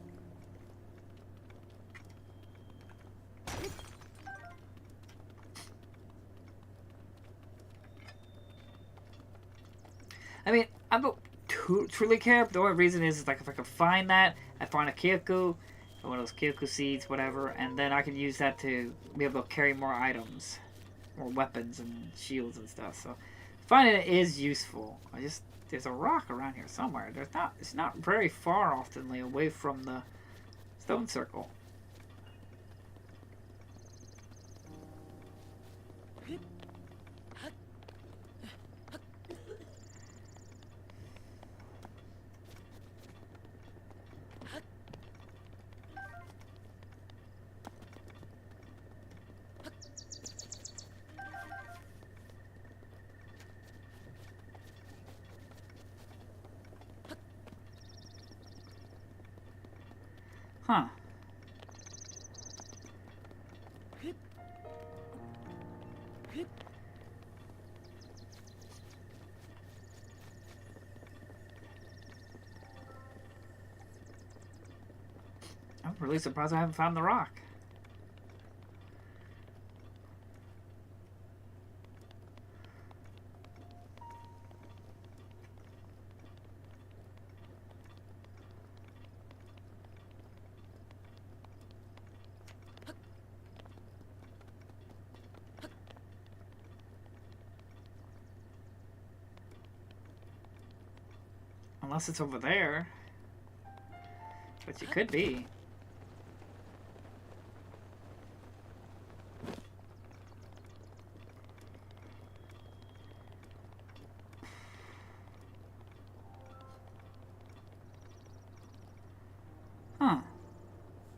I mean, I don't truly care, but the only reason is like if I can find that, I find a Kyoku, one of those Kyoku seeds, whatever, and then I can use that to be able to carry more items, more weapons and shields and stuff. So finding it is useful. There's a rock around here somewhere. It's not very far oftenly away from the stone circle. Huh. I'm really surprised I haven't found the rock. Unless it's over there. Which it could be. Huh.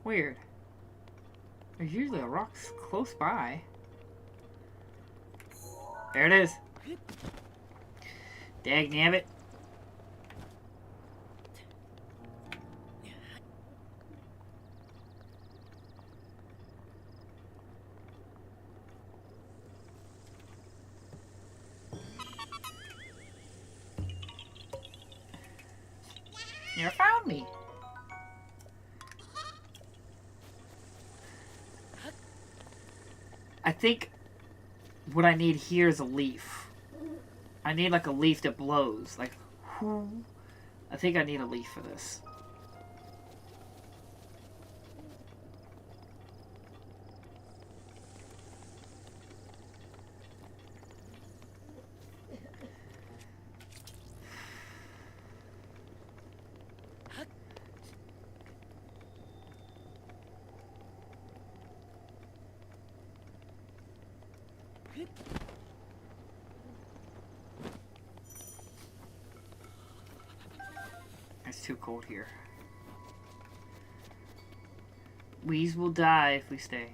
Weird. There's usually a rock close by. There it is. Dagnabbit. You found me. I think what I need here is a leaf. I need like a leaf that blows. Like, whoo. I think I need a leaf for this. It's too cold here. Weez will die if we stay.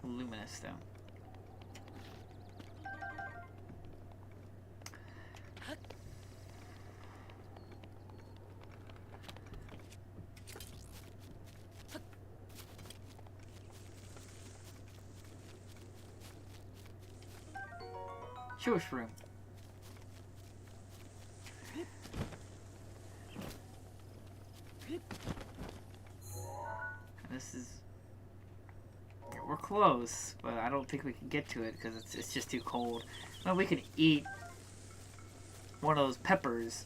Luminous stone. Jewish room. This is... We're close, but I don't think we can get to it because it's just too cold. Well, we could eat one of those peppers.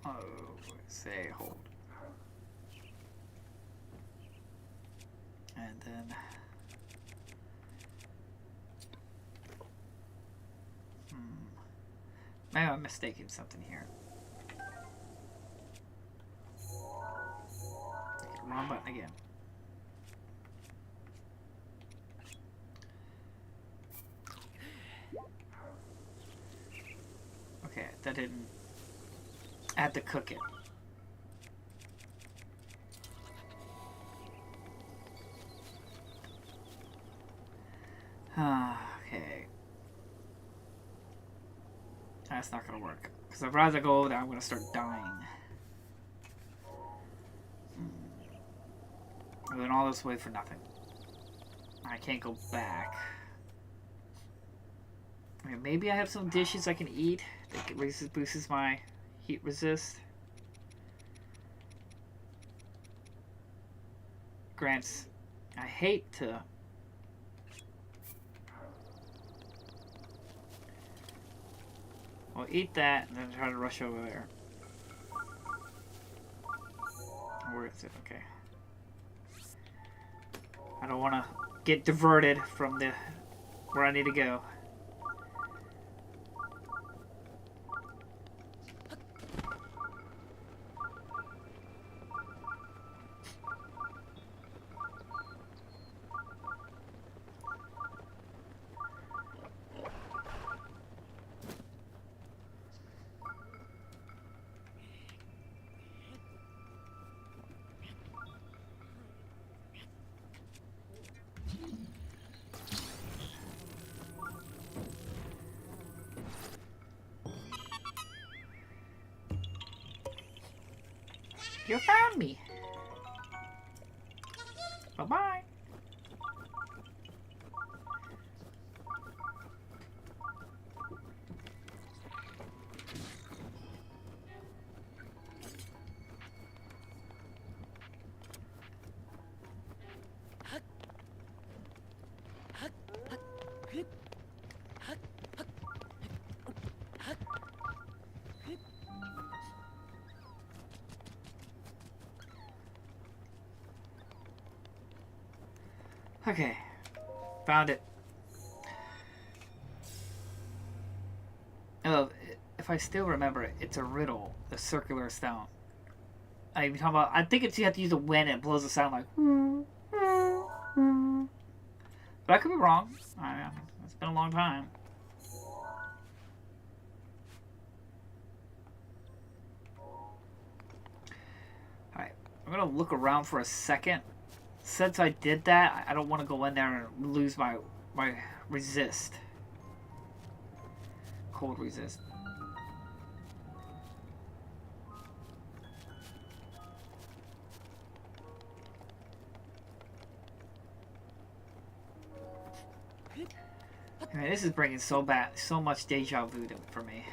Oh, say hold. And then... Maybe I'm mistaken something here. Okay, wrong button again. Okay, that didn't... I had to cook it. Okay. That's not gonna work. Because if as I go over there, I'm gonna start dying. And then all this way for nothing. I can't go back. I mean, maybe I have some dishes I can eat that boosts my heat resist. Grants, I hate to... Well, eat that and then try to rush over there. Where is it? Okay. I don't want to get diverted from the where I need to go. You found me. Bye-bye. Okay, found it. Oh, if I still remember it, it's a riddle, the circular stone. I'm talking about. I think it's you have to use a wind and it blows a sound like. But I could be wrong. It's been a long time. Alright, I'm gonna look around for a second. Since I did that, I don't want to go in there and lose my resist. Cold resist. I mean, this is bringing so much deja vu for me.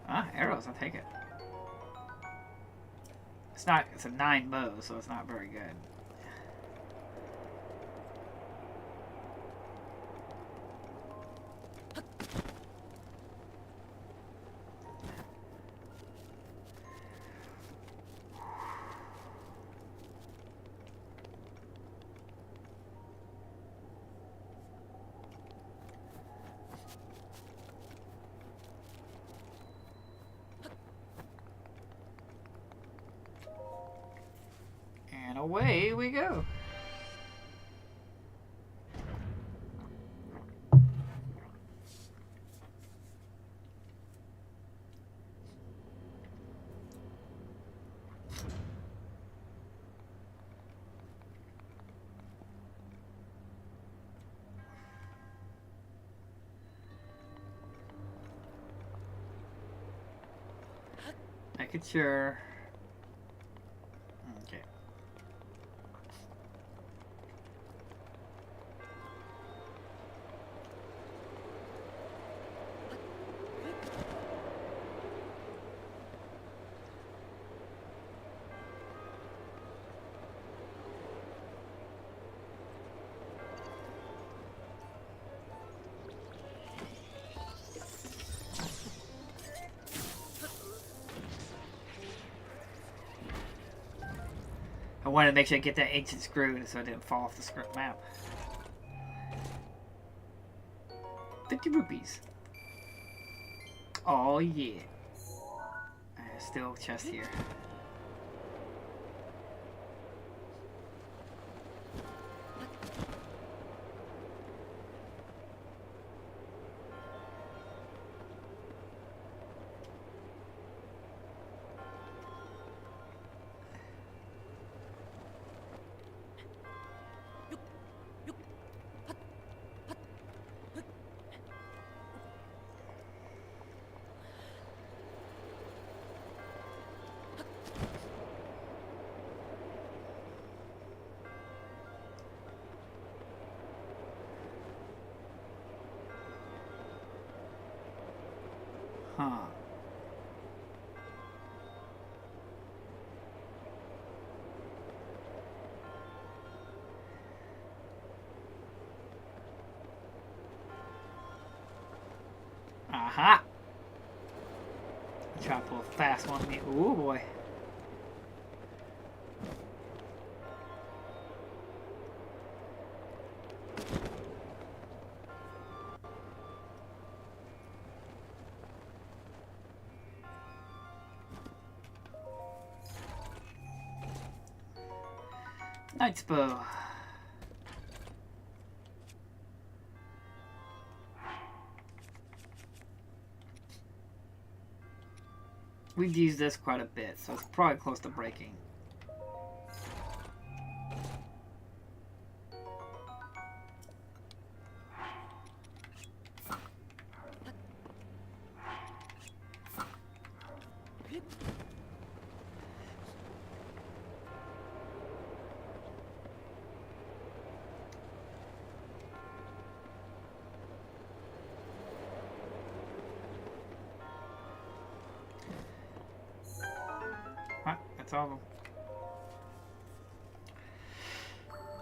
Ah, arrows, I'll take it. It's not. It's a 9 bow, so it's not very good. And away we go. Making sure. Okay. I wanted to make sure I get that ancient screw so it didn't fall off the script map. 50 rupees. Oh yeah. Still chest here. Huh. Aha! Try to pull a fast one on me. Ooh boy. Knight's bow. We've used this quite a bit, so it's probably close to breaking. That's all of them.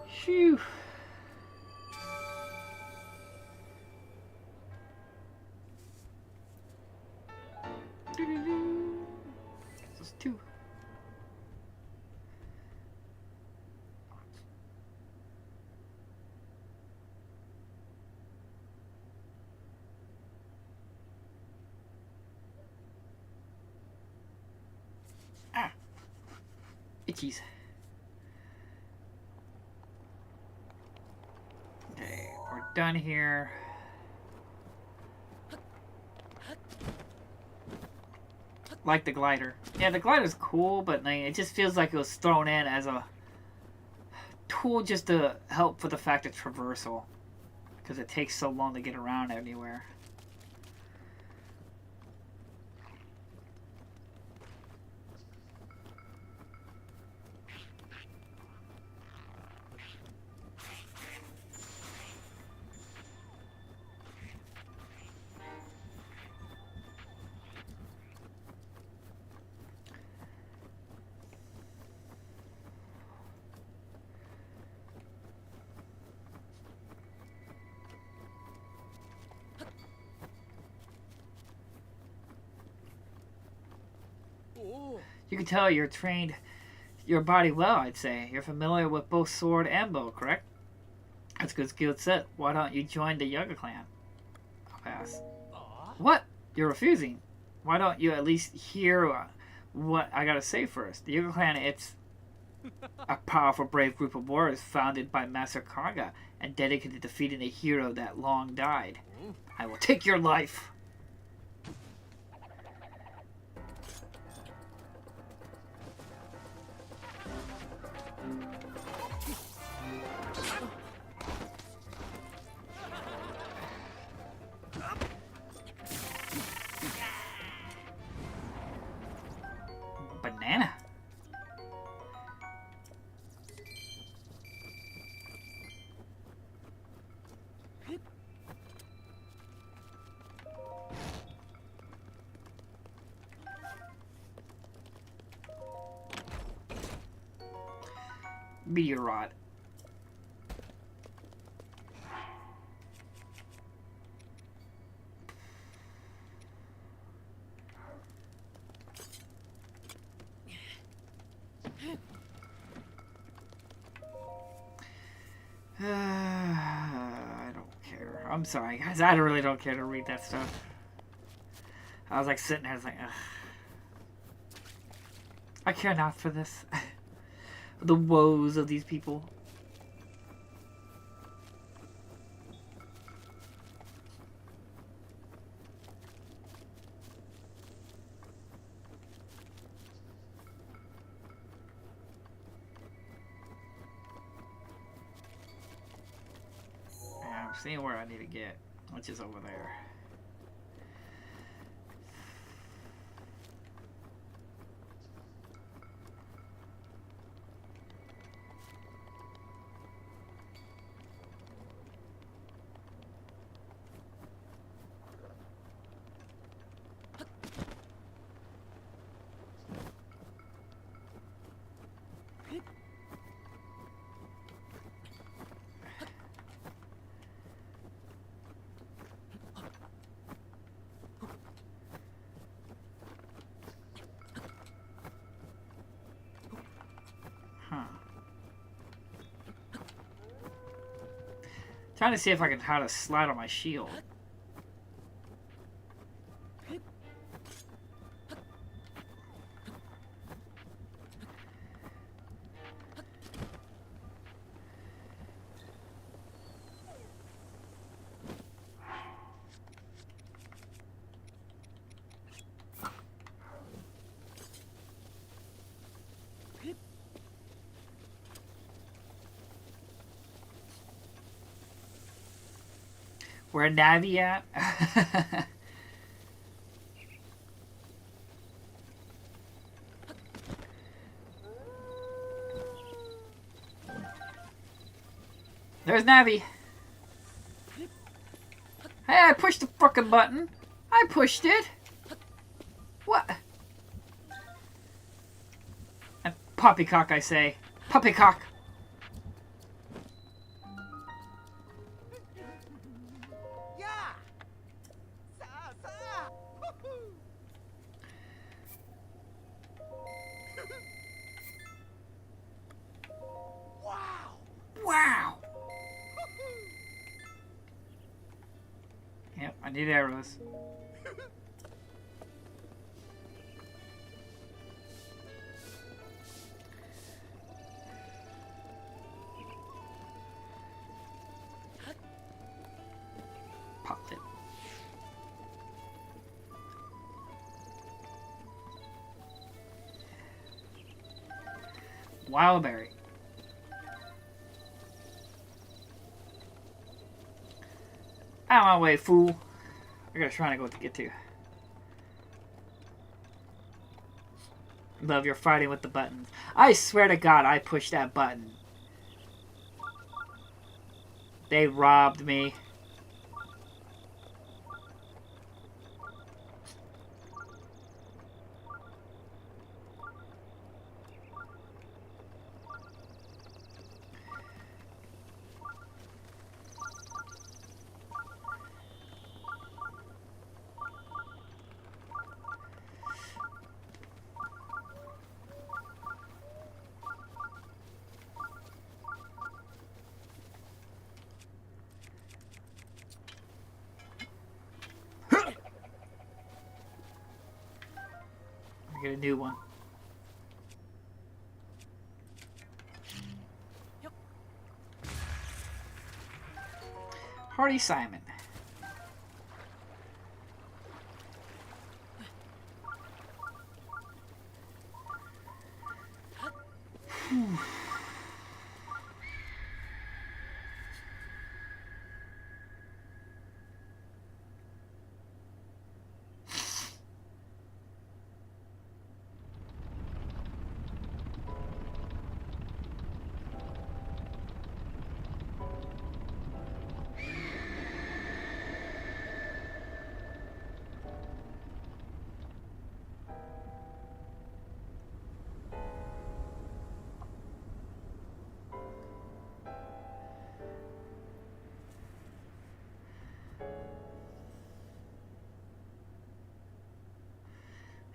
Phew. That's 2. Itchies. Okay, we're done here. Like the glider. Yeah, the glider's cool, but like, it just feels like it was thrown in as a tool just to help with the fact of traversal. Because it takes so long to get around anywhere. Oh. You can tell you're trained your body well, I'd say. You're familiar with both sword and bow, correct? That's a good skill set. Why don't you join the Yoga clan? I'll pass. Ah. What? You're refusing? Why don't you at least hear what I gotta say first? The Yoga clan, it's a powerful, brave group of warriors founded by Master Kaga and dedicated to defeating a hero that long died. I will take your life. Banana. Meteor rod. I don't care. I'm sorry, guys. I really don't care to read that stuff. I was like sitting there, I was like, ugh. I care not for this. The woes of these people. Yeah, I'm seeing where I need to get, which is over there. Huh. Trying to see if I can how to slide on my shield. Where Navi at? There's Navi. Hey, I pushed the fucking button. I pushed it. What? Poppycock, I say. Poppycock. Yeah. Sa sa. Wow. Wow. Yep, I need arrows. Popped it. Wildberry. Out of my way, fool. I got a shrine to get to. Love, you're fighting with the buttons. I swear to God, I pushed that button. They robbed me. Get a new one. Hardy Simon.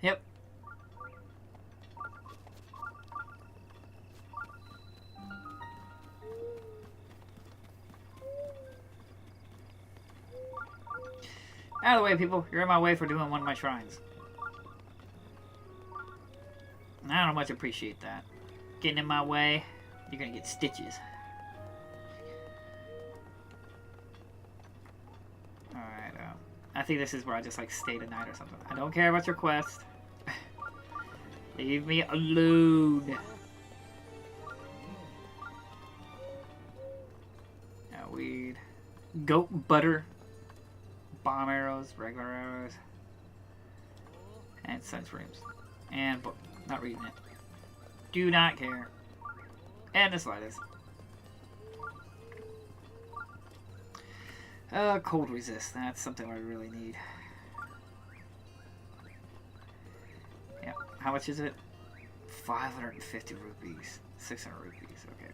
Yep. Out of the way, people. You're in my way for doing one of my shrines. I don't much appreciate that. Getting in my way, you're gonna get stitches. Alright, I think this is where I just like stay the night or something. I don't care about your quest. Leave me alone. Now weed. Goat butter. Bomb arrows, regular arrows. And sunscreens. And book. Not reading it. Do not care. And the slightest. Cold resist. That's something I really need. Yeah. How much is it? 550 rupees. 600 rupees. Okay.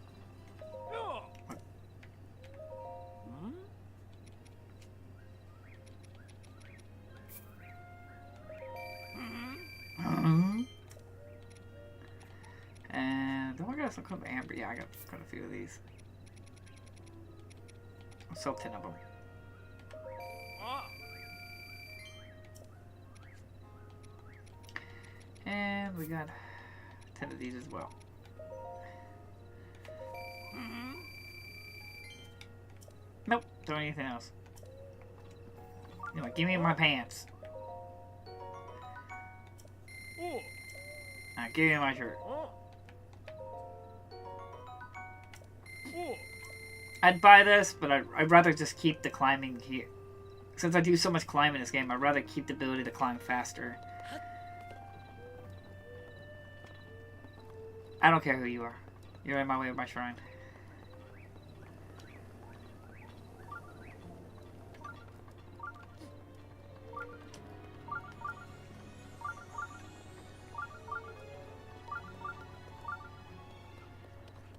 And do I got some kind of amber? Yeah, I got quite a few of these. I'll sell 10 of them. And we got 10 of these as well. Nope, don't need anything else. You know what, give me my pants. Now give me my shirt. I'd buy this, but I'd rather just keep the climbing here. Since I do so much climbing in this game, I'd rather keep the ability to climb faster. I don't care who you are. You're in my way with my shrine.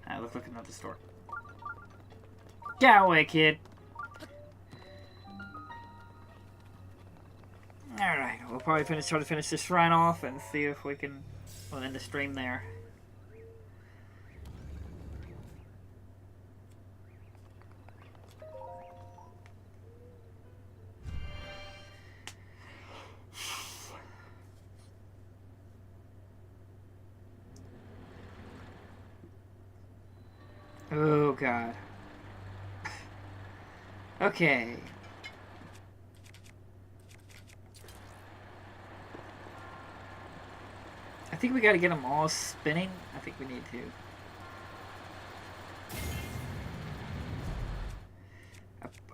Alright, let's look at another store. Get away, kid. Alright, we'll probably try to finish this shrine off and see if we can end the stream there. Oh god. Okay. I think we gotta get them all spinning. I think we need to.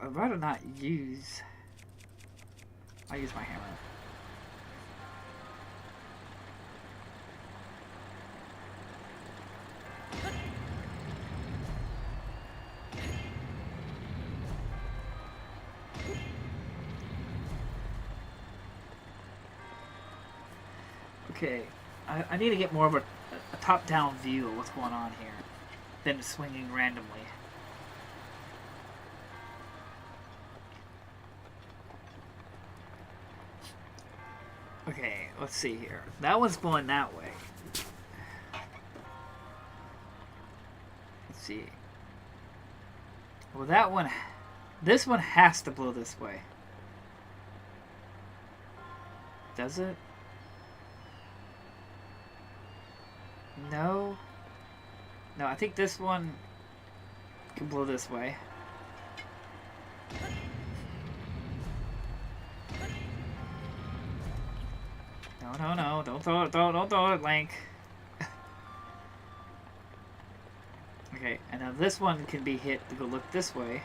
I'd rather not use... I'll use my hammer. Okay, I need to get more of a top-down view of what's going on here than swinging randomly. Okay, let's see here. That one's going that way. Let's see. Well, that one... This one has to blow this way. Does it? No. No, I think this one can blow this way. No. Don't throw it. Don't throw it, Link. Okay, and now this one can be hit to go look this way.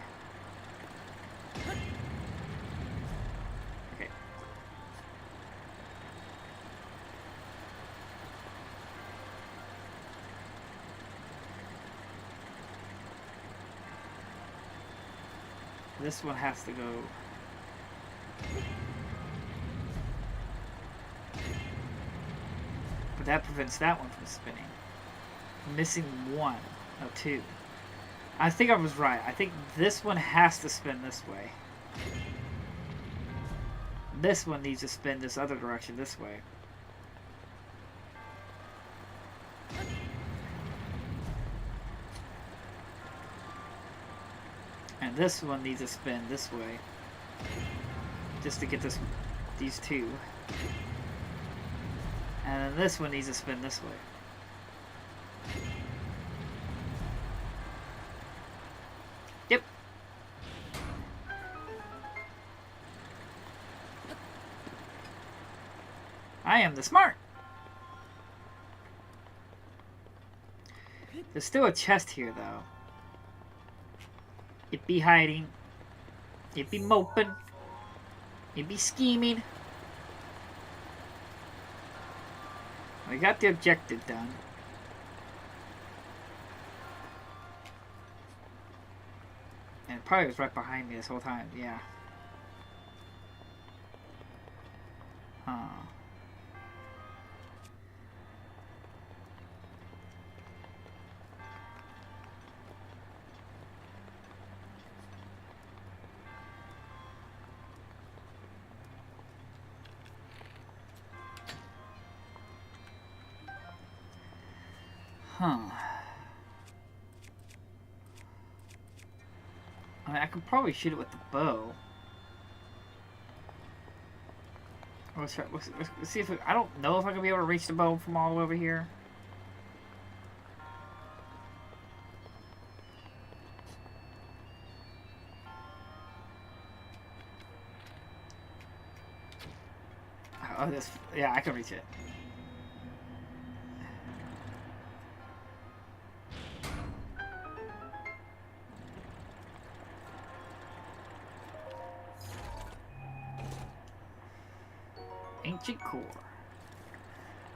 Okay. This one has to go. But that prevents that one from spinning. I'm missing one. No, two. I think I was right. I think this one has to spin this way. This one needs to spin this other direction, this way. And this one needs to spin this way. Just to get these two. And then this one needs to spin this way. Yep. I am the smart. There's still a chest here, though. It be hiding. It be moping. It be scheming. We got the objective done. And it probably was right behind me this whole time, yeah. Huh. Huh. I mean, I could probably shoot it with the bow. Let's see if I don't know if I can be able to reach the bow from all the way over here. Oh, this. Yeah, I can reach it. Ancient core.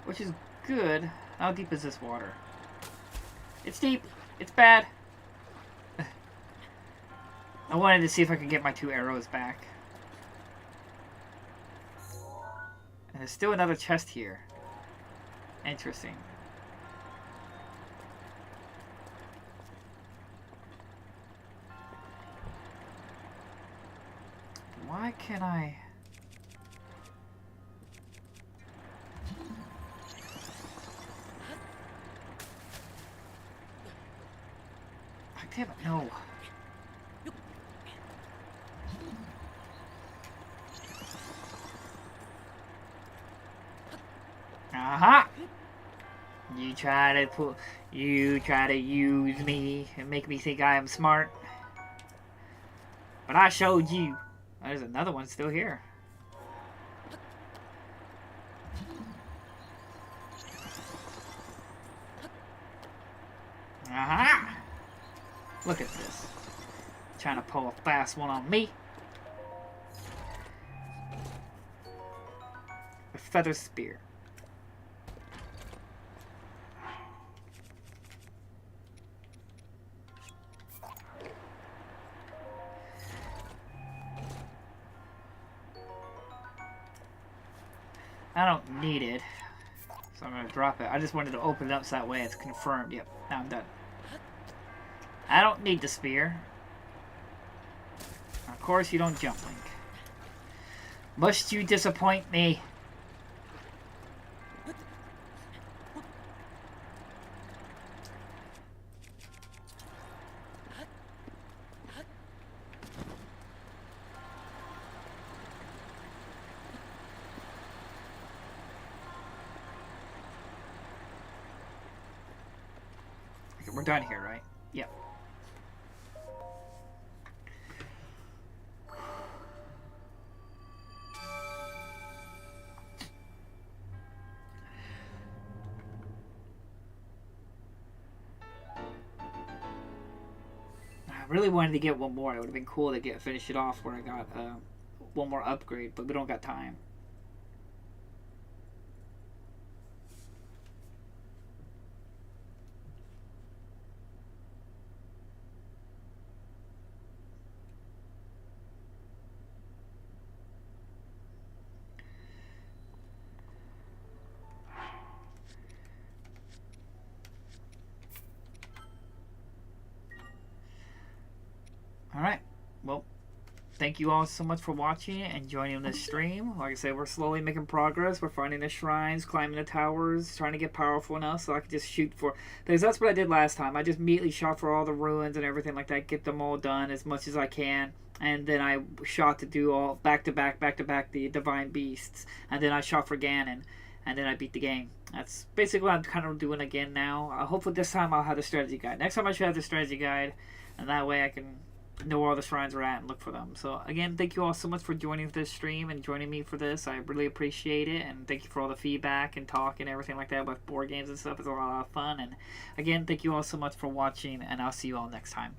Which is good. How deep is this water? It's deep. It's bad. I wanted to see if I could get my 2 arrows back. And there's still another chest here. Interesting. Why can't I... Damn it, no. Aha! You try to use me and make me think I am smart. But I showed you. There's another one still here. Aha! Look at this. Trying to pull a fast one on me. A feather spear. I don't need it, so I'm going to drop it. I just wanted to open it up so that way it's confirmed. Yep, now I'm done. I don't need the spear. Of course you don't jump, Link. Must you disappoint me? We're done here, right? Yep. I really wanted to get one more. It would have been cool to finish it off where I got one more upgrade, but we don't got time. Alright, well, thank you all so much for watching and joining this stream. Like I said, we're slowly making progress. We're finding the shrines, climbing the towers, trying to get powerful enough so I can just shoot for... Because that's what I did last time. I just immediately shot for all the ruins and everything like that, get them all done as much as I can. And then I shot to do all back-to-back the Divine Beasts. And then I shot for Ganon. And then I beat the game. That's basically what I'm kind of doing again now. Hopefully this time I'll have the strategy guide. Next time I should have the strategy guide. And that way I can know where all the shrines are at and look for them. So again, thank you all so much for joining this stream and joining me for this. I really appreciate it, and thank you for all the feedback and talk and everything like that with board games and stuff. It's a lot of fun. And again, thank you all so much for watching, and I'll see you all next time.